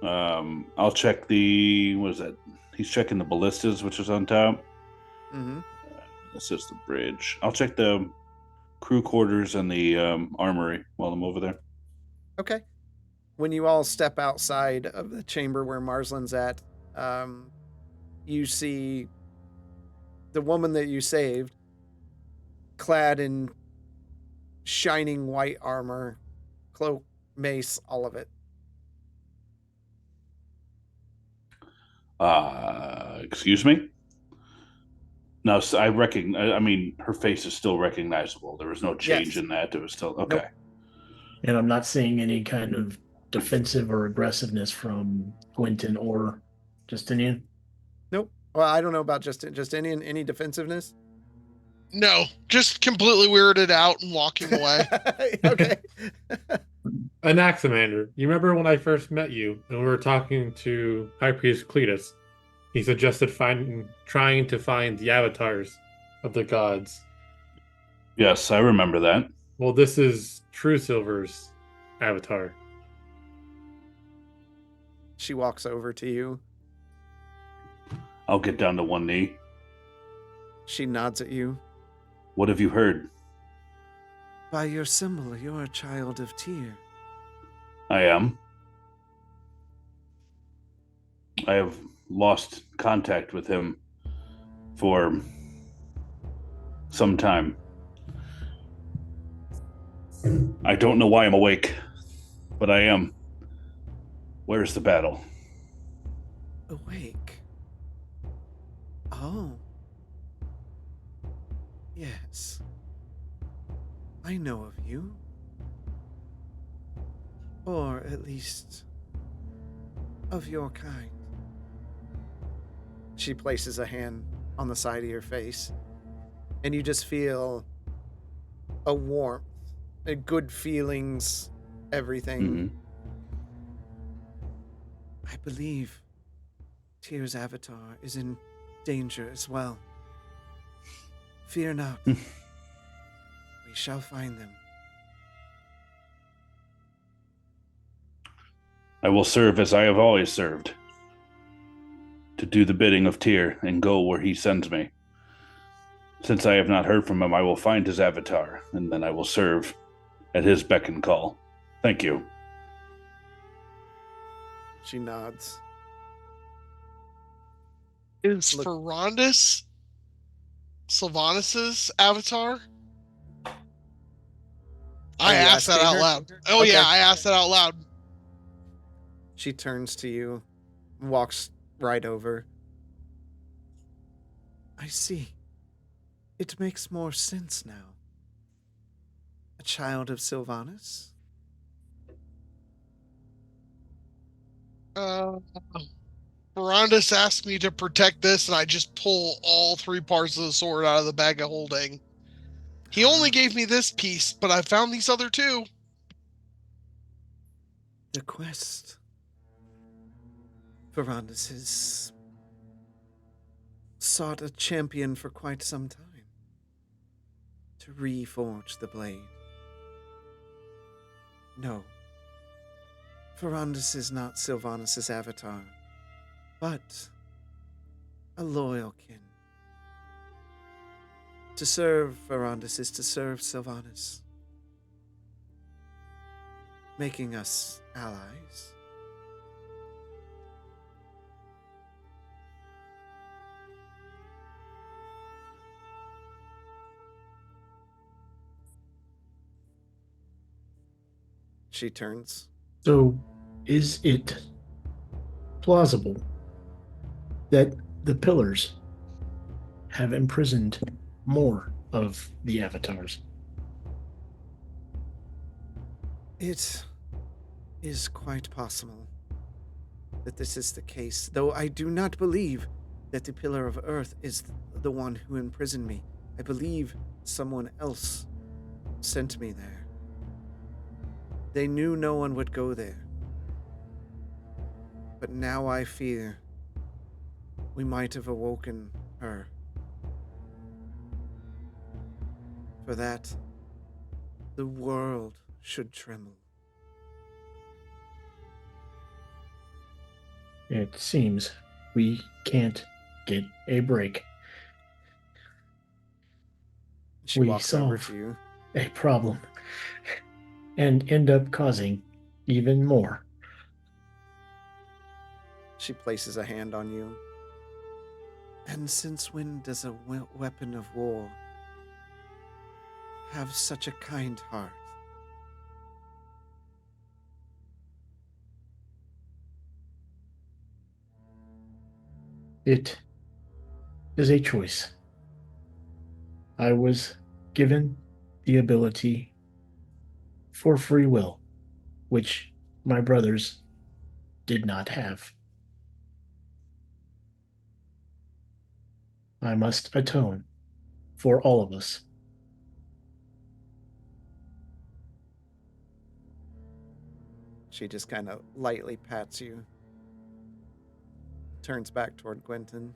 I'll check what is that? He's checking the ballistas, which is on top. Mm-hmm. This is the bridge. I'll check the crew quarters and the armory while I'm over there. Okay. When you all step outside of the chamber where Marsland's at, you see the woman that you saved, clad in shining white armor, cloak, mace, all of it. Excuse me? No, so I recognize. I mean, her face is still recognizable. There was no change in that. It was still okay. Nope. And I'm not seeing any kind of defensive or aggressiveness from Quentin or Justinian. Nope. Well, I don't know about Justinian. Any defensive?ness? No, just completely weirded out and walking away. Okay. Anaximander, you remember when I first met you and we were talking to High Priest Cletus? He suggested trying to find the avatars of the gods. Yes, I remember that. Well, this is True Silver's avatar. She walks over to you. I'll get down to one knee. She nods at you. What have you heard? By your symbol, you're a child of Tyr. I am. I have lost contact with him for some time. I don't know why I'm awake, but I am. Where's the battle? Awake. Oh. Yes. I know of you. Or at least of your kind. She places a hand on the side of your face, and you just feel a warmth, a good feelings, everything. Mm-hmm. I believe Tyr's avatar is in danger as well. Fear not. We shall find them. I will serve as I have always served, to do the bidding of Tyr and go where he sends me. Since I have not heard from him, I will find his avatar, and then I will serve at his beck and call. Thank you. She nods. Is Look- Ferrandis Sylvanas' avatar? I Are you asked that asking out her? loud. Oh Okay. yeah, I asked that out loud. She turns to you, walks right over. I see. It makes more sense now. A child of Sylvanas? Ferrandis asked me to protect this, and I just pull all 3 parts of the sword out of the bag of holding. He only gave me this piece, but I found these other 2. The quest. Ferrandis has sought a champion for quite some time to reforge the blade. No, Ferrandis is not Sylvanas' avatar, but a loyal kin. To serve Ferrandis is to serve Sylvanas, making us allies. She turns. So, is it plausible that the pillars have imprisoned more of the avatars? It is quite possible that this is the case, though I do not believe that the Pillar of Earth is the one who imprisoned me. I believe someone else sent me there. They knew no one would go there. But now I fear we might have awoken her. For that, the world should tremble. It seems we can't get a break. She We walks over solve to you. a problem and end up causing even more. She places a hand on you. And since when does a weapon of war have such a kind heart? It is a choice. I was given the ability for free will, which my brothers did not have. I must atone for all of us. She just kind of lightly pats you. Turns back toward Gwenton.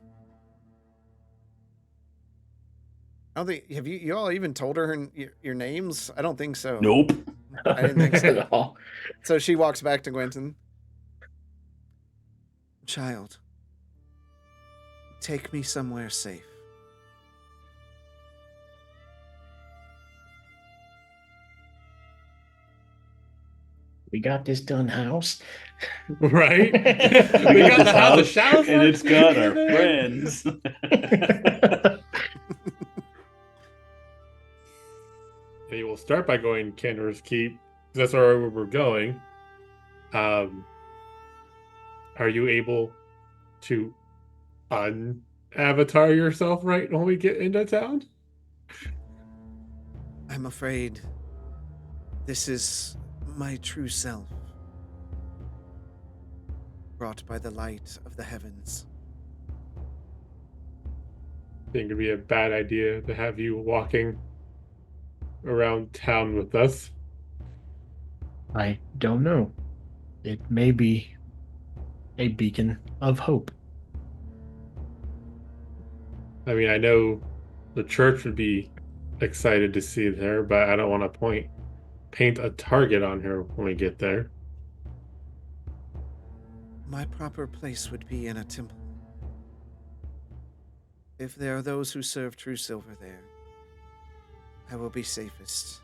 I don't think have you all even told her your names? I don't think so. Nope. I didn't think so. At all. So she walks back to Gwenton. Child, take me somewhere safe. We got this done, house. Right? We We got this the house of house, Shadowspark and it's got our in there. friends. And you will start by going Candor's Keep. That's where we're going. Are you able to unavatar yourself right when we get into town? I'm afraid this is my true self, brought by the light of the heavens. I think it'd be a bad idea to have you walking around town with us. I don't know. It may be a beacon of hope. I mean, I know the church would be excited to see her, but I don't want to paint a target on her when we get there. My proper place would be in a temple. If there are those who serve true silver there, I will be safest.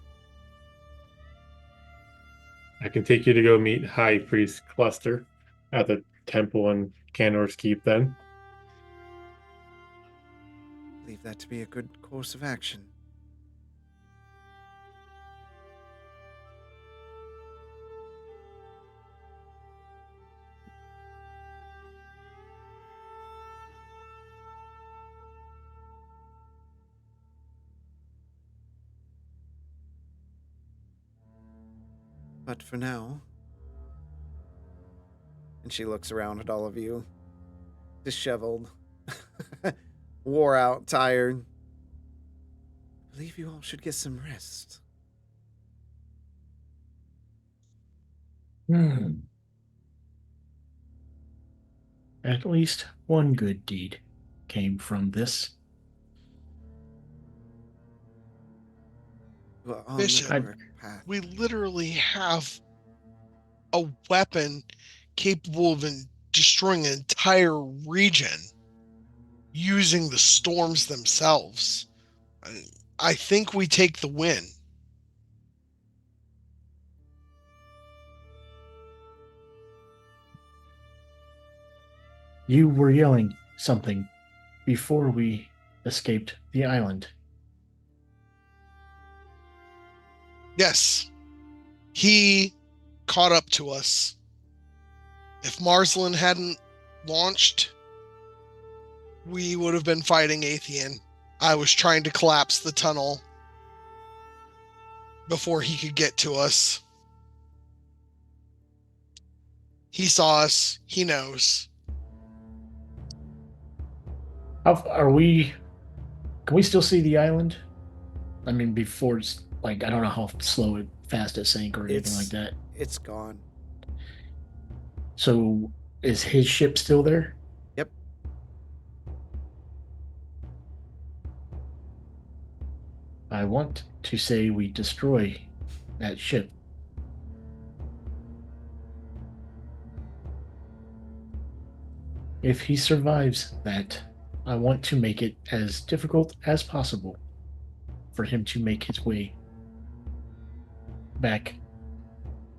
I can take you to go meet High Priest Cluster at the temple in Candor's Keep then. Believe that to be a good course of action. But for now, And she looks around at all of you. Disheveled. Wore out, tired. I believe you all should get some rest. At least one good deed came from this. You are on Bishop, the correct path. We literally have a weapon capable of destroying an entire region using the storms themselves. I think we take the win. You were yelling something before we escaped the island. Yes, he caught up to us. If Marsland hadn't launched, we would have been fighting Athean. I was trying to collapse the tunnel before he could get to us. He saw us. He knows. How are we? Can we still see the island? I mean, before it's like, I don't know how fast it sank or anything like that. It's gone. So is his ship still there? Yep. I want to say we destroy that ship. If he survives that, I want to make it as difficult as possible for him to make his way back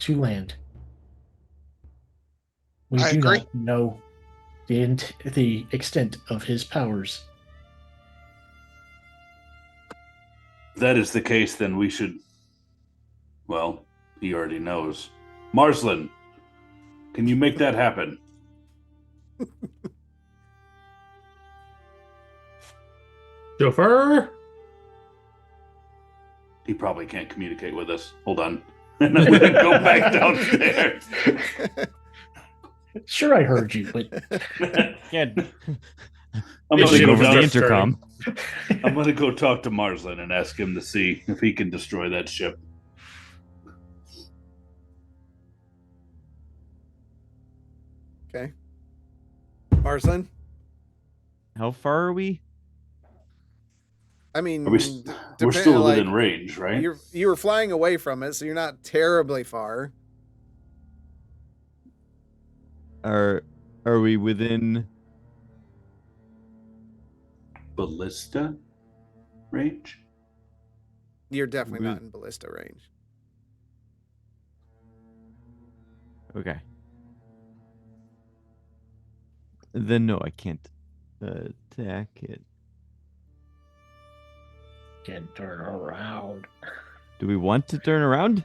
to land. We I do agree. not know the extent of his powers. If that is the case, then we should. Well, he already knows. Marsland, can you make that happen? Chauffeur? He probably can't communicate with us. Hold on. And I'm going to go back downstairs. Sure, I heard you, but Yeah, I'm It going to should go over the down- intercom. I'm going to go talk to Marsland and ask him to see if he can destroy that ship. Okay. Marsland? How far are we? I mean, Are we? We're still like, within range, right? you were flying away from it, so you're not terribly far. Are we within? Ballista range. You're definitely With- not in ballista range. Okay. Then no, I can't attack it. Can't turn around. Do we want to turn around?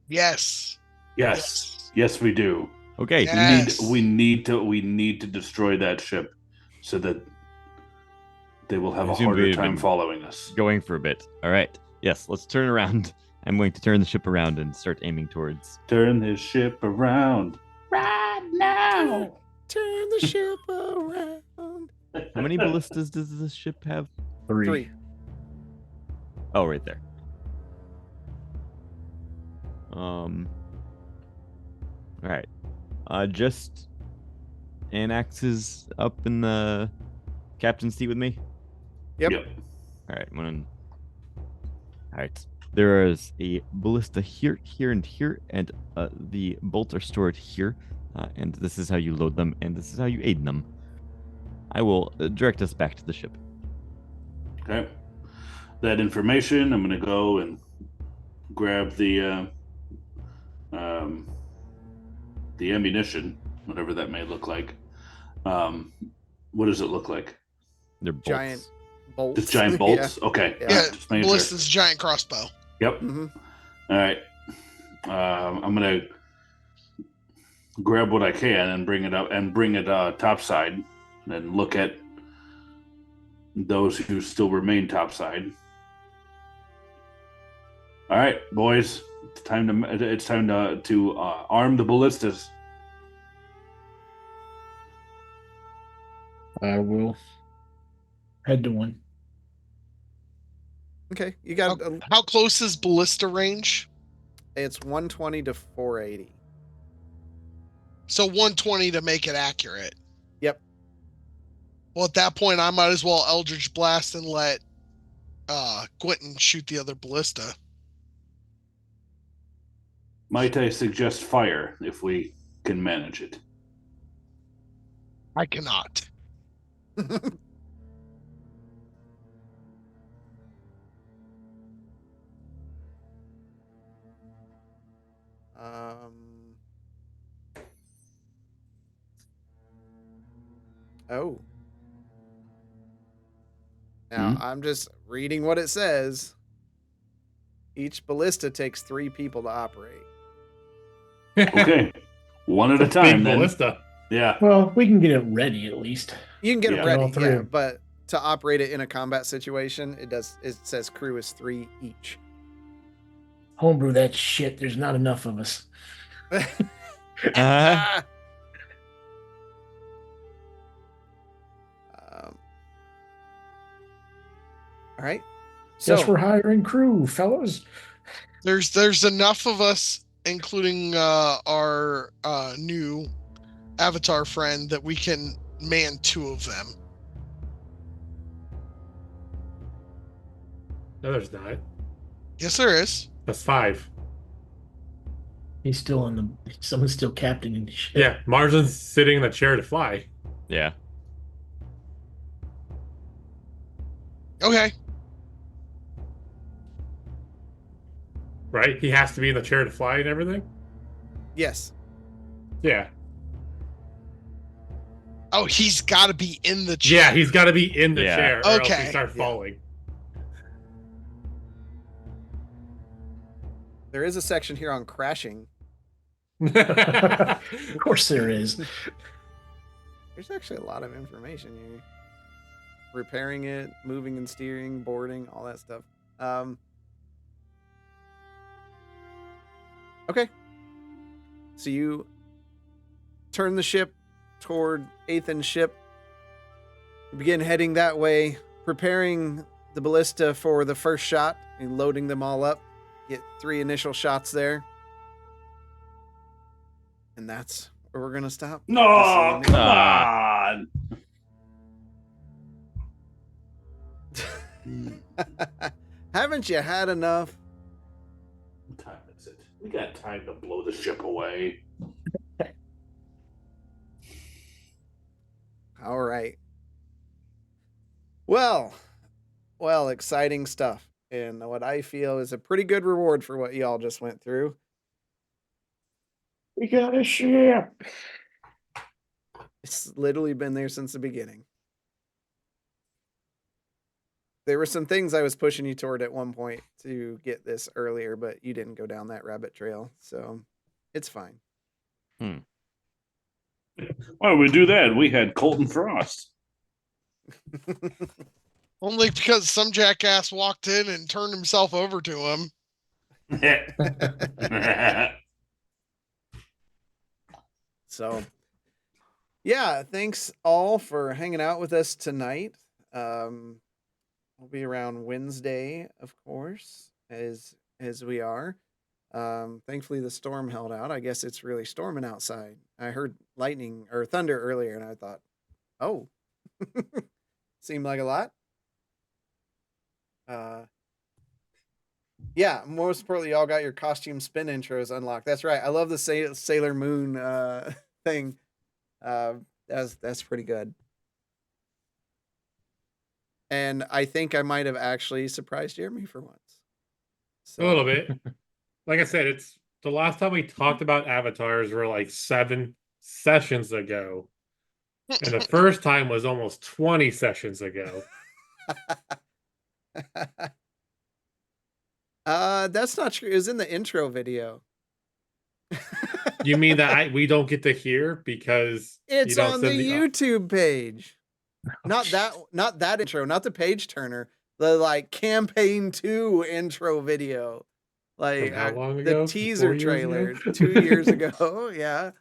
Yes. Yes, we do. Okay. Yes. We need to destroy that ship so that they will have I a assume harder we've time been following us. Going for a bit. All right. Yes, let's turn around. I'm going to turn the ship around and start aiming towards. Turn this ship around right now. Turn the ship around. How many ballistas does this ship have? 3. Oh, right there. All right. Just Anax is up in the captain's seat with me. Yep. All right. All right. There is a ballista here, and here, and the bolts are stored here. And this is how you load them, and this is how you aid them. I will direct us back to the ship. Okay. That information, I'm going to go and grab the ammunition, whatever that may look like. What does it look like? They're bolts. Giant bolts. Just giant bolts? Okay. Yeah. Yeah, Just making sure. ballista's giant crossbow. Yep. Mm-hmm. All right. I'm going to grab what I can and bring it up and bring it topside and look at those who still remain topside. All right, boys, it's time to arm the ballistas. I will head to one. Okay, you got How close is ballista range? it's 120 to 480. So 120 to make it accurate. Yep. Well, at that point, I might as well Eldritch Blast and let Quentin shoot the other ballista. Might I suggest fire if we can manage it? I cannot. Oh. Now, I'm just reading what it says. Each ballista takes 3 people to operate. Okay. One at a Big time, then. ballista. Yeah. Well, we can get it ready at least. You can get Yeah. it ready, All three. yeah, but to operate it in a combat situation, it says crew is 3 each. Homebrew that shit. There's not enough of us. Uh, All right. Guess we're hiring crew, fellas. There's enough of us, including our new avatar friend, that we can man 2 of them. No, there's not. Yes, there is. That's 5. He's still in the. Someone's still captaining the ship. Yeah, Marjan's sitting in the chair to fly. yeah. Okay. Right? He has to be in the chair to fly and everything? Yes. Yeah. Oh, he's got to be in the chair. Yeah, he's got to be in the Yeah. chair or else Okay. he starts Yeah. falling. There is a section here on crashing. Of course there is. There's actually a lot of information here. Repairing it, moving and steering, boarding, all that stuff. Okay. So you turn the ship toward Ethan's ship. You begin heading that way, preparing the ballista for the first shot and loading them all up. Get 3 initial shots there. And that's or we're gonna stop. No, This is come Ah. on. Haven't you had enough? What time is it? We got time to blow the ship away. All right. Well, exciting stuff. And what I feel is a pretty good reward for what y'all just went through. We got a ship. It's literally been there since the beginning. There were some things I was pushing you toward at one point to get this earlier, but you didn't go down that rabbit trail. So it's fine. Why would we do that? We had Colton Frost. Only because some jackass walked in and turned himself over to him. So, yeah, thanks all for hanging out with us tonight. We'll be around Wednesday, of course, as we are. Thankfully, the storm held out. I guess it's really storming outside. I heard lightning or thunder earlier, and I thought, oh, seemed like a lot. Yeah, most importantly, y'all got your costume spin intros unlocked. That's right. I love the Sailor Moon thing. That's pretty good. And I think I might have actually surprised Jeremy for once. A little bit. Like I said, it's the last time we talked about avatars were like 7 sessions ago. And the first time was almost 20 sessions ago. That's not true. It was in the intro video. You mean that we don't get to hear because It's you don't on the send YouTube page. Not that intro, not the page turner. The like campaign 2 intro video. Like From how long the ago? teaser 4 years trailer ago? 2 years ago. Yeah.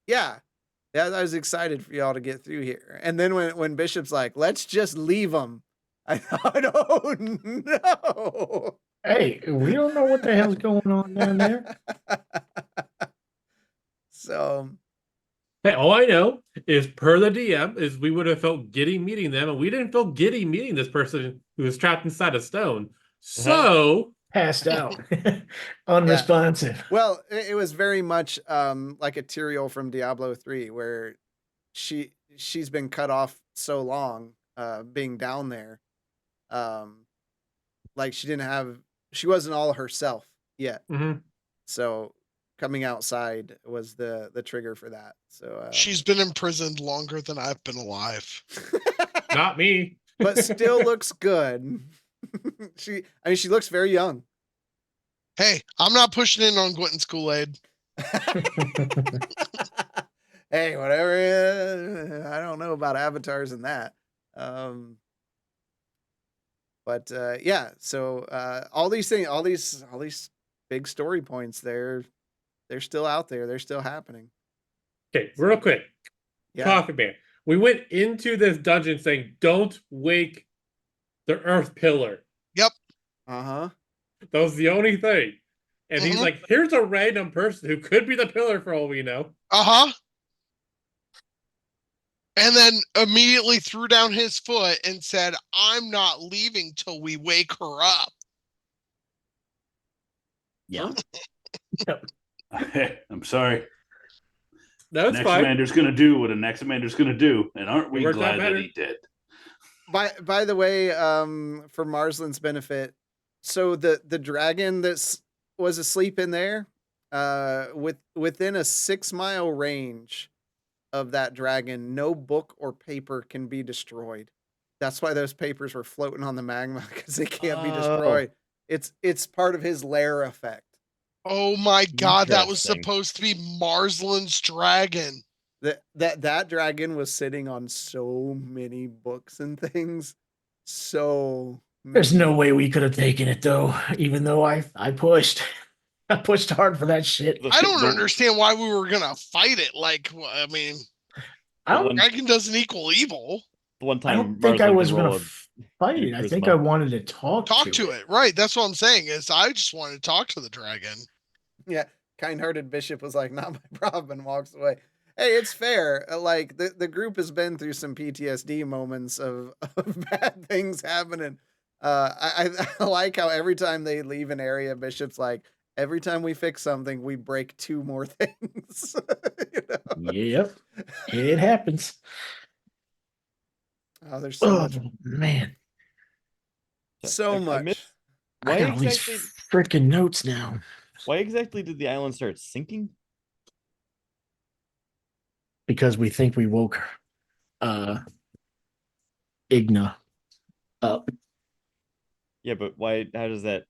Yeah. Yeah, I was excited for y'all to get through here. And then when Bishop's like, let's just leave them. I thought, oh no. Hey, we don't know what the hell's going on down there. So Hey, all I know is per the DM is we would have felt giddy meeting them, and we didn't feel giddy meeting this person who was trapped inside a stone. So Passed out. Unresponsive. well, it was very much like a Tyrael from Diablo 3, where she's been cut off so long, being down there. Like she wasn't all herself yet. Mhm. So coming outside was the trigger for that. So She's been imprisoned longer than I've been alive. Not me. but still looks good. She looks very young. Hey, I'm not pushing in on Gwynton's Kool-Aid. Hey, whatever. I don't know about avatars and that. But yeah, so all these things, all these big story points, they're still out there. They're still happening. Okay, real quick. Yeah. Coffee Man. We went into this dungeon saying, don't wake the Earth Pillar. Uh-huh. That was the only thing. And he's Mhm. like, here's a random person who could be the pillar for all we know. Uh-huh. And then immediately threw down his foot and said, I'm not leaving till we wake her up. Yeah. I'm sorry. No, it's Next fine. Commander's going to do what a next Commander's going to do. And aren't we It worked out glad that better. he did? By the way, for Marsland's benefit, so the dragon that was asleep in there, within a 6-mile range of that dragon, no book or paper can be destroyed. That's why those papers were floating on the magma, because they can't be destroyed. It's part of his lair effect. Oh my God, that was Interesting. supposed to be Marsland's dragon. That dragon was sitting on so many books and things. So There's many. no way we could have taken it though, even though I pushed. I pushed hard for that shit. I don't understand why we were gonna fight it. Like, I mean, I don't, dragon doesn't equal evil. The one I time don't think I Marsland was can gonna roll a fight it. I think charisma. I wanted to talk Talk to it, right? That's what I'm saying. Is I just wanted to talk to the dragon. Yeah, kind-hearted bishop was like, "Not my problem," and walks away. Hey, it's fair. Like the group has been through some PTSD moments of, of bad things happening. I like how every time they leave an area, Bishop's like, every time we fix something, we break 2 more things. You know? Yep. It happens. Oh, there's so much. Man. So much. Why I got all these exactly? freaking notes now. Why exactly did the island start sinking? Because we think we woke Igna up. Yeah, but why? How does that?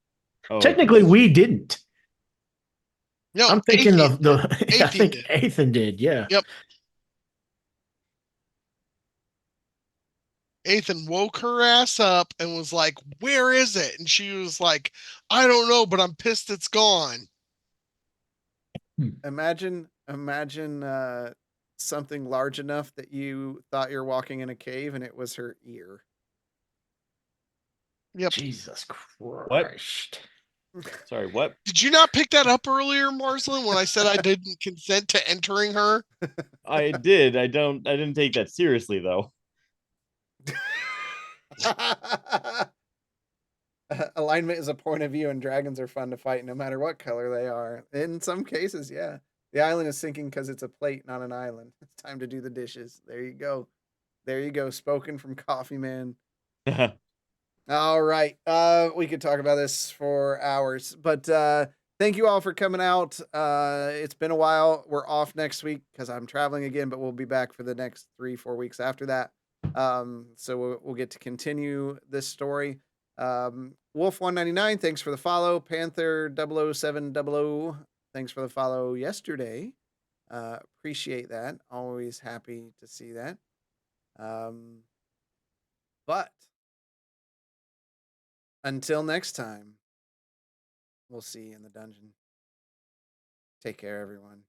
Oh, Technically, we didn't. No, I'm thinking Athean the did. I think did. Athan did. Yeah. Yep. Athan woke her ass up and was like, "Where is it?" And she was like, "I don't know, but I'm pissed it's gone." Imagine something large enough that you thought you're walking in a cave and it was her ear. Yep. Jesus Christ. Sorry, what? Did you not pick that up earlier, Marcelin, when I said I didn't consent to entering her? I did. I didn't take that seriously though. Alignment is a point of view, and dragons are fun to fight no matter what color they are. In some cases, yeah. The island is sinking because it's a plate, not an island. It's time to do the dishes. There you go. There you go. Spoken from Coffee Man. All right. We could talk about this for hours, but thank you all for coming out. It's been a while. We're off next week because I'm traveling again, but we'll be back for the next 3-4 weeks after that. So we'll get to continue this story. Wolf199, thanks for the follow. Panther 00700, thanks for the follow yesterday. Appreciate that. Always happy to see that. But until next time, we'll see you in the dungeon. Take care, everyone.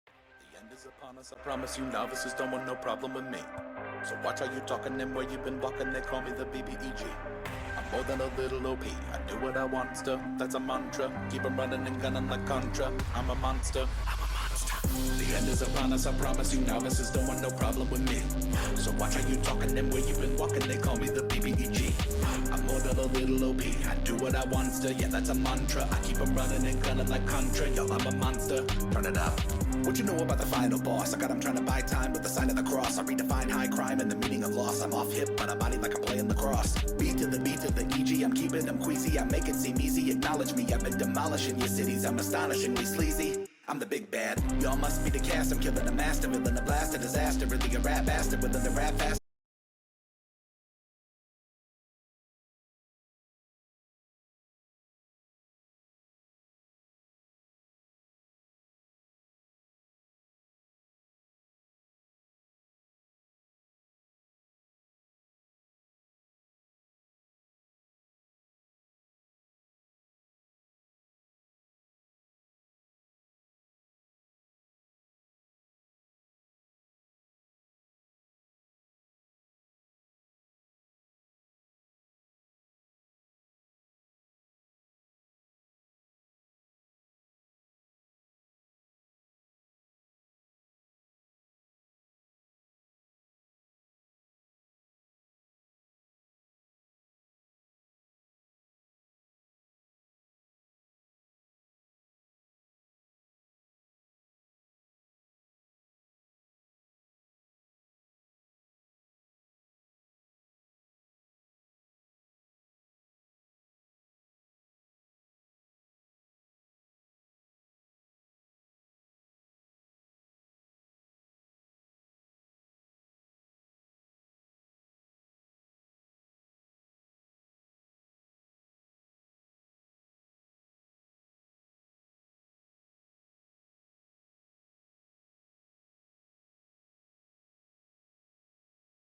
The end is upon us, I promise you novices don't want no problem with me. So watch how you talking and where you been walking, they call me the BBEG. I'm more than a little OP, I do what I want to, that's a mantra. Keep 'em running and gunning like Contra, I'm a monster. The end is upon us, I promise you novices don't want no problem with me. So watch how you talking and where you been walking, they call me the BBEG. I'm more than a little OP, I do what I want to, yeah that's a mantra. I keep 'em running and gunning like Contra, yo I'm a monster. Turn it up. What you know about the final boss? I got him trying to buy time with the sign of the cross. I redefine high crime and the meaning of loss. I'm off hip, but I body like I'm playing lacrosse. Beat to the EG, I'm keeping them queasy. I make it seem easy, acknowledge me. I've been demolishing your cities, I'm astonishingly sleazy. I'm the big bad, y'all must be the cast. I'm killing the master, villain, a blast, a disaster. Really a rap bastard within the rap fast.